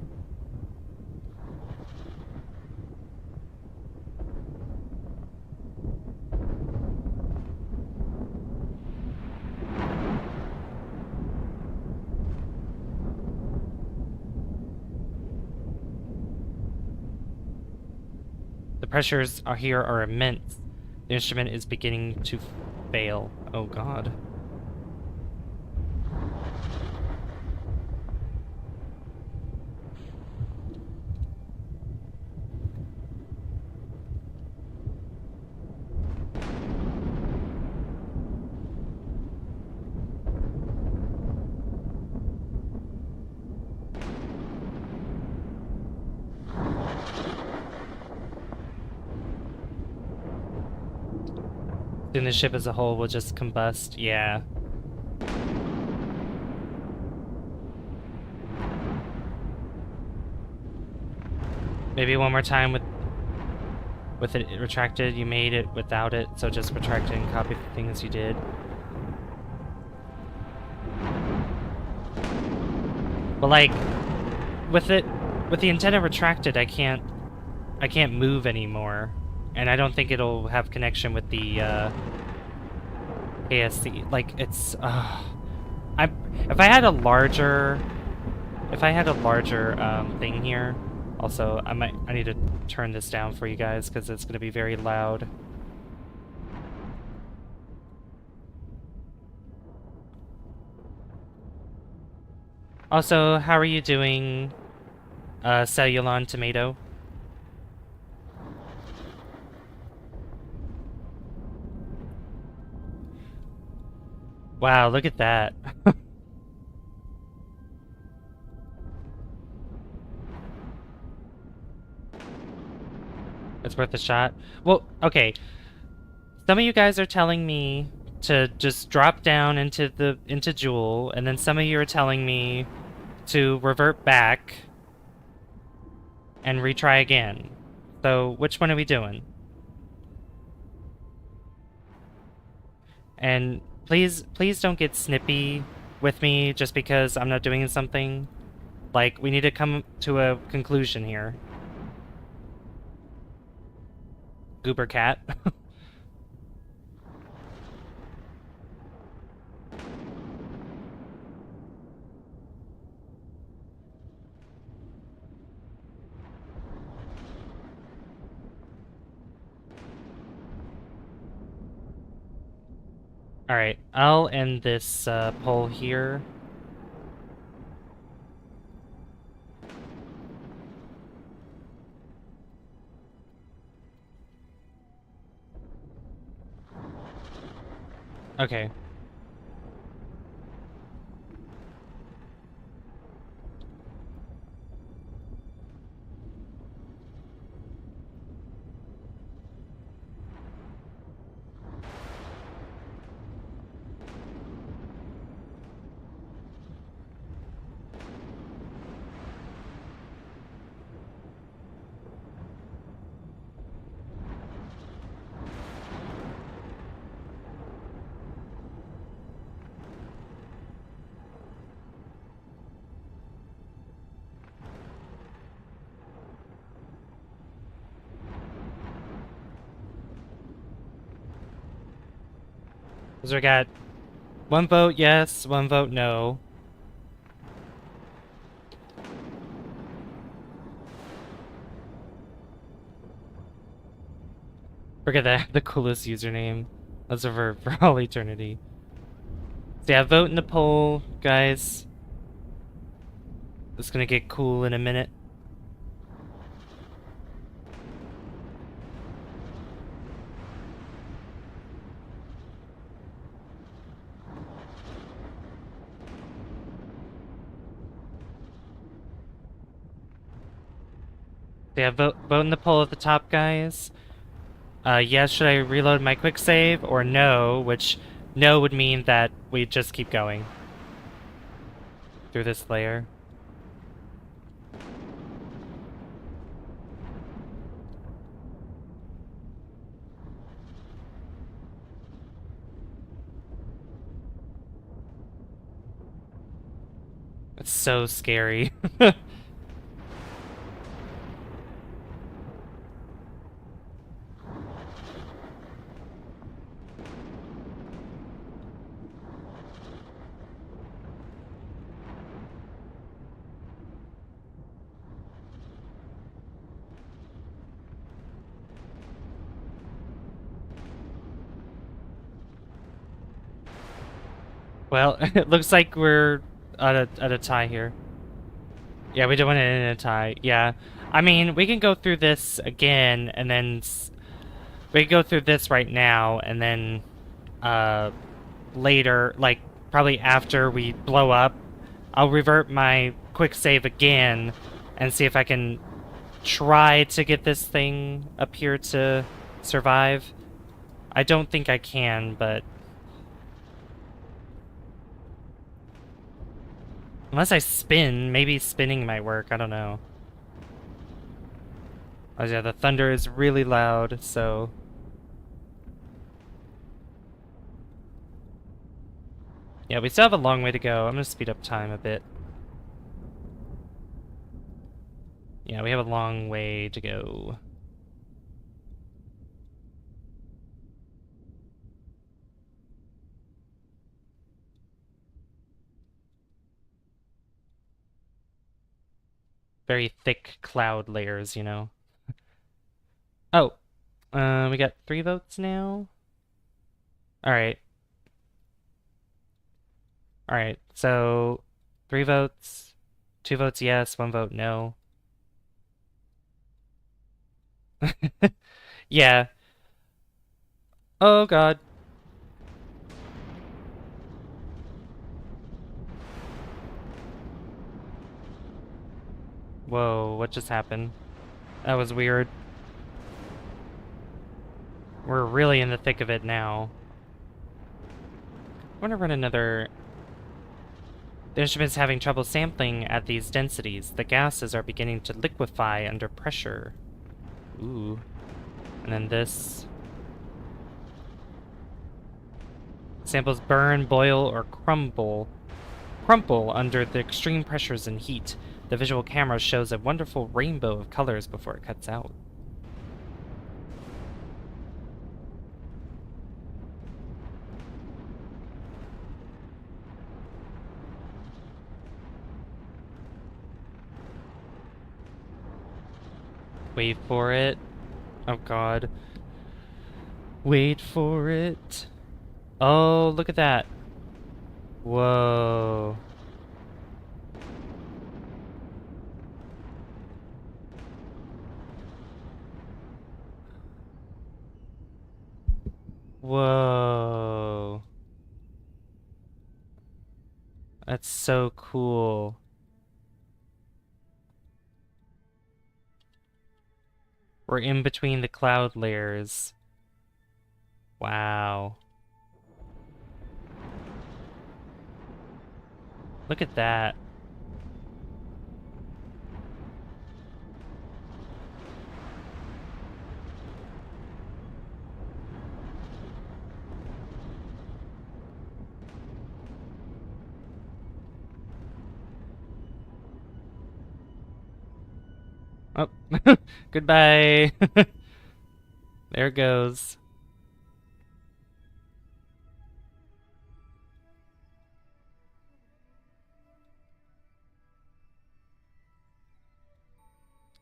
The pressures here are immense. The instrument is beginning to fail. Oh god. Soon the ship as a whole will just combust. Yeah. Maybe one more time with it retracted. You made it without it, so just retract it and copy the things you did. But like, with the antenna retracted, I can't move anymore, and I don't think it'll have connection with the ASC. Like, it's I if I had a larger thing here. Also, I need to turn this down for you guys because it's going to be very loud. Also, how are you doing, Cellulon Tomato? Wow, look at that. It's worth a shot. Well, okay. Some of you guys are telling me to just drop down into Jool, and then some of you are telling me to revert back and retry again. So, which one are we doing? And please don't get snippy with me just because I'm not doing something. Like, we need to come to a conclusion here. Goober cat. Alright, I'll end this poll here. Okay. So we got one vote yes, one vote no. Forget that, the coolest username. That's for all eternity. So yeah, vote in the poll, guys. It's gonna get cool in a minute. So yeah, vote in the poll at the top, guys. Yes, should I reload my quick save, or no, which no would mean that we just keep going through this layer. It's so scary. Well, it looks like we're at a tie here. Yeah, we don't want it in a tie. Yeah. I mean, we can go through this again, and then we can go through this right now, and then later, like probably after we blow up, I'll revert my quick save again and see if I can try to get this thing up here to survive. I don't think I can, but unless I spin, maybe spinning might work, I don't know. Oh yeah, the thunder is really loud, so... Yeah, we still have a long way to go. I'm gonna speed up time a bit. Yeah, we have a long way to go. Very thick cloud layers, you know. Oh, we got 3 votes now. All right, all right. So 3 votes, 2 votes yes, 1 vote no. Yeah. Oh God. Whoa, what just happened? That was weird. We're really in the thick of it now. I want to run another... The instrument's having trouble sampling at these densities. The gases are beginning to liquefy under pressure. Ooh. And then this. Samples burn, boil, or crumple under the extreme pressures and heat. The visual camera shows a wonderful rainbow of colors before it cuts out. Wait for it. Oh God. Wait for it. Oh, look at that. Whoa. Whoa. That's so cool. We're in between the cloud layers. Wow. Look at that. Oh, goodbye. There it goes.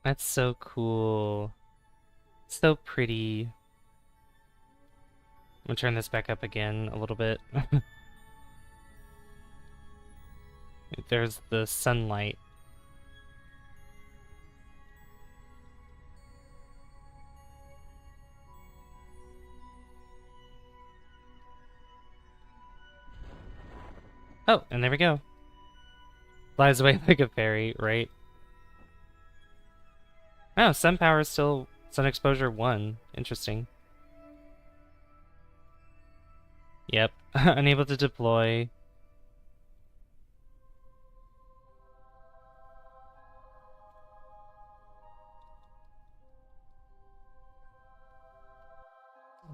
That's so cool. So pretty. I'm gonna turn this back up again a little bit. There's the sunlight. Oh, and there we go. Flies away like a fairy, right? Oh, sun power is still sun exposure 1. Interesting. Yep. Unable to deploy.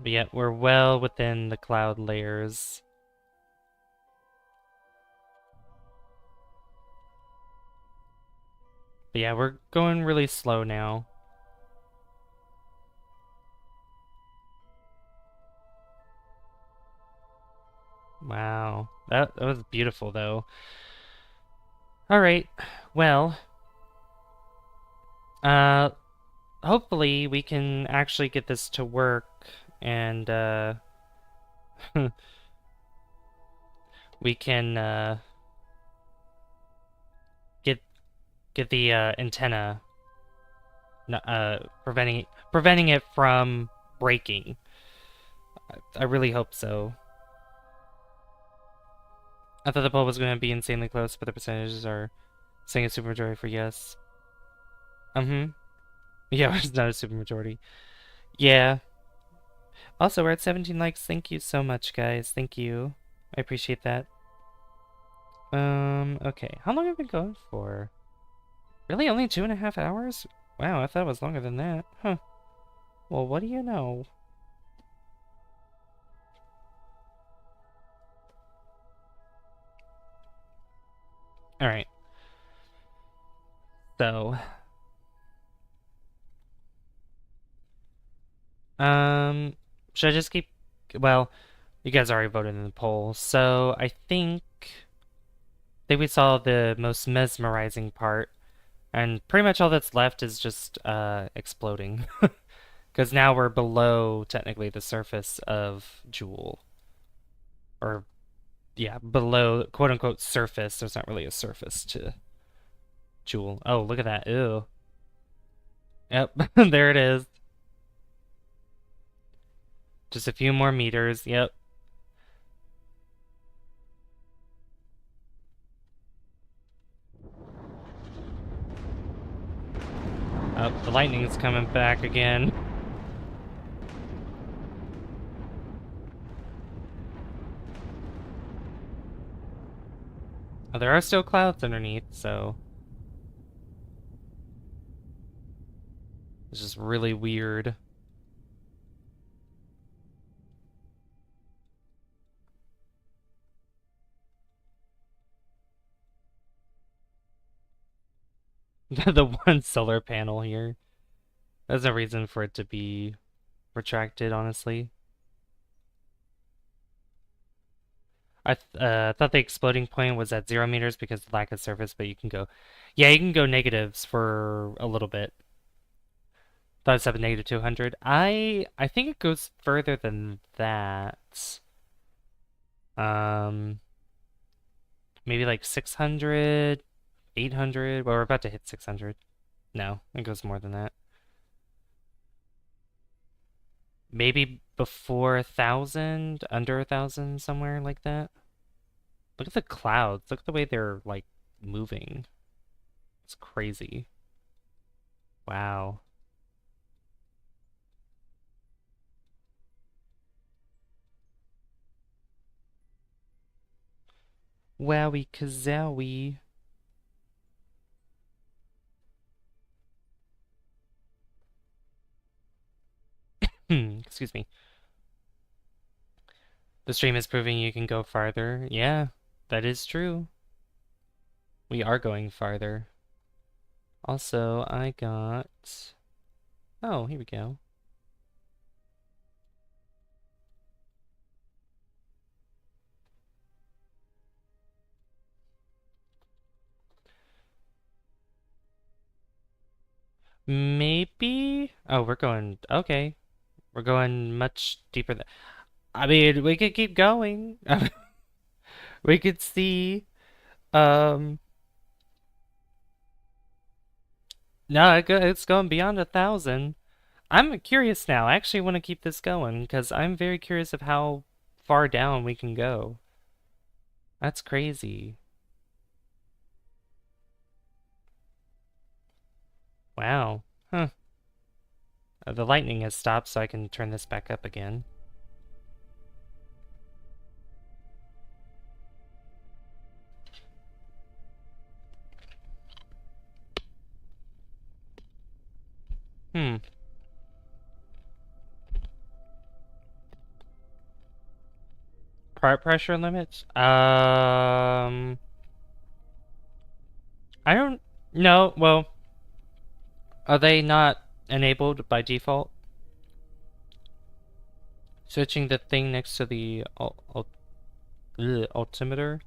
But yet we're well within the cloud layers. But yeah, we're going really slow now. Wow. That was beautiful though. All right. Well, uh hopefully we can actually get this to work and we can get the antenna preventing it from breaking. I really hope so. I thought the poll was going to be insanely close, but the percentages are saying a supermajority for yes. Yeah, it's not a supermajority. Yeah. Also, we're at 17 likes. Thank you so much, guys. Thank you. I appreciate that. Okay. How long have we been going for? Really? Only 2.5 hours? Wow, I thought it was longer than that. Huh. Well, what do you know? Alright, so, um, should I just keep, well, you guys already voted in the poll, so I think we saw the most mesmerizing part, and pretty much all that's left is just, exploding. Because now we're below, technically, the surface of Jool. Or, yeah, below, quote-unquote, surface. There's not really a surface to Jool. Oh, look at that. Ew. Yep, there it is. Just a few more meters. Yep. Oh, the lightning's coming back again. Oh, there are still clouds underneath, so it's just really weird. The one solar panel here. There's no reason for it to be retracted, honestly. I thought the exploding point was at 0 meters because of lack of surface, but you can go, yeah, you can go negatives for a little bit. Thought it's up at -200. I think it goes further than that. Um, maybe like 600, 800. Well, we're about to hit 600. No, it goes more than that. Maybe before 1,000, under 1,000, somewhere like that. Look at the clouds. Look at the way they're like moving. It's crazy. Wow. Wowie kazowie. Excuse me. The stream is proving you can go farther. Yeah, that is true. We are going farther. Also, I got... Oh, here we go. Maybe? Oh, we're going... Okay. We're going much deeper than... I mean, we could keep going. We could see... Um... No, it's going beyond 1,000. I'm curious now. I actually want to keep this going because I'm very curious of how far down we can go. That's crazy. Wow. Huh. The lightning has stopped, so I can turn this back up again. Hmm. Part pressure limits? I don't know. Well, are they not enabled by default? Switching the thing next to the altimeter?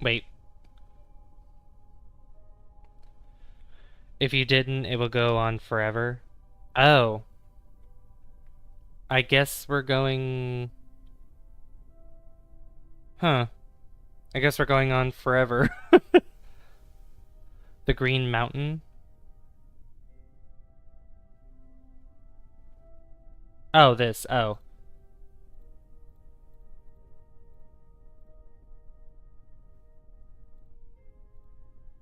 Wait. If you didn't, it will go on forever. Oh. I guess we're going... Huh. I guess we're going on forever. The Green Mountain? Oh, this. Oh.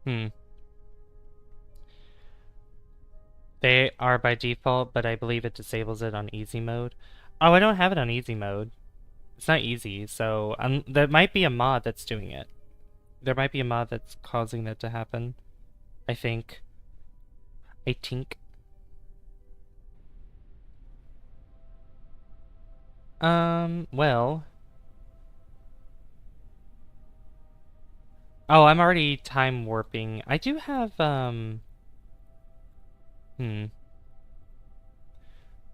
Hmm. They are by default, but I believe it disables it on easy mode. Oh, I don't have it on easy mode. It's not easy, so there might be a mod that's doing it. There might be a mod that's causing that to happen. I think. I think. Well. Oh, I'm already time warping. I do have, hmm.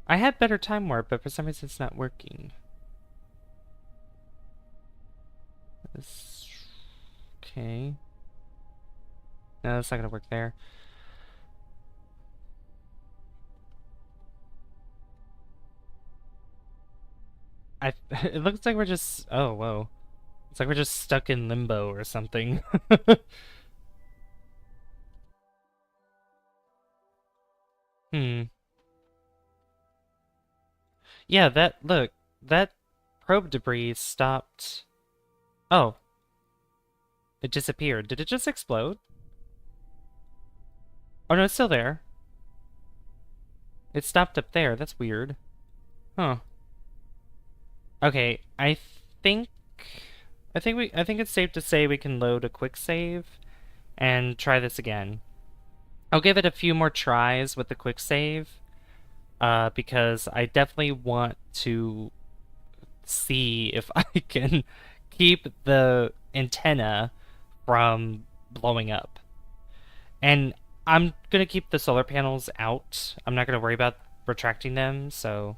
I had better time warp, but for some reason it's not working. This... Okay. No, that's not gonna work there. It looks like we're just, oh, whoa. It's like we're just stuck in limbo or something. Hmm. Yeah, look, that probe debris stopped. Oh, it disappeared. Did it just explode? Oh no, it's still there. It stopped up there. That's weird. Huh. Okay, think I think it's safe to say we can load a quick save and try this again. I'll give it a few more tries with the quick save, because I definitely want to see if I can keep the antenna from blowing up. And I'm gonna keep the solar panels out. I'm not gonna worry about retracting them, so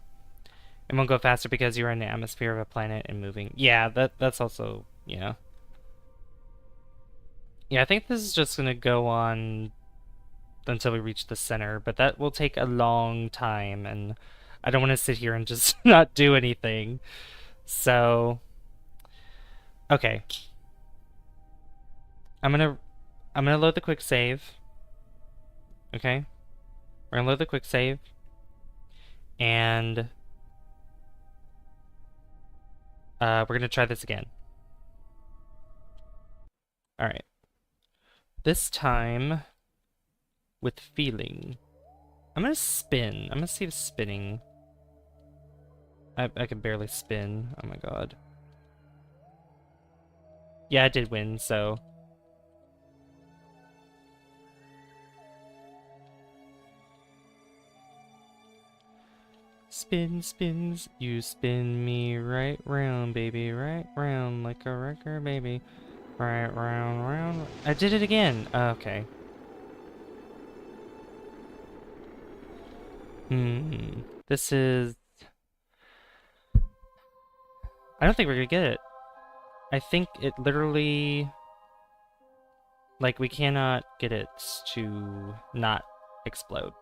it won't go faster because you're in the atmosphere of a planet and moving. Yeah, that's also, yeah. Yeah, I think this is just gonna go on until we reach the center, but that will take a long time, and I don't want to sit here and just not do anything. So, okay. I'm gonna load the quick save. Okay? We're gonna load the quick save. And we're gonna try this again. Alright. This time with feeling. I'm gonna spin. I'm gonna see if spinning. I can barely spin. Oh my god. Yeah, I did win, so. Spin, spins, you spin me right round, baby, right round like a record, baby. Right round, round. I did it again. Okay. This is... I don't think we're gonna get it. I think it literally... Like, we cannot get it to not explode.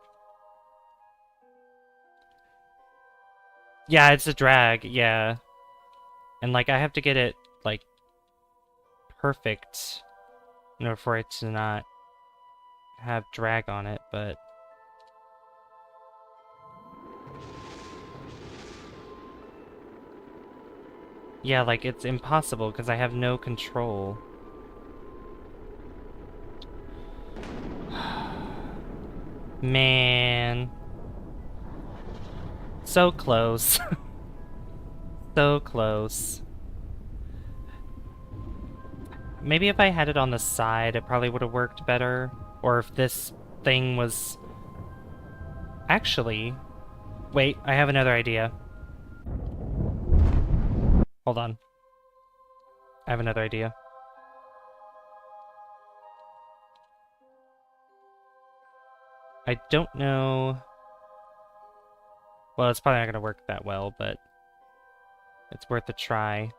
Yeah, it's a drag, yeah. And, like, I have to get it, like, perfect in order for it to not have drag on it, but... Yeah, like, it's impossible because I have no control. Man. So close. So close. Maybe if I had it on the side, it probably would have worked better. Or if this thing was... Actually... Wait, I have another idea. Hold on. I have another idea. I don't know... Well, it's probably not going to work that well, but... It's worth a try.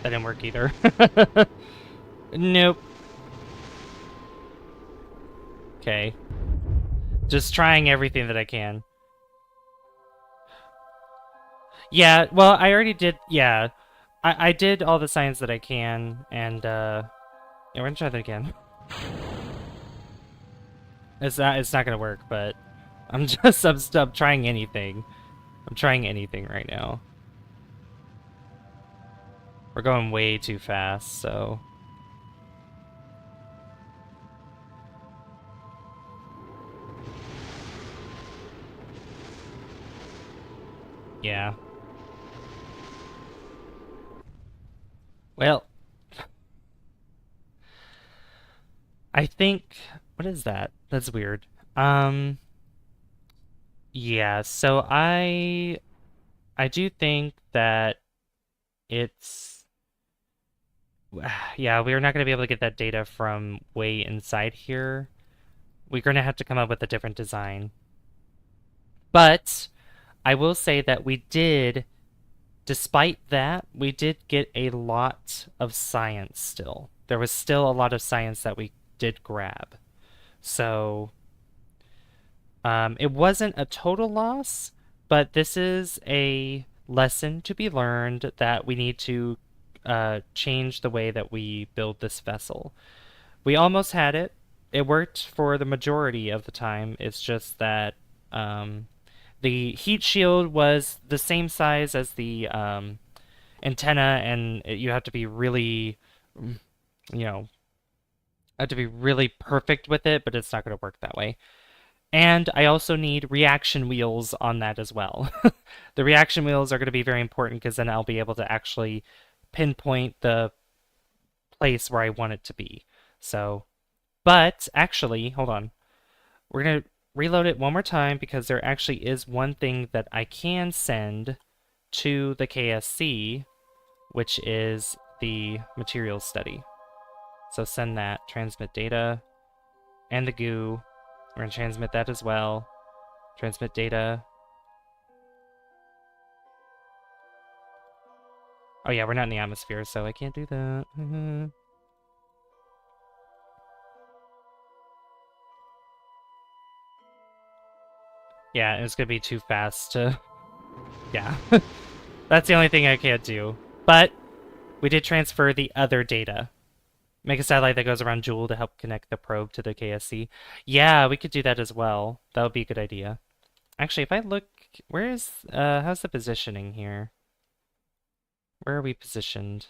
That didn't work either. Nope. Okay. Just trying everything that I can. Yeah, well, I already did, yeah. I did all the science that I can, and, yeah, we're gonna try that again. It's not gonna work, but I'm trying anything. I'm trying anything right now. We're going way too fast, so... Yeah. Well, I think... What is that? That's weird. Yeah, so I do think that it's... Yeah, we're not going to be able to get that data from way inside here. We're going to have to come up with a different design. But I will say that we did, despite that, we did get a lot of science still. There was still a lot of science that we did grab. So it wasn't a total loss, but this is a lesson to be learned that we need to change the way that we build this vessel. We almost had it. It worked for the majority of the time. It's just that the heat shield was the same size as the antenna, and you have to be really, you know, have to be really perfect with it, but it's not going to work that way. And I also need reaction wheels on that as well. The reaction wheels are going to be very important because then I'll be able to actually pinpoint the place where I want it to be. So, but actually, hold on. We're going to reload it one more time because there actually is one thing that I can send to the KSC, which is the materials study. So send that, transmit data, and the goo. We're going to transmit that as well. Transmit data. Oh yeah, we're not in the atmosphere, so I can't do that. Yeah, it's going to be too fast to... Yeah. That's the only thing I can't do. But we did transfer the other data. Make a satellite that goes around Jool to help connect the probe to the KSC. Yeah, we could do that as well. That would be a good idea. Actually, if I look... how's the positioning here? Where are we positioned?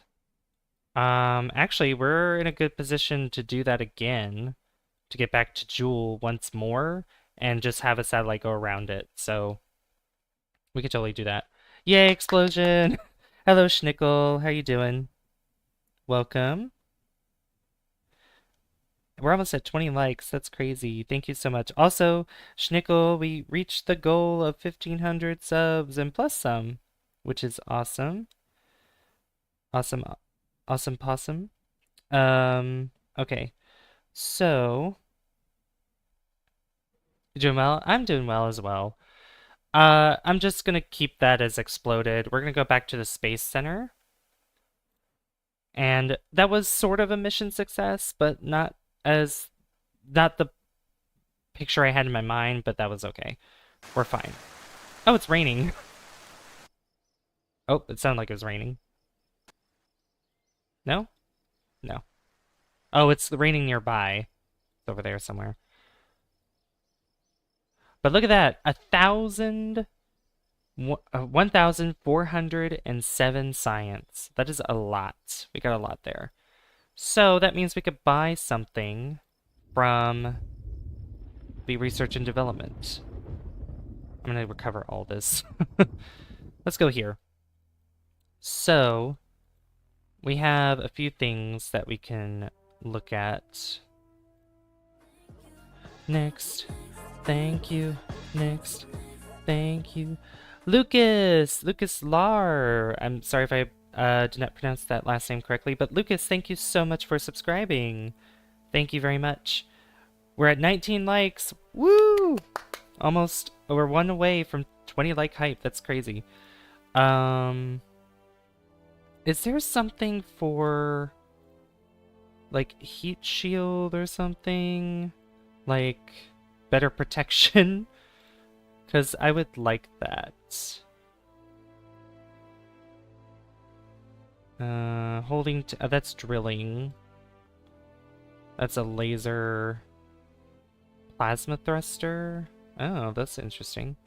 Actually, we're in a good position to do that again. To get back to Jool once more. And just have a satellite go around it. So, we could totally do that. Yay, explosion! Hello, Schnickel. How you doing? Welcome. We're almost at 20 likes. That's crazy. Thank you so much. Also, Schnickel, we reached the goal of 1,500 subs and plus some, which is awesome. Awesome, awesome possum. Okay. So, you doing well? I'm doing well as well. I'm just gonna keep that as exploded. We're gonna go back to the Space Center. And that was sort of a mission success, but not the picture I had in my mind, but that was okay. We're fine. Oh, it's raining. Oh, it sounded like it was raining. No? No. Oh, it's raining nearby. It's over there somewhere. But look at that. 1,407 science. That is a lot. We got a lot there. So that means we could buy something from the research and development. I'm going to recover all this. Let's go here. So we have a few things that we can look at. Next. Thank you. Next. Thank you. Lucas Lar. I'm sorry if I did not pronounce that last name correctly, but Lucas, thank you so much for subscribing. Thank you very much. We're at 19 likes. Woo! Almost, we're one away from 20 like hype. That's crazy. Is there something for like heat shield or something? Like better protection? Because I would like that. That's drilling. That's a laser plasma thruster. Oh, that's interesting.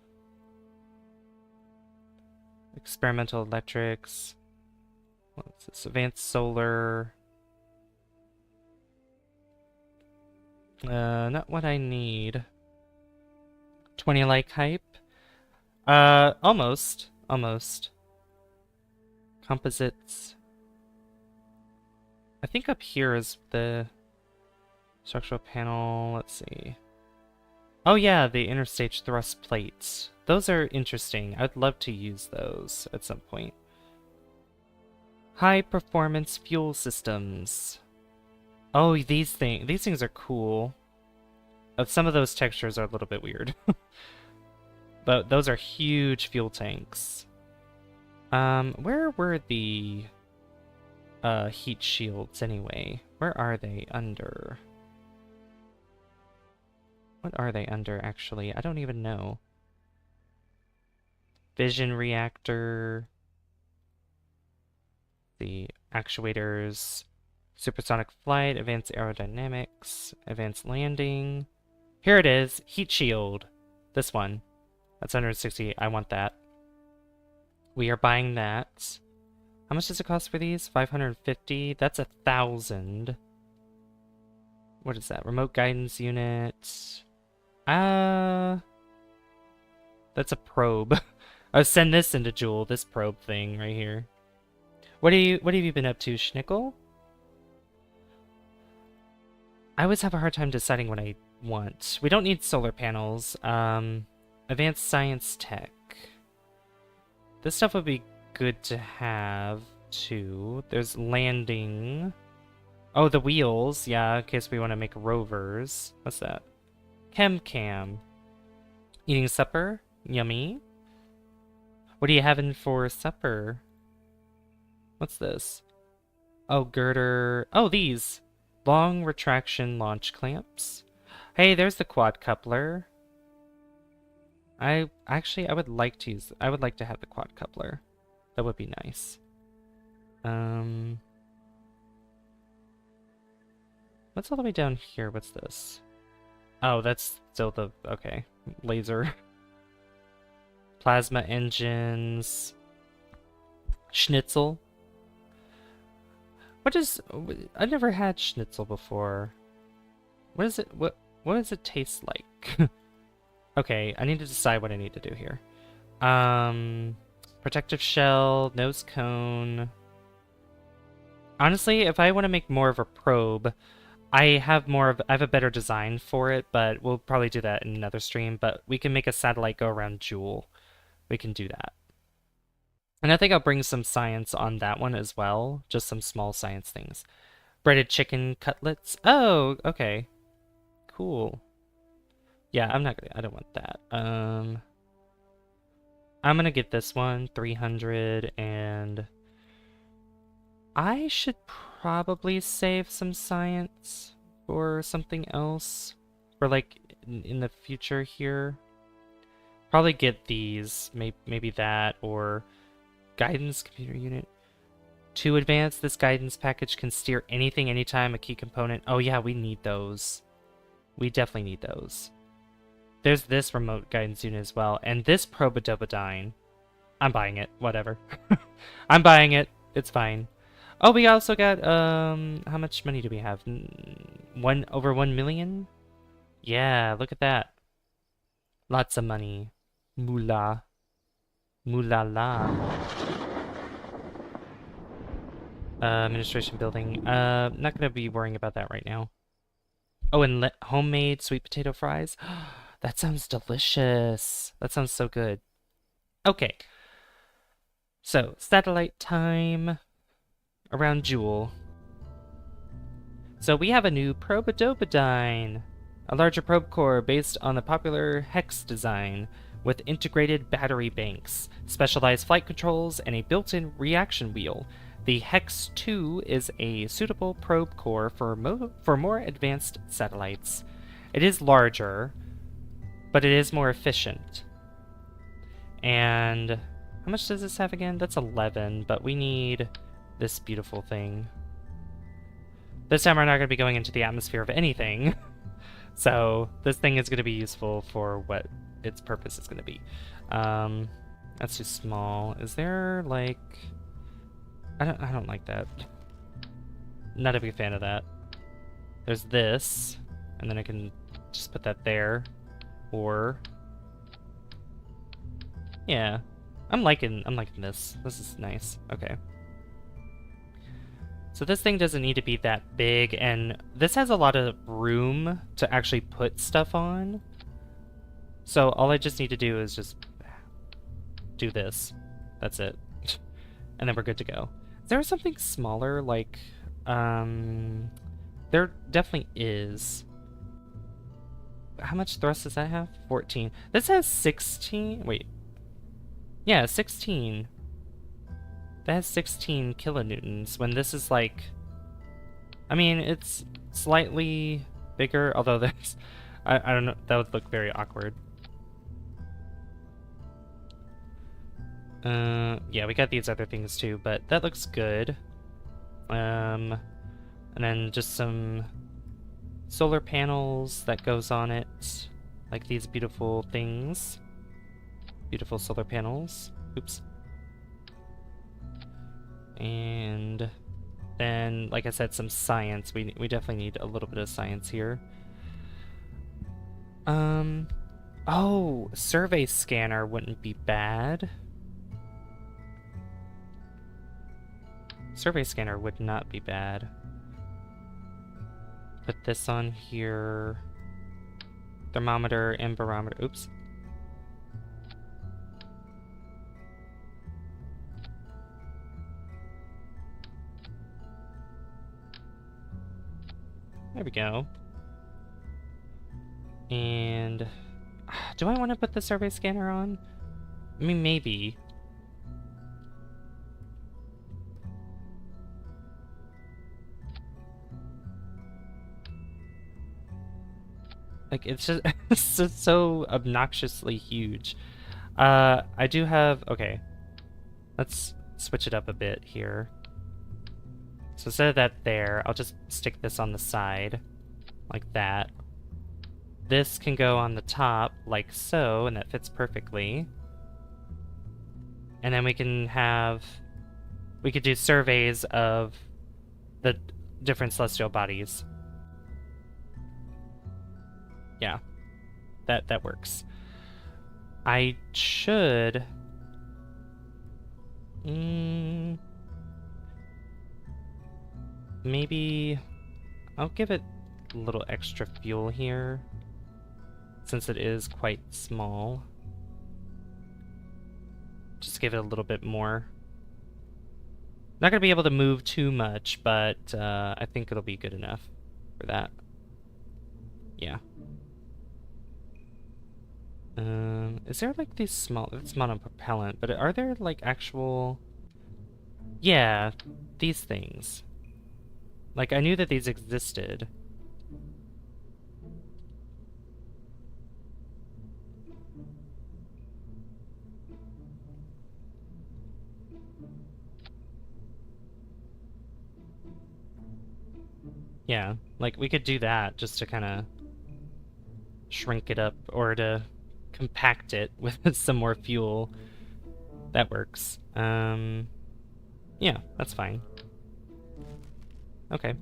Experimental electrics. What's this? Advanced solar. Not what I need. 20 like hype. Almost. Almost. Composites. I think up here is the structural panel. Let's see. Oh yeah, the interstage thrust plates. Those are interesting. I'd love to use those at some point. High performance fuel systems. Oh, these things are cool. Some of those textures are a little bit weird. But those are huge fuel tanks. Where were the heat shields anyway? Where are they under? What are they under actually? I don't even know. Fission reactor. The actuators. Supersonic flight, advanced aerodynamics, advanced landing. Here it is, heat shield. This one. That's 160. I want that. We are buying that. How much does it cost for these? 550. That's 1,000. What is that? Remote guidance unit. That's a probe. I'll send this into Jool. This probe thing right here. What have you been up to, Schnickel? I always have a hard time deciding what I want. We don't need solar panels. Advanced science tech. This stuff would be good to have, too. There's landing. Oh, the wheels. Yeah, in case we want to make rovers. What's that? Chem. Eating supper? Yummy. What are you having for supper? What's this? Oh, girder. Oh, these. Long retraction launch clamps. Hey, there's the quad coupler. I would like to have the quad coupler. That would be nice. What's all the way down here? What's this? Oh, that's still the okay. Laser. Plasma engines. Schnitzel. I never had schnitzel before. What is it? What does it taste like? Okay, I need to decide what I need to do here. Protective shell, nose cone. Honestly, if I want to make more of a probe, I have a better design for it, but we'll probably do that in another stream. But we can make a satellite go around Jool. We can do that. And I think I'll bring some science on that one as well. Just some small science things. Breaded chicken cutlets. Oh, okay. Cool. Yeah, I don't want that. I'm gonna get this one, 300, and I should probably save some science for something else. For like in the future here. Probably get these, maybe that, or guidance computer unit. Too advanced, this guidance package can steer anything, anytime, a key component. Oh yeah, we need those. We definitely need those. There's this remote guidance unit as well, and this Probodobodyne. I'm buying it, whatever. I'm buying it, it's fine. Oh, we also got, how much money do we have? Over 1 million? Yeah, look at that. Lots of money. Moolah. Moolah la. Administration building. Not gonna be worrying about that right now. Oh, and homemade sweet potato fries. That sounds delicious. That sounds so good. Okay. So, satellite time around Jool. So we have a new Probodobodyne, a larger probe core based on the popular Hex design, with integrated battery banks, specialized flight controls, and a built-in reaction wheel. The Hex 2 is a suitable probe core for more advanced satellites. It is larger, but it is more efficient. And how much does this have again? That's 11, but we need this beautiful thing. This time we're not going to be going into the atmosphere of anything. So this thing is going to be useful for what its purpose is going to be. That's too small. Is there, like... I don't like that. Not a big fan of that. There's this, and then I can just put that there, or yeah, I'm liking this. This is nice. Okay. So this thing doesn't need to be that big, and this has a lot of room to actually put stuff on. So all I just need to do is just do this. That's it. And then we're good to go. Is there something smaller, like, there definitely is. How much thrust does that have? 14. This has 16. Wait. Yeah, 16. That has 16 kilonewtons, when this is like... I mean, it's slightly bigger, although there's... I don't know, that would look very awkward. Yeah, we got these other things too, but that looks good. And then just some solar panels that goes on it, like these beautiful things. Beautiful solar panels. Oops. And then, like I said, some science. We definitely need a little bit of science here. Oh, survey scanner wouldn't be bad. Survey scanner would not be bad. Put this on here. Thermometer and barometer. Oops. There we go. And do I want to put the survey scanner on? I mean, maybe. Like, it's just, it's just so obnoxiously huge. I do have... Okay. Let's switch it up a bit here. So instead of that there, I'll just stick this on the side. Like that. This can go on the top, like so, and that fits perfectly. And then we can have... We could do surveys of the different celestial bodies. Yeah, that works. I should... maybe... I'll give it a little extra fuel here, since it is quite small. Just give it a little bit more. Not going to be able to move too much, but I think it'll be good enough for that. Yeah. Is there like these small... It's monopropellant, but are there like actual... Yeah, these things. Like, I knew that these existed. Yeah, like, we could do that just to kind of shrink it up, or to compact it with some more fuel. That works. Yeah, that's fine. Okay.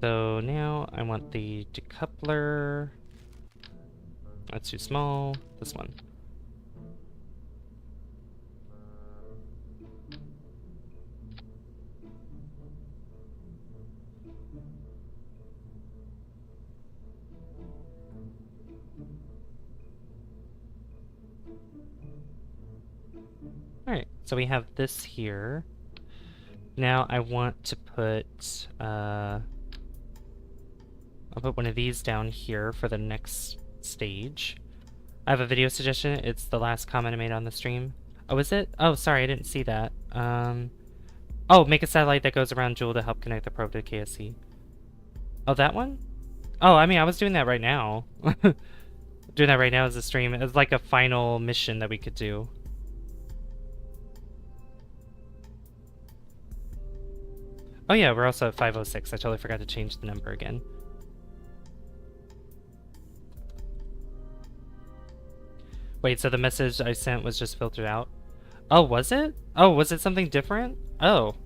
So now I want the decoupler. That's too small. This one. Alright, so we have this here. Now I want to put, I'll put one of these down here for the next stage. I have a video suggestion. It's the last comment I made on the stream. Oh, is it? Oh, sorry, I didn't see that. Oh, make a satellite that goes around Jool to help connect the probe to KSC. Oh, that one? Oh, I mean, I was doing that right now. Doing that right now as a stream. It's like a final mission that we could do. Oh yeah, we're also at 506. I totally forgot to change the number again. Wait, so the message I sent was just filtered out? Oh, was it? Oh, was it something different? Oh.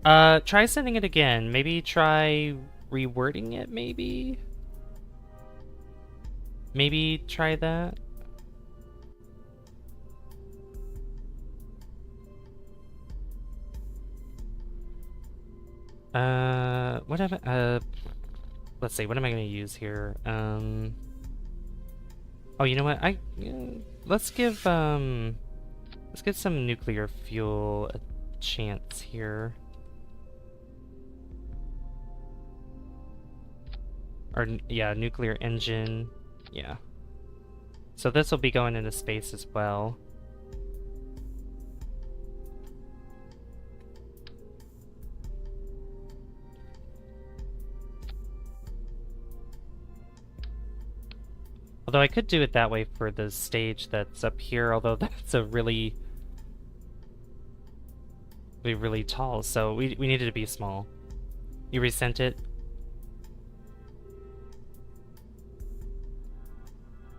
Try sending it again. Maybe try rewording it, maybe? Maybe try that? What am I, let's see, what am I gonna use here? Oh, you know what? Let's let's give some nuclear fuel a chance here. Or, yeah, nuclear engine. Yeah. So this will be going into space as well. Although I could do it that way for the stage that's up here, although that's a really tall, so we needed to be small. You resent it?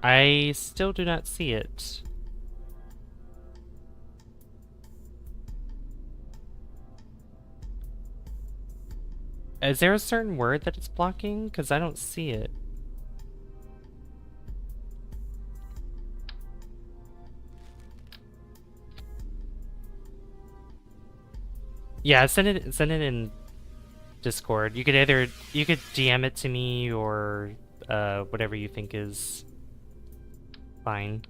I still do not see it. Is there a certain word that it's blocking? Because I don't see it. Yeah, send it in Discord. You could DM it to me or whatever you think is fine.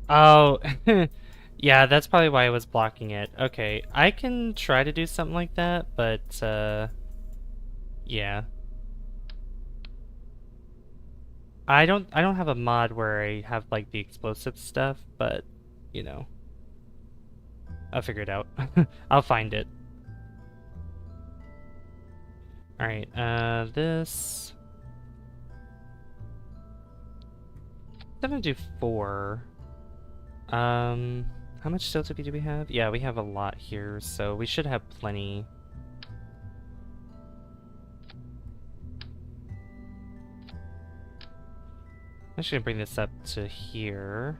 Oh, yeah, that's probably why I was blocking it. Okay, I can try to do something like that, but yeah. I don't have a mod where I have like the explosive stuff, but you know, I'll figure it out. I'll find it. All right, this I'm gonna do 4. How much delta do we have? Yeah, we have a lot here, so we should have plenty. I'm just gonna bring this up to here.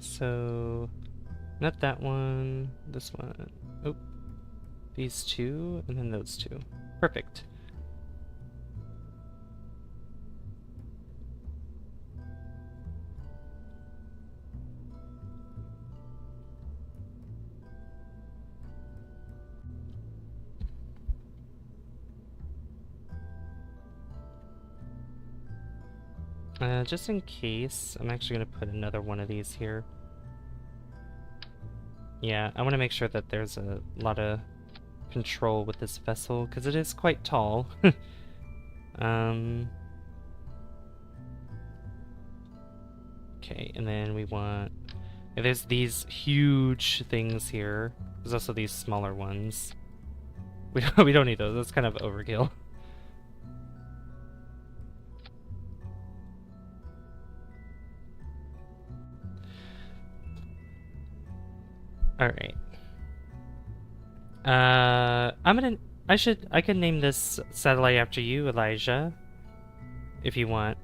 So, not that one, this one. Oh, these two, and then those two. Perfect. Just in case, I'm actually going to put another one of these here. Yeah, I want to make sure that there's a lot of control with this vessel, because it is quite tall. Okay, and then we want... Yeah, there's these huge things here. There's also these smaller ones. We don't need those, that's kind of overkill. Alright. I can name this satellite after you, Elijah. if you want.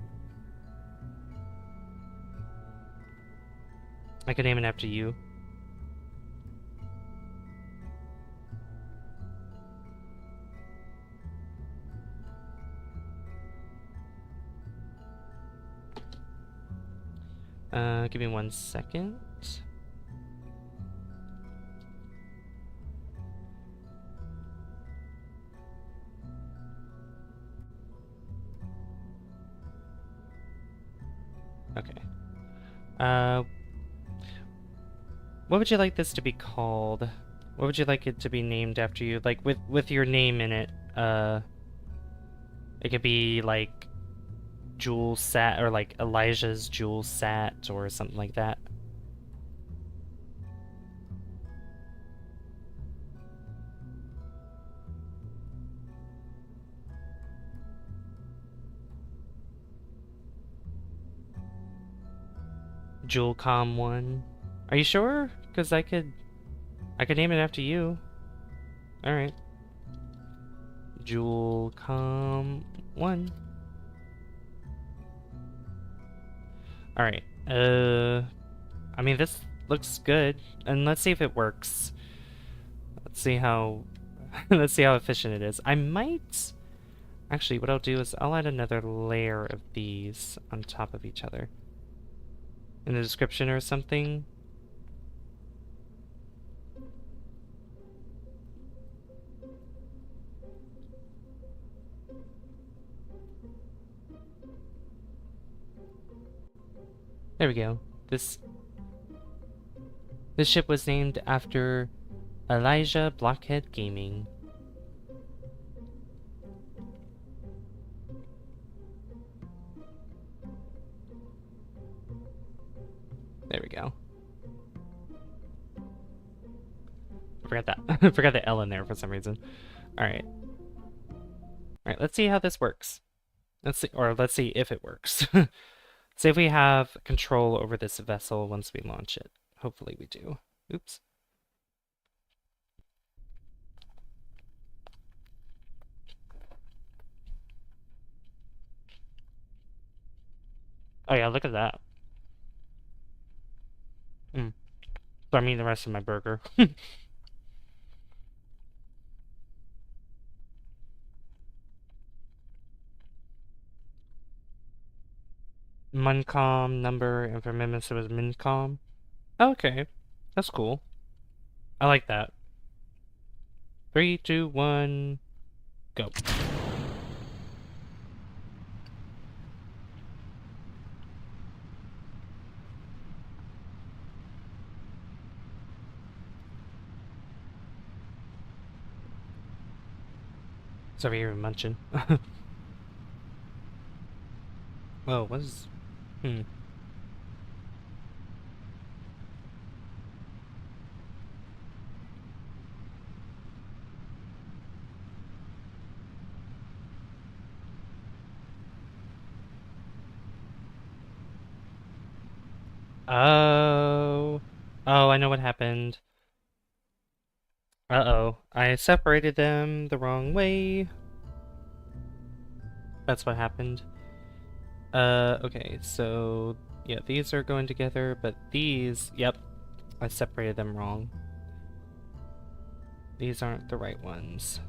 I could name it after you. Give me 1 second. Okay. What would you like this to be called? What would you like it to be named after you? Like with your name in it. It could be like Jool Sat or like Elijah's Jool Sat or something like that. Joolcom 1. Are you sure? Because I could name it after you. Alright. Joolcom 1. Alright. I mean, this looks good. And let's see if it works. Let's see how... let's see how efficient it is. I might... Actually, what I'll do is I'll add another layer of these on top of each other. In the description or something. There we go. This ship was named after Elijah Blockhead Gaming. There we go. I forgot that. I forgot the L in there for some reason. Alright. Alright, let's see how this works. Let's see if it works. See if we have control over this vessel once we launch it. Hopefully we do. Oops. Oh yeah, look at that. So I'm eating the rest of my burger. Muncom number, and for amendments it was Mincom. Okay, that's cool. I like that. 3, 2, 1, go. Sorry, you're munching. Whoa, what is... Oh. Oh, I know what happened. Uh-oh. I separated them the wrong way. That's what happened. Okay, so... Yeah, these are going together, but these... Yep, I separated them wrong. These aren't the right ones.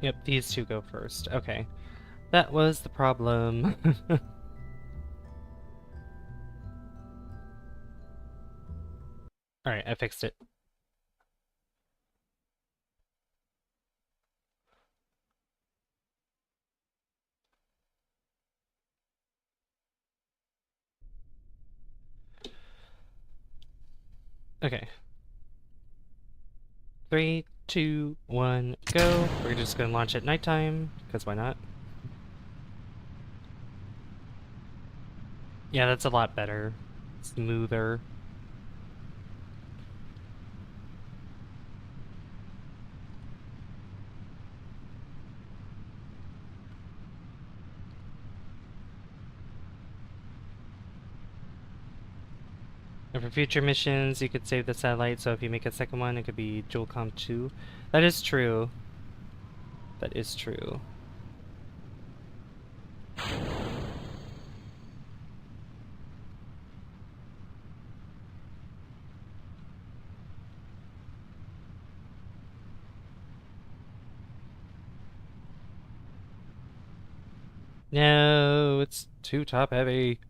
Yep, these two go first. Okay. That was the problem. Alright, I fixed it. Okay. 3, 2, 1, go. We're just gonna launch at nighttime, because why not? Yeah, that's a lot better. Smoother. And for future missions, you could save the satellite, so if you make a second one, it could be JoolCom 2. That is true. That is true. No, it's too top heavy.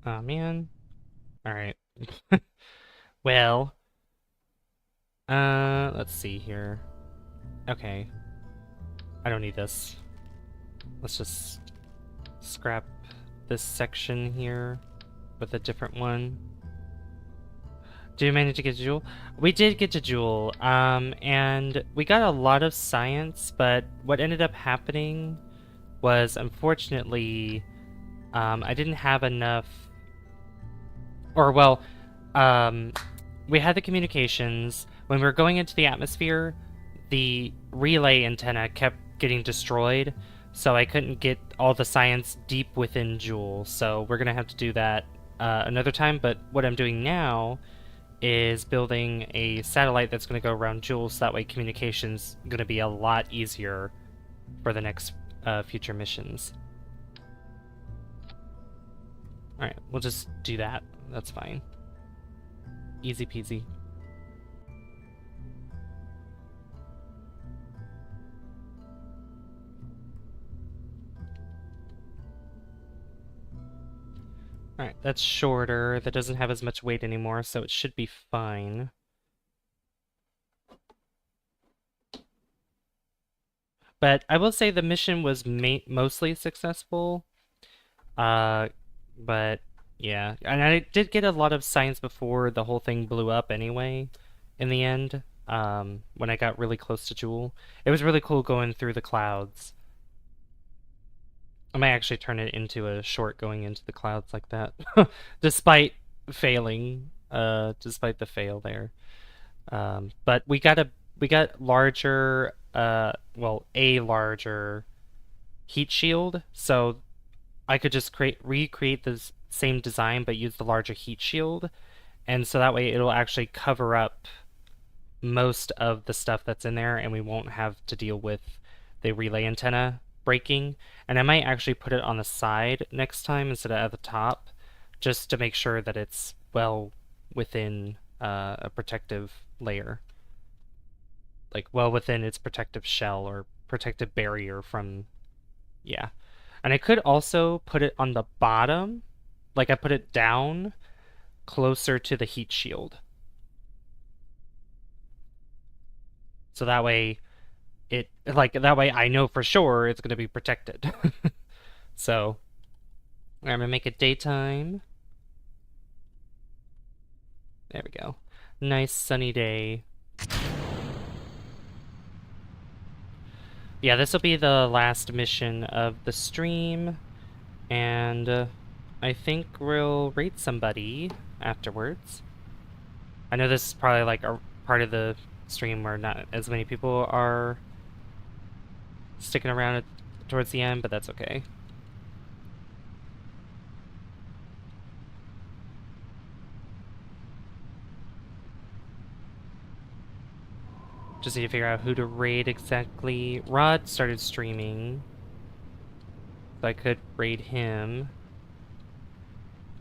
Oh man. Alright. Well, let's see here. Okay. I don't need this. Let's just scrap this section here with a different one. Did you manage to get to Jool? We did get to Jool, and we got a lot of science, but what ended up happening was, unfortunately, I didn't have enough, or well, um, we had the communications. When we were going into the atmosphere, the relay antenna kept getting destroyed, so I couldn't get all the science deep within Jool, so we're gonna have to do that another time, but what I'm doing now is building a satellite that's going to go around Jool, so that way communication's going to be a lot easier for the next future missions. Alright, we'll just do that. That's fine. Easy peasy. Alright, that's shorter. That doesn't have as much weight anymore, so it should be fine. But I will say the mission was mostly successful. But yeah, and I did get a lot of science before the whole thing blew up anyway, in the end, when I got really close to Jool. It was really cool going through the clouds. I might actually turn it into a short going into the clouds like that, despite failing, despite the fail there. But we got larger, well, a larger heat shield, so I could just recreate this same design but use the larger heat shield, and so that way it'll actually cover up most of the stuff that's in there, and we won't have to deal with the relay antenna breaking. And I might actually put it on the side next time instead of at the top, just to make sure that it's well within a protective layer, like well within its protective shell or protective barrier from, yeah. And I could also put it on the bottom, like I put it down closer to the heat shield. So that way that way I know for sure it's going to be protected. So I'm going to make it daytime. There we go. Nice sunny day. Yeah, this will be the last mission of the stream, and I think we'll rate somebody afterwards. I know this is probably like a part of the stream where not as many people are sticking around towards the end, but that's okay. Just need to figure out who to raid exactly. Rod started streaming, so I could raid him.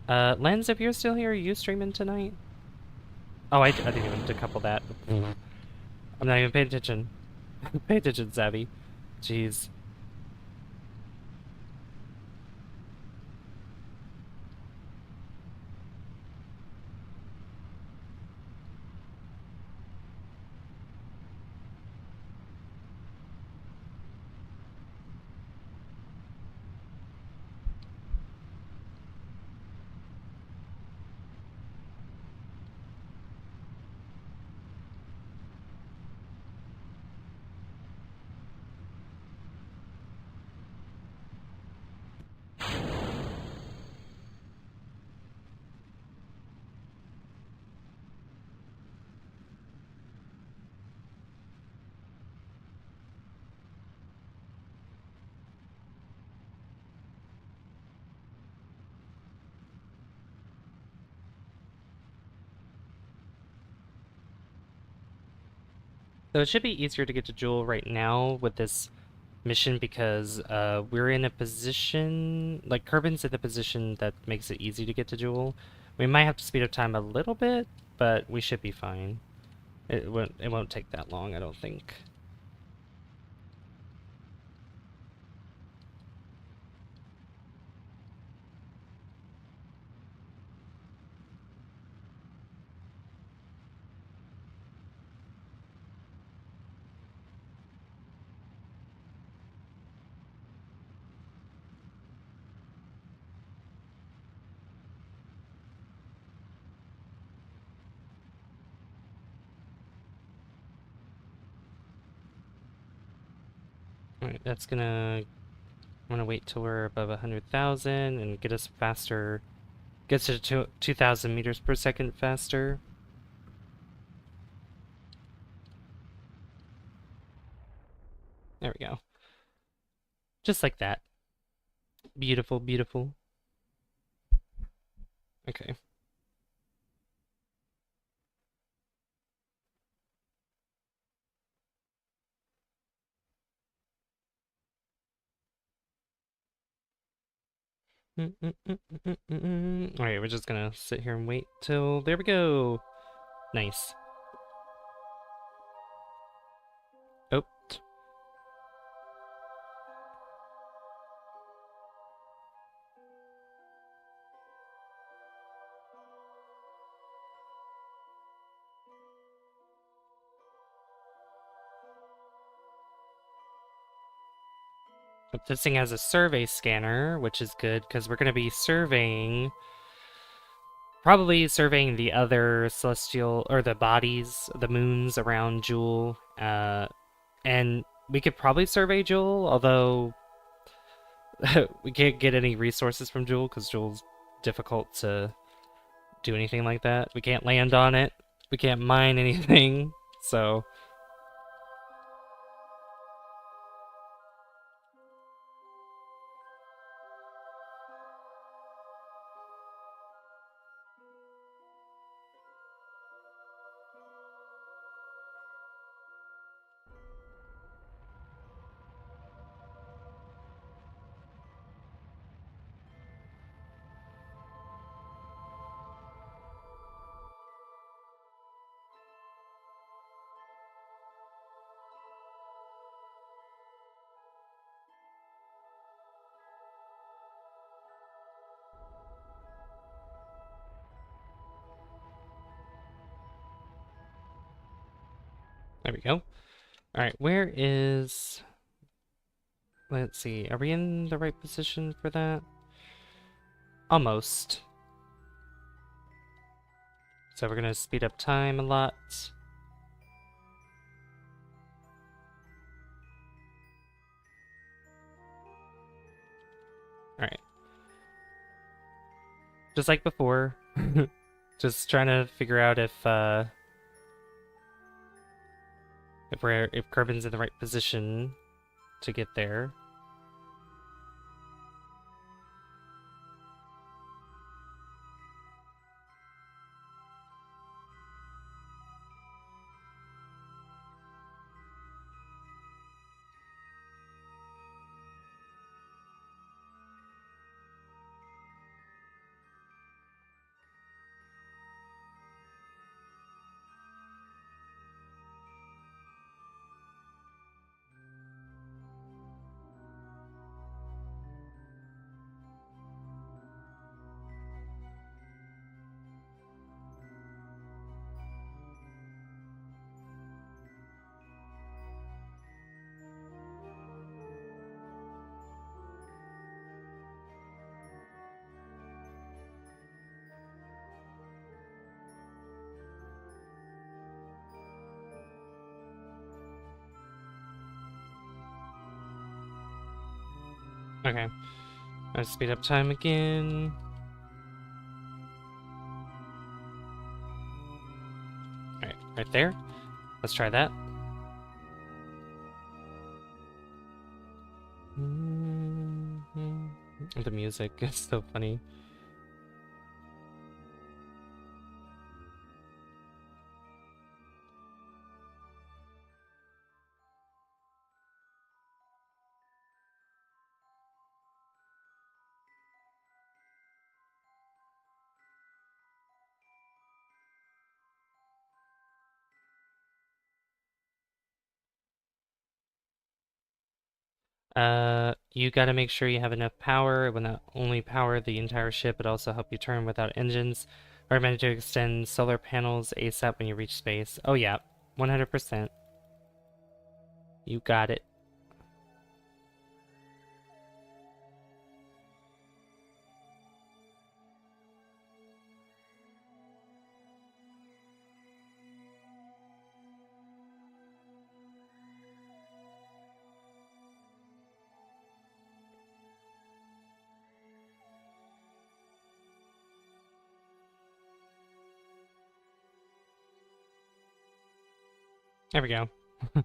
Lens, if you're still here, are you streaming tonight? Oh, I didn't even decouple that. I'm not even paying attention. Pay attention, Savvy. Jeez. So it should be easier to get to Jool right now with this mission because we're in a position, like Kerbin's in a position that makes it easy to get to Jool. We might have to speed up time a little bit, but we should be fine. It won't take that long, I don't think. Alright, that's gonna... I'm gonna wait till we're above 100,000 and get us faster. Gets to 2,000 meters per second faster. There we go. Just like that. Beautiful, beautiful. Okay. Alright, we're just gonna sit here and wait till... There we go! Nice. Oh. This thing has a survey scanner, which is good, because we're gonna be surveying... Probably surveying the other celestial... or the bodies, the moons around Jool. And we could probably survey Jool, although... we can't get any resources from Jool, because Jool's difficult to do anything like that. We can't land on it. We can't mine anything, so... There we go. Alright, where is... Let's see, are we in the right position for that? Almost. So we're gonna speed up time a lot. Alright. Just like before. Just trying to figure out if Kerbin's in the right position to get there. Okay. Let's speed up time again. Alright, right there. Let's try that. The music is so funny. You gotta make sure you have enough power. It will not only power the entire ship, but also help you turn without engines. Recommended to extend solar panels ASAP when you reach space. Oh yeah, 100%. You got it. There we go. We're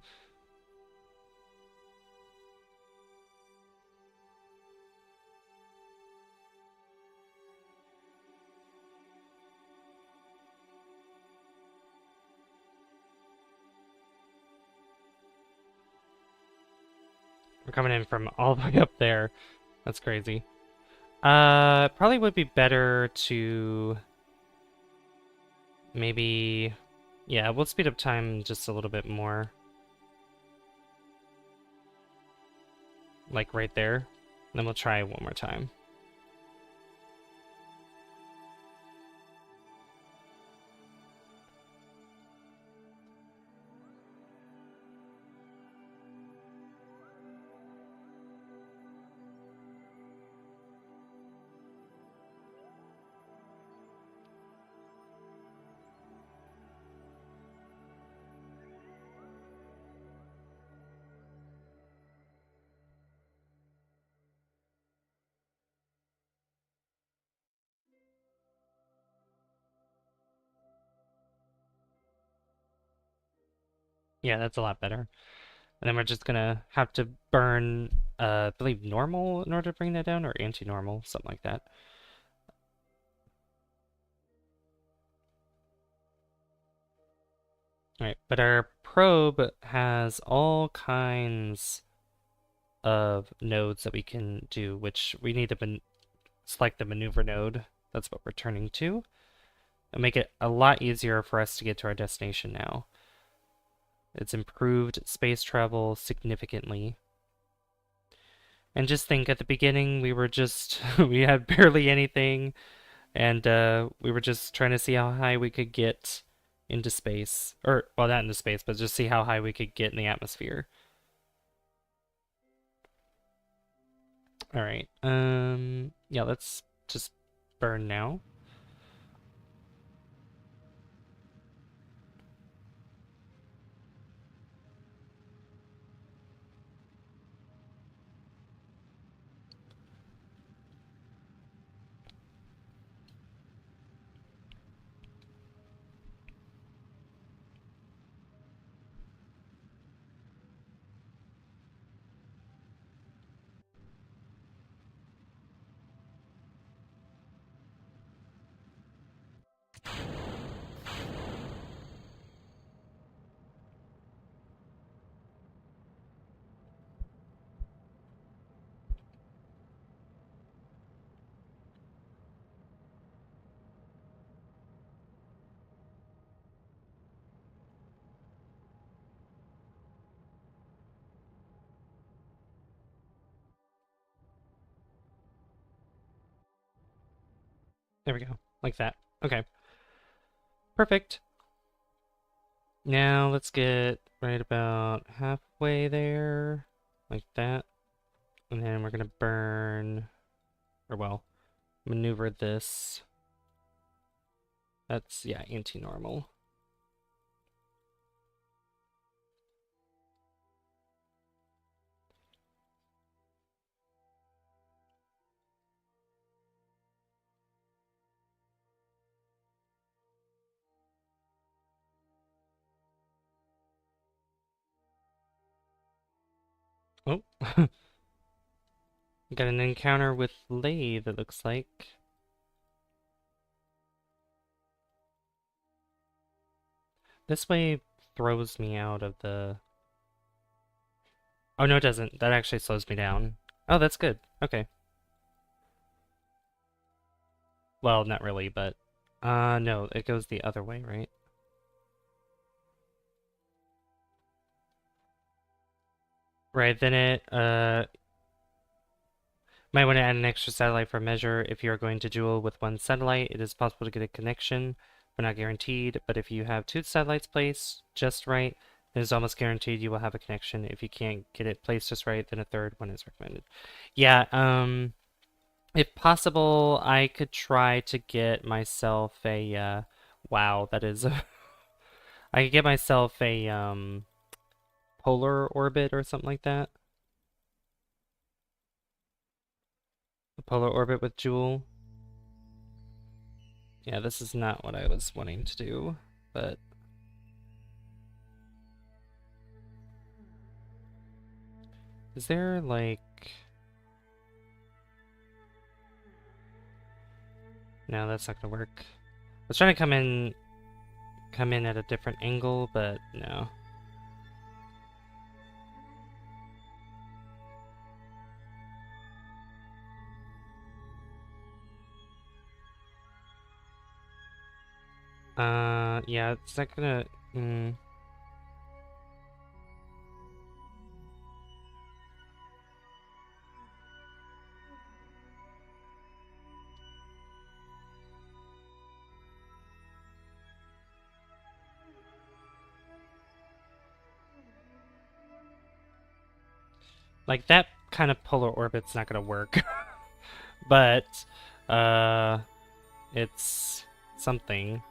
coming in from all the way up there. That's crazy. Probably would be better to maybe... Yeah, we'll speed up time just a little bit more. Like right there. Then we'll try one more time. Yeah, that's a lot better. And then we're just gonna have to burn, I believe normal in order to bring that down, or anti-normal, something like that. Alright, but our probe has all kinds of nodes that we can do, which we need to select the maneuver node. That's what we're turning to. It'll make it a lot easier for us to get to our destination now. It's improved space travel significantly. And just think, at the beginning, we were just, we had barely anything, and we were just trying to see how high we could get into space. Or, well, not into space, but just see how high we could get in the atmosphere. Alright, yeah, let's just burn now. There we go, like that. Okay, perfect. Now let's get right about halfway there, like that. And then we're gonna burn, or well, maneuver this. That's, yeah, anti-normal. Oh, got an encounter with Lathe, it looks like. This way throws me out of the... Oh, no, it doesn't. That actually slows me down. Oh, that's good. Okay. Well, not really, but... no, it goes the other way, right? Right, then it, Might want to add an extra satellite for measure. If you are going to Jool with one satellite, it is possible to get a connection, but not guaranteed. But if you have two satellites placed just right, it is almost guaranteed you will have a connection. If you can't get it placed just right, then a third one is recommended. Yeah, if possible, I could try to get myself a, wow, that is, I could get myself a, polar orbit or something like that. A polar orbit with Jool. Yeah, this is not what I was wanting to do, but is there like... No, that's not gonna work. I was trying to come in at a different angle, but no. Yeah, it's not gonna... Like, that kind of polar orbit's not gonna work. But, uh, it's something.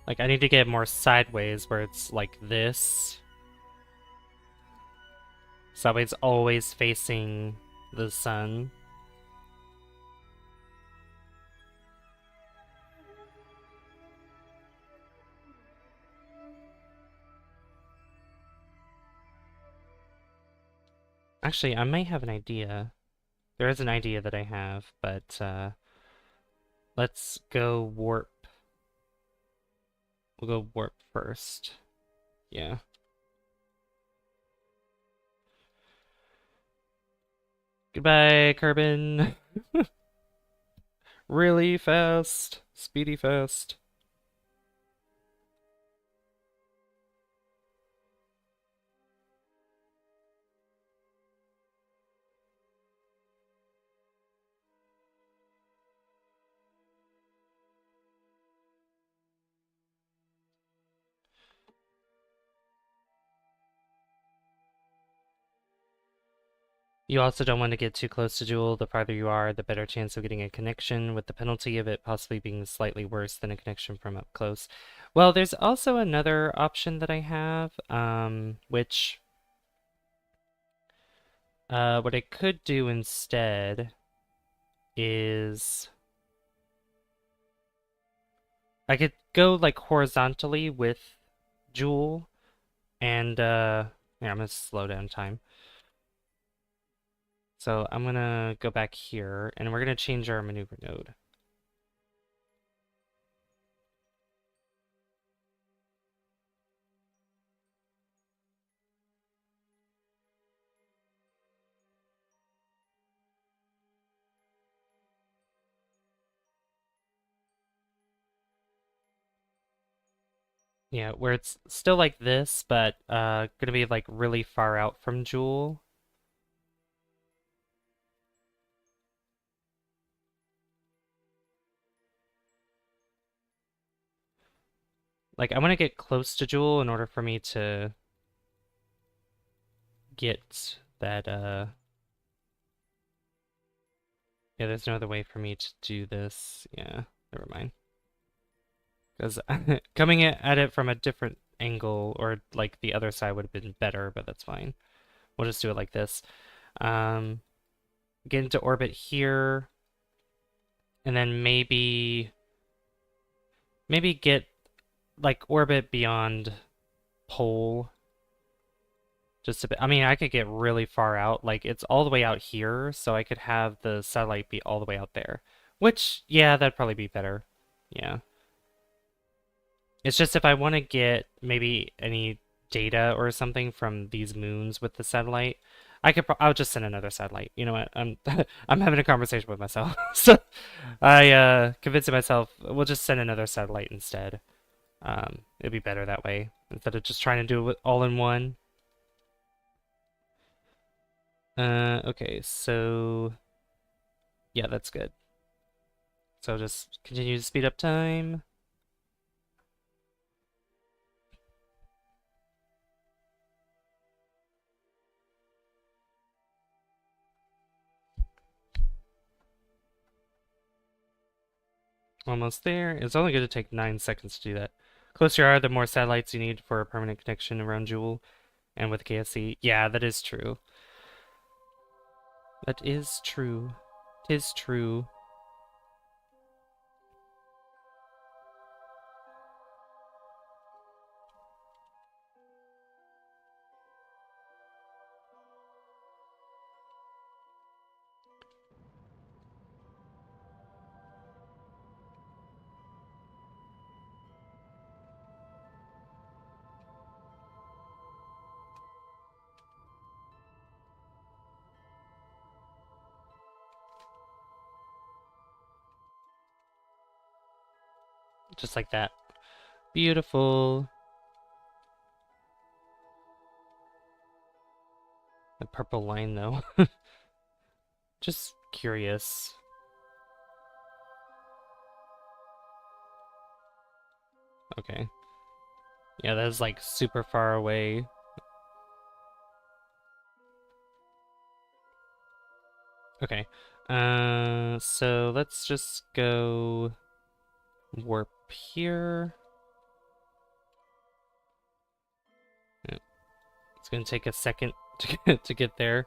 Like, I need to get more sideways where it's like this. So that way it's always facing the sun. Actually, I might have an idea. There is an idea that I have, but let's go warp. We'll go warp first. Yeah. Goodbye, Carbon. Really fast. Speedy fast. You also don't want to get too close to Jool. The farther you are, the better chance of getting a connection, with the penalty of it possibly being slightly worse than a connection from up close. Well, there's also another option that I have, which what I could do instead is I could go like horizontally with Jool and yeah, I'm gonna slow down time. So I'm gonna go back here and we're gonna change our maneuver node. Yeah, where it's still like this, but gonna be like really far out from Jool. Like I want to get close to Jool in order for me to get that yeah, there's no other way for me to do this. Yeah, never mind. Because coming at it from a different angle or like the other side would have been better, but that's fine. We'll just do it like this. Um, get into orbit here, and then maybe get like orbit beyond pole. Just a bit. I mean, I could get really far out. Like it's all the way out here, so I could have the satellite be all the way out there. Which, yeah, that'd probably be better. Yeah. It's just if I want to get maybe any data or something from these moons with the satellite, I'll just send another satellite. You know what? I'm having a conversation with myself. So I convinced myself we'll just send another satellite instead. It'd be better that way instead of just trying to do it all in one. Okay, so yeah, that's good. So just continue to speed up time. Almost there. It's only going to take 9 seconds to do that. Closer you are, the more satellites you need for a permanent connection around Jool. And with KSC, yeah, that is true. That is true. Tis true. Just like that. Beautiful. The purple line, though. Just curious. Okay. Yeah, that is like super far away. Okay. So let's just go warp here. Yeah, it's gonna take a second to get there.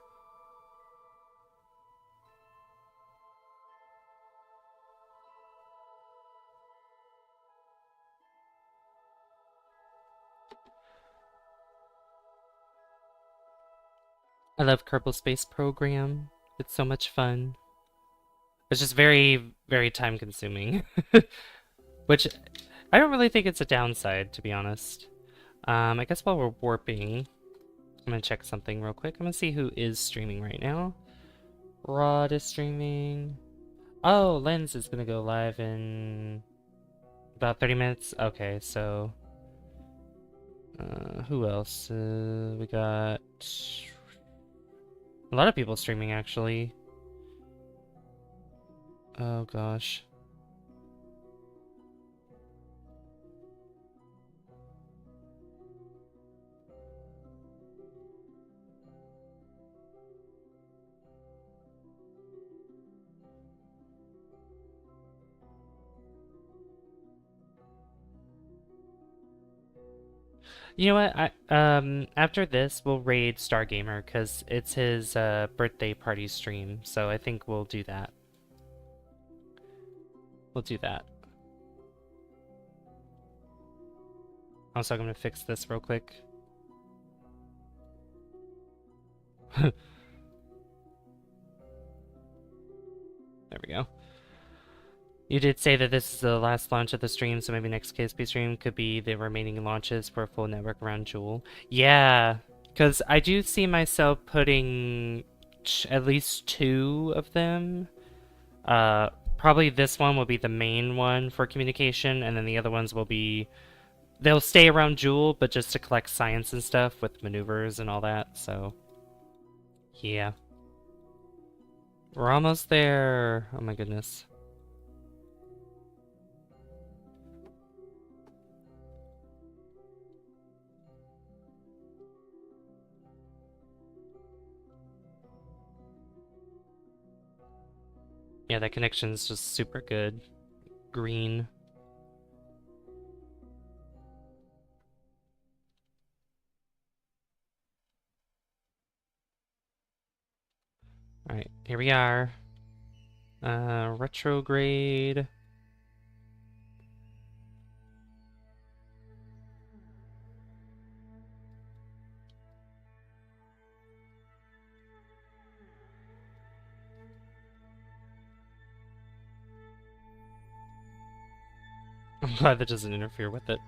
I love Kerbal Space Program. It's so much fun. It's just very, very time consuming. Which I don't really think it's a downside, to be honest. I guess while we're warping, I'm gonna check something real quick. I'm gonna see who is streaming right now. Rod is streaming. Oh, Lens is gonna go live in about 30 minutes. Okay, so who else? We got a lot of people streaming actually. Oh gosh. You know what? After this we'll raid Stargamer because it's his birthday party stream, so I think we'll do that. We'll do that. Also, I'm gonna fix this real quick. There we go. You did say that this is the last launch of the stream, so maybe next KSP stream could be the remaining launches for a full network around Jool. Yeah, because I do see myself putting at least 2 of them. Probably this one will be the main one for communication, and then the other ones will be... They'll stay around Jool, but just to collect science and stuff with maneuvers and all that, so... Yeah. We're almost there! Oh my goodness. Yeah, that connection's just super good. Green. Alright, here we are. Retrograde. I'm glad that doesn't interfere with it.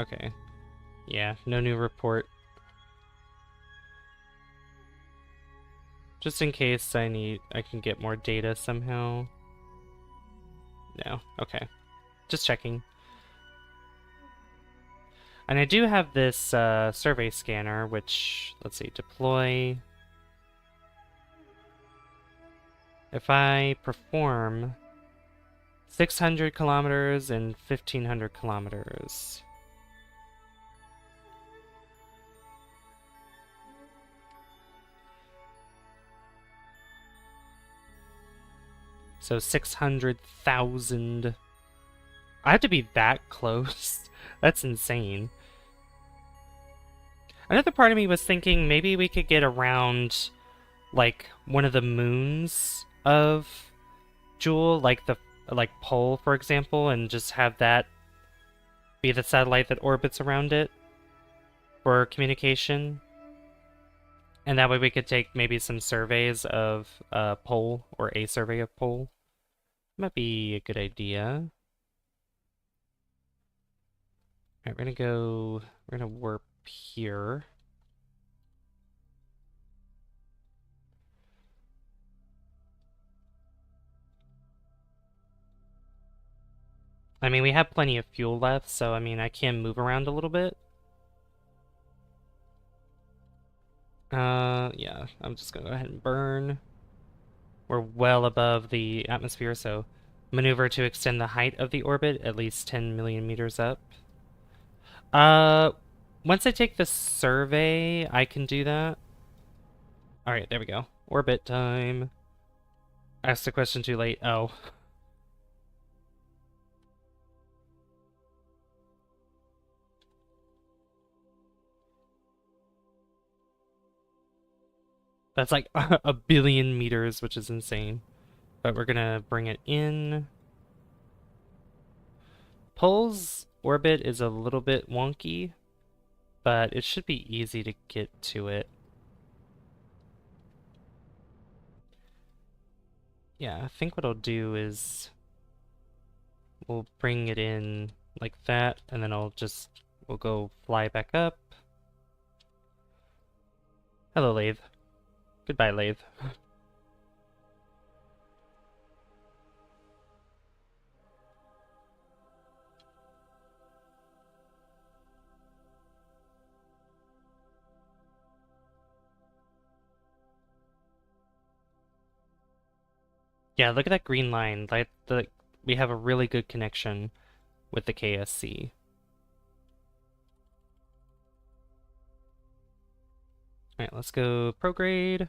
Okay. Yeah, no new report. Just in case I can get more data somehow. No, okay. Just checking. And I do have this survey scanner, which, let's see, deploy. If I perform 600 kilometers and 1500 kilometers. So 600,000. I have to be that close. That's insane. Another part of me was thinking maybe we could get around like one of the moons of Jool, like the Pole, for example, and just have that be the satellite that orbits around it for communication. And that way we could take maybe some surveys of Pole or a survey of Pole. Might be a good idea. Alright, we're gonna warp here. I mean, we have plenty of fuel left, so I mean, I can move around a little bit. Yeah, I'm just gonna go ahead and burn. We're well above the atmosphere, so maneuver to extend the height of the orbit at least 10 million meters up. Uh, once I take the survey, I can do that. Alright, there we go. Orbit time. Asked the question too late. Oh. That's like a billion meters, which is insane. But we're gonna bring it in. Pole's orbit is a little bit wonky, but it should be easy to get to it. Yeah, I think what I'll do is we'll bring it in like that, and then we'll go fly back up. Hello, Lathe. Goodbye, Lathe. Yeah, look at that green line. We have a really good connection with the KSC. Alright, let's go prograde.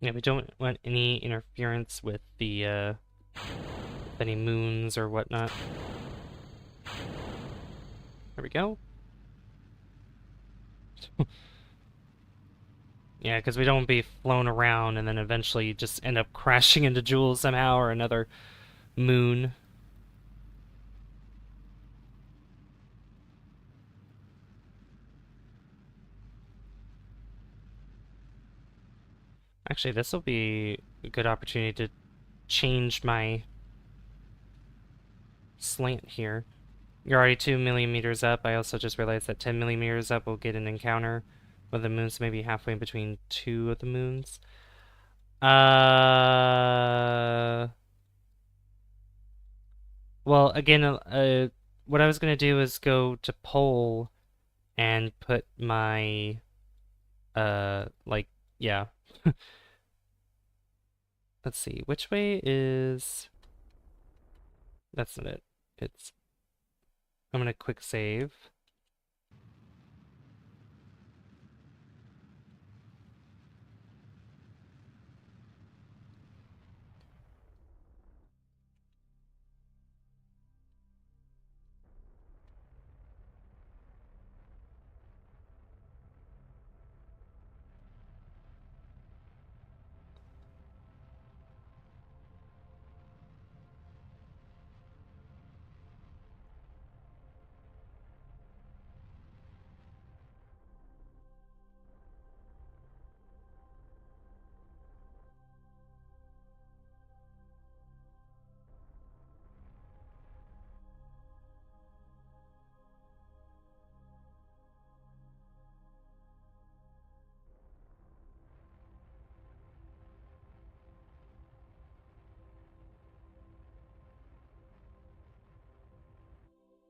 Yeah, we don't want any interference with the with any moons or whatnot. There we go. Yeah, because we don't be flown around and then eventually just end up crashing into Jool somehow or another moon. Actually, this will be a good opportunity to change my slant here. You're already 2 million meters up. I also just realized that 10 million meters up we'll get an encounter with the moons, maybe halfway between two of the moons. Well, again, what I was gonna do is go to Pole and put my, yeah. Let's see, which way is... That's not it. I'm gonna quick save.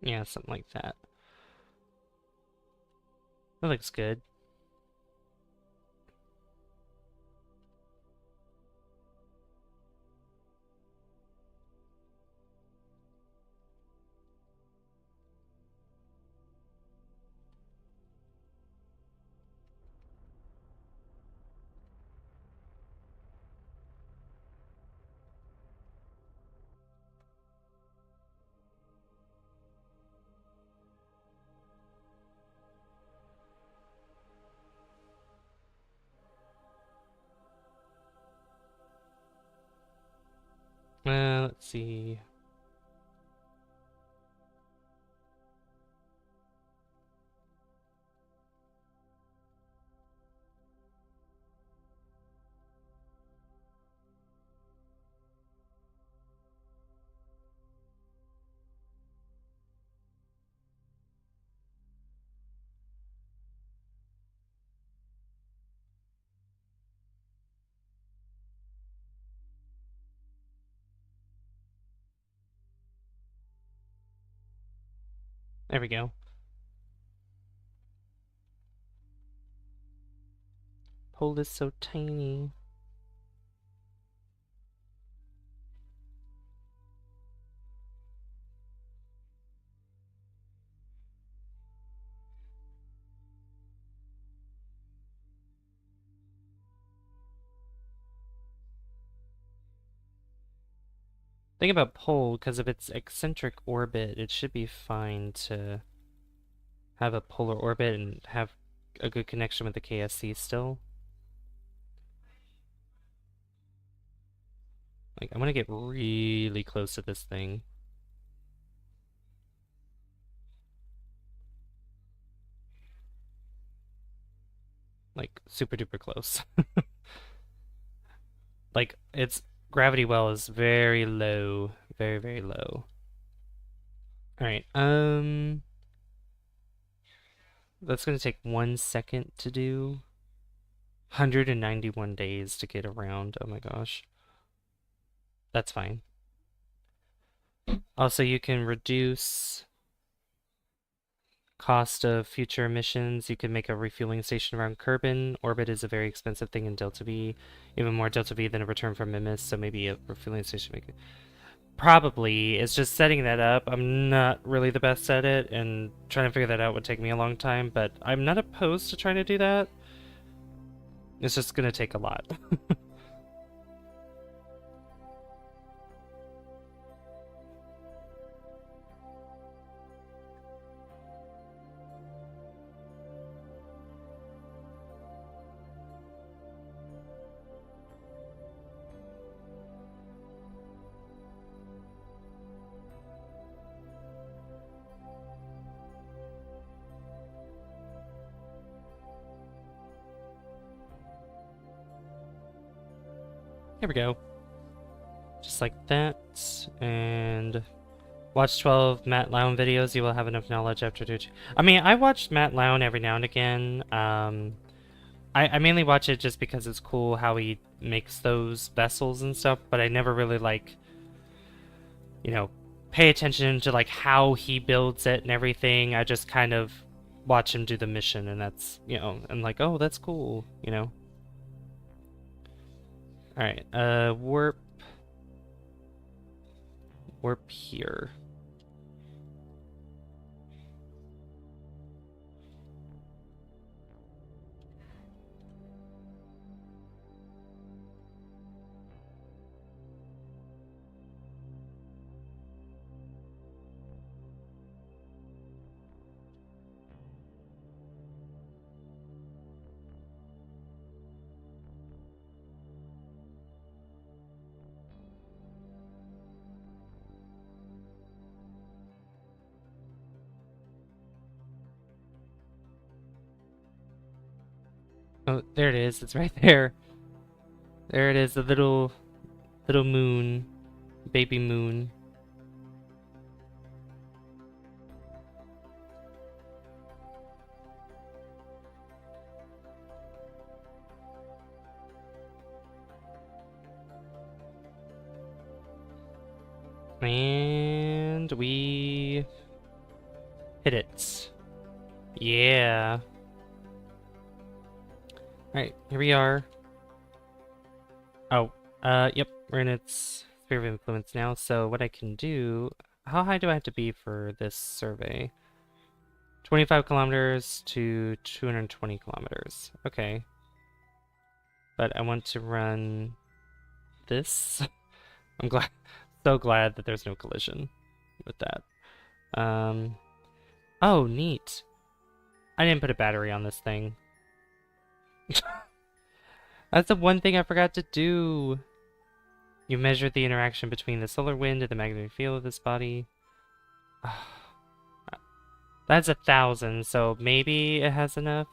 Yeah, something like that. That looks good. Let's see. There we go. Pole is so tiny. Think about pole, because of its eccentric orbit, it should be fine to have a polar orbit and have a good connection with the KSC still. Like, I'm gonna get really close to this thing. Like, super duper close. Like, its gravity well is very low. Very, very low. Alright, that's gonna take 1 second to do. 191 days to get around. Oh my gosh. That's fine. Also, you can reduce cost of future missions. You can make a refueling station around Kerbin. Orbit is a very expensive thing in Delta V. Even more Delta V than a return from Mimus, so maybe a refueling station make it. Probably. It's just setting that up. I'm not really the best at it, and trying to figure that out would take me a long time, but I'm not opposed to trying to do that. It's just gonna take a lot. Here we go. Just like that. And watch 12 Matt Lown videos. You will have enough knowledge after doing. I mean, I watch Matt Lown every now and again. I mainly watch it just because it's cool how he makes those vessels and stuff, but I never really like, you know, pay attention to like how he builds it and everything. I just kind of watch him do the mission, and that's, you know, and like, oh, that's cool, you know. All right, warp here. Oh, there it is. It's right there. There it is, the little moon, baby moon. And we Hit it. Yeah. Alright, here we are. Oh, yep, we're in its sphere of influence now, so what I can do... How high do I have to be for this survey? 25 kilometers to 220 kilometers. Okay. But I want to run this. I'm glad, so glad that there's no collision with that. Oh, neat. I didn't put a battery on this thing. That's the one thing I forgot to do. You measure the interaction between the solar wind and the magnetic field of this body. That's 1,000, so maybe it has enough.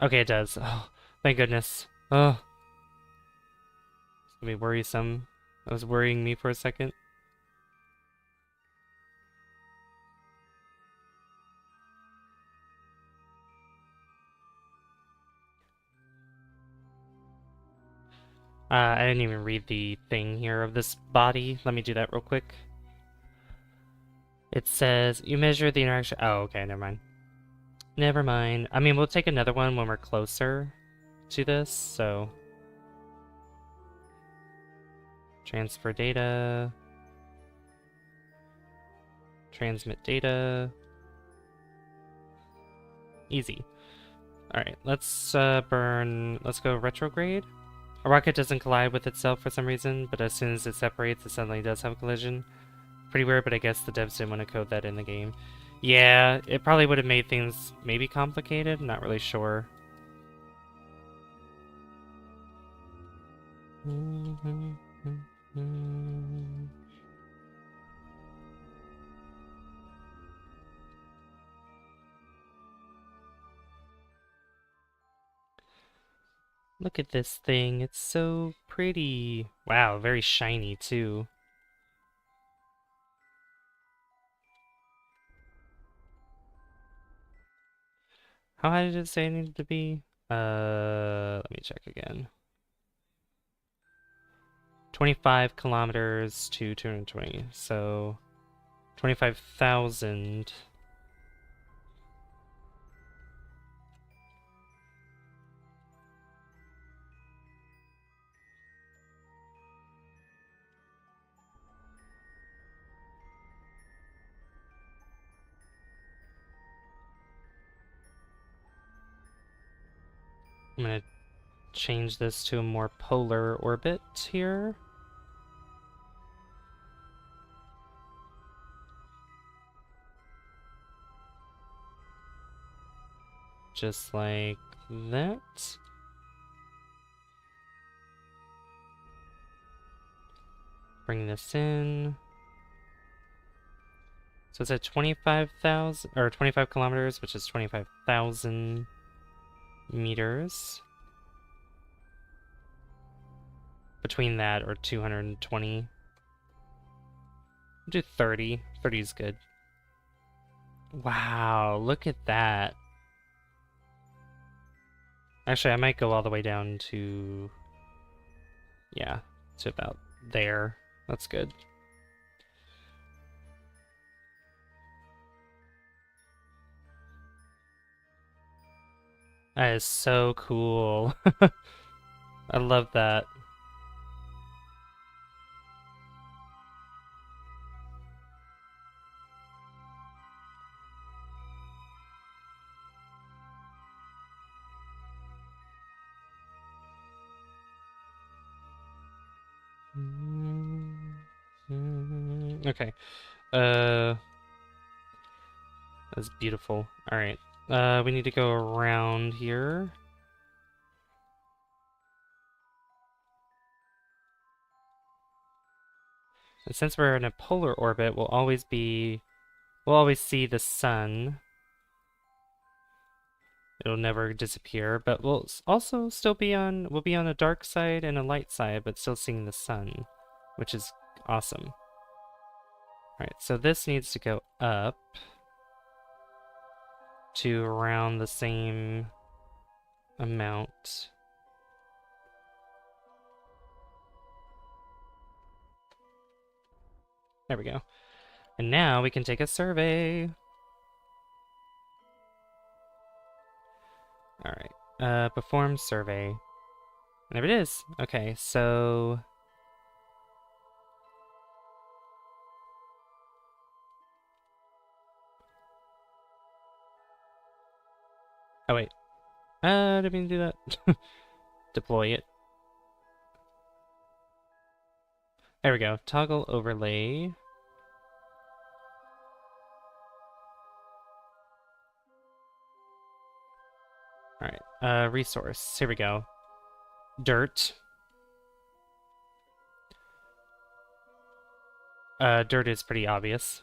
Okay, it does. Oh, thank goodness. Oh, it's gonna be worrisome. That was worrying me for a second. I didn't even read the thing here of this body. Let me do that real quick. It says, you measure the interaction... Oh, okay, never mind. Never mind. I mean, we'll take another one when we're closer to this, so... Transfer data... Transmit data... Easy. Alright, let's go retrograde. A rocket doesn't collide with itself for some reason, but as soon as it separates, it suddenly does have a collision. Pretty weird, but I guess the devs didn't want to code that in the game. Yeah, it probably would have made things maybe complicated, I'm not really sure. Look at this thing, it's so pretty. Wow, very shiny too. How high did it say it needed to be? Let me check again. 25 kilometers to 220, so 25,000. I'm gonna change this to a more polar orbit here. Just like that. Bring this in. So it's at 25,000 or 25 kilometers, which is 25,000 meters. Between that or 220. We'll do 30. 30 is good. Wow, look at that. Actually, I might go all the way down to... Yeah, to about there. That's good. That is so cool. I love that. Okay. That's beautiful. Alright. We need to go around here. And since we're in a polar orbit, we'll always see the sun. It'll never disappear, but we'll also still we'll be on a dark side and a light side, but still seeing the sun, which is awesome. Alright, so this needs to go up to around the same amount. There we go. And now we can take a survey. All right. Perform survey. There it is. Okay, so oh wait. Didn't mean to do that. Deploy it. There we go. Toggle overlay. All right. Resource. Here we go. Dirt. Dirt is pretty obvious.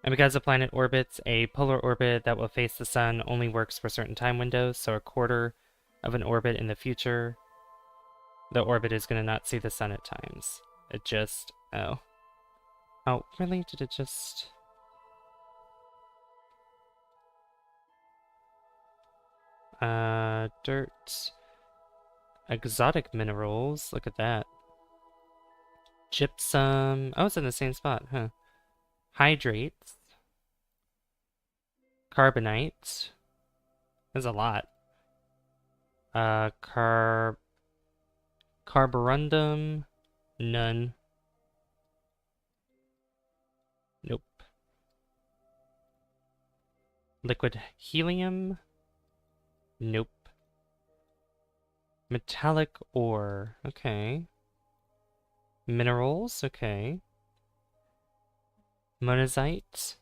And because the planet orbits a polar orbit that will face the sun only works for certain time windows, so a quarter of an orbit in the future, the orbit is going to not see the sun at times. It just... oh. Oh, really? Did it just... dirt. Exotic minerals. Look at that. Gypsum. Oh, it's in the same spot, huh? Hydrates. Carbonite. There's a lot. Carborundum. None. Nope. Liquid helium. Nope. Metallic ore. Okay. Minerals. Okay. Monazite.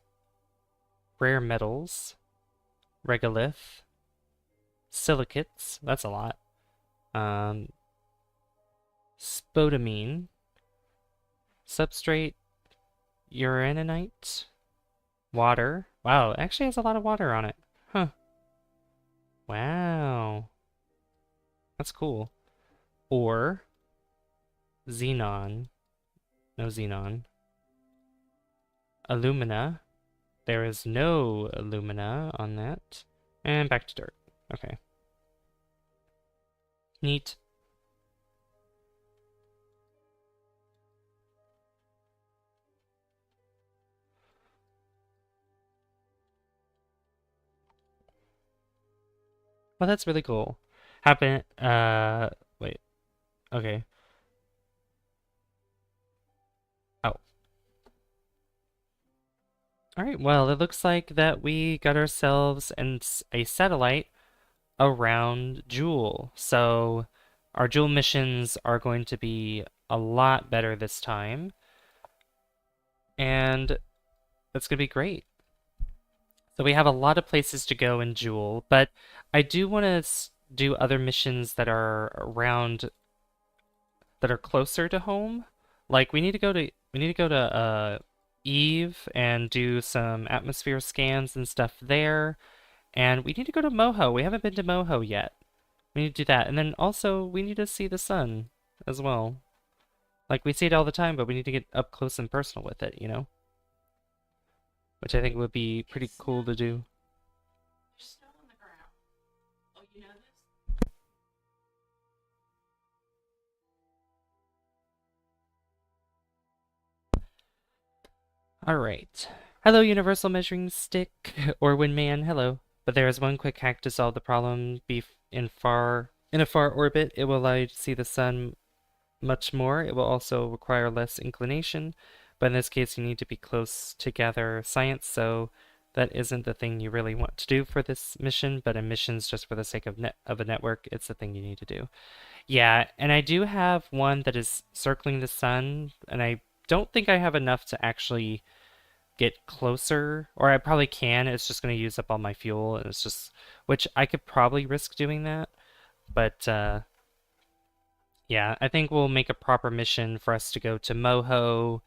Rare metals. Regolith. Silicates. That's a lot. Spodumene. Substrate. Uraninite. Water. Wow, it actually has a lot of water on it. Huh. Wow. That's cool. Ore. Xenon. No xenon. Alumina. There is no alumina on that. And back to dirt. Okay. Neat. Well, that's really cool. Wait. Okay. Oh. Alright, well, it looks like that we got ourselves a satellite around Jool. So our Jool missions are going to be a lot better this time. And that's going to be great. So we have a lot of places to go in Jool, but I do want to do other missions that are around, that are closer to home. Like we need to go to Eve and do some atmosphere scans and stuff there. And we need to go to Moho. We haven't been to Moho yet. We need to do that. And then also we need to see the sun as well. Like we see it all the time, but we need to get up close and personal with it, you know? Which I think would be pretty cool to do. There's snow on the ground. Oh, you know this? Alright. Hello, Universal Measuring Stick, or Windman, hello. But there is one quick hack to solve the problem. In a far orbit, it will allow you to see the sun much more. It will also require less inclination, but in this case you need to be close to gather science, so that isn't the thing you really want to do for this mission, but in missions just for the sake of a network, it's the thing you need to do. Yeah, and I do have one that is circling the sun, and I don't think I have enough to actually get closer, or I probably can, it's just going to use up all my fuel, and it's just, which I could probably risk doing that, but yeah, I think we'll make a proper mission for us to go to Moho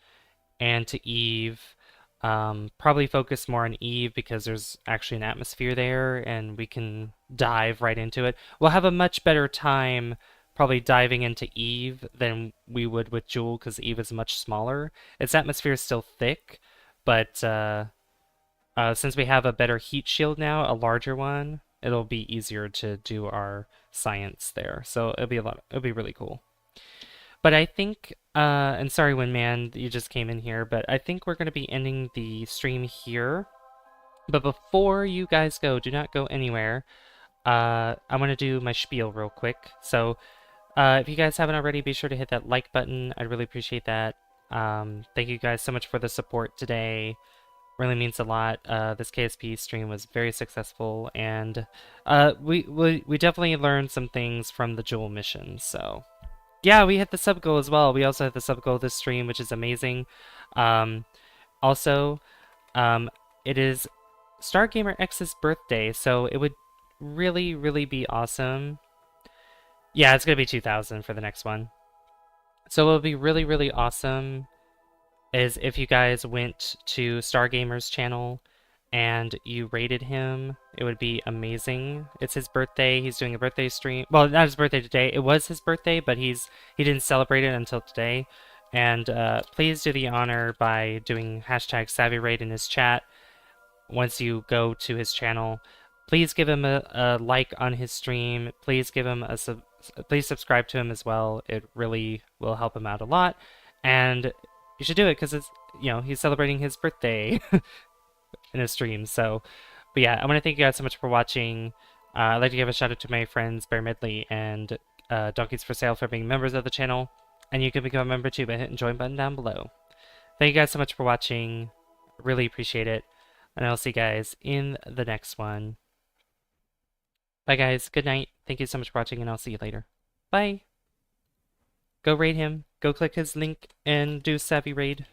and to Eve. Probably focus more on Eve because there's actually an atmosphere there and we can dive right into it. We'll have a much better time probably diving into Eve than we would with Jool because Eve is much smaller. Its atmosphere is still thick, but since we have a better heat shield now, a larger one, it'll be easier to do our science there. So it'll be really cool. But I think And sorry, Windman, you just came in here, but I think we're going to be ending the stream here. But before you guys go, do not go anywhere. I'm going to do my spiel real quick. So, if you guys haven't already, be sure to hit that like button. I'd really appreciate that. Thank you guys so much for the support today. Really means a lot. This KSP stream was very successful, and we definitely learned some things from the Jool mission. So yeah, we hit the sub goal as well. We also hit the sub goal this stream, which is amazing. Um, also, um, it is Stargamer X's birthday, so it would really be awesome. Yeah, it's gonna be 2,000 for the next one. So it would be really awesome is if you guys went to Stargamer's channel and you rated him. It would be amazing. It's his birthday. He's doing a birthday stream. Well, not his birthday today. It was his birthday, but he didn't celebrate it until today. And please do the honor by doing hashtag SavvyRaid in his chat once you go to his channel. Please give him a like on his stream. Please give him please subscribe to him as well. It really will help him out a lot. And you should do it because it's, he's celebrating his birthday in his stream. So, but yeah, I want to thank you guys so much for watching. I'd like to give a shout out to my friends Bear Medley and Donkeys for Sale for being members of the channel. And you can become a member too by hitting the join button down below. Thank you guys so much for watching. Really appreciate it. And I'll see you guys in the next one. Bye guys. Good night. Thank you so much for watching, and I'll see you later. Bye. Go raid him. Go click his link and do Savvy Raid.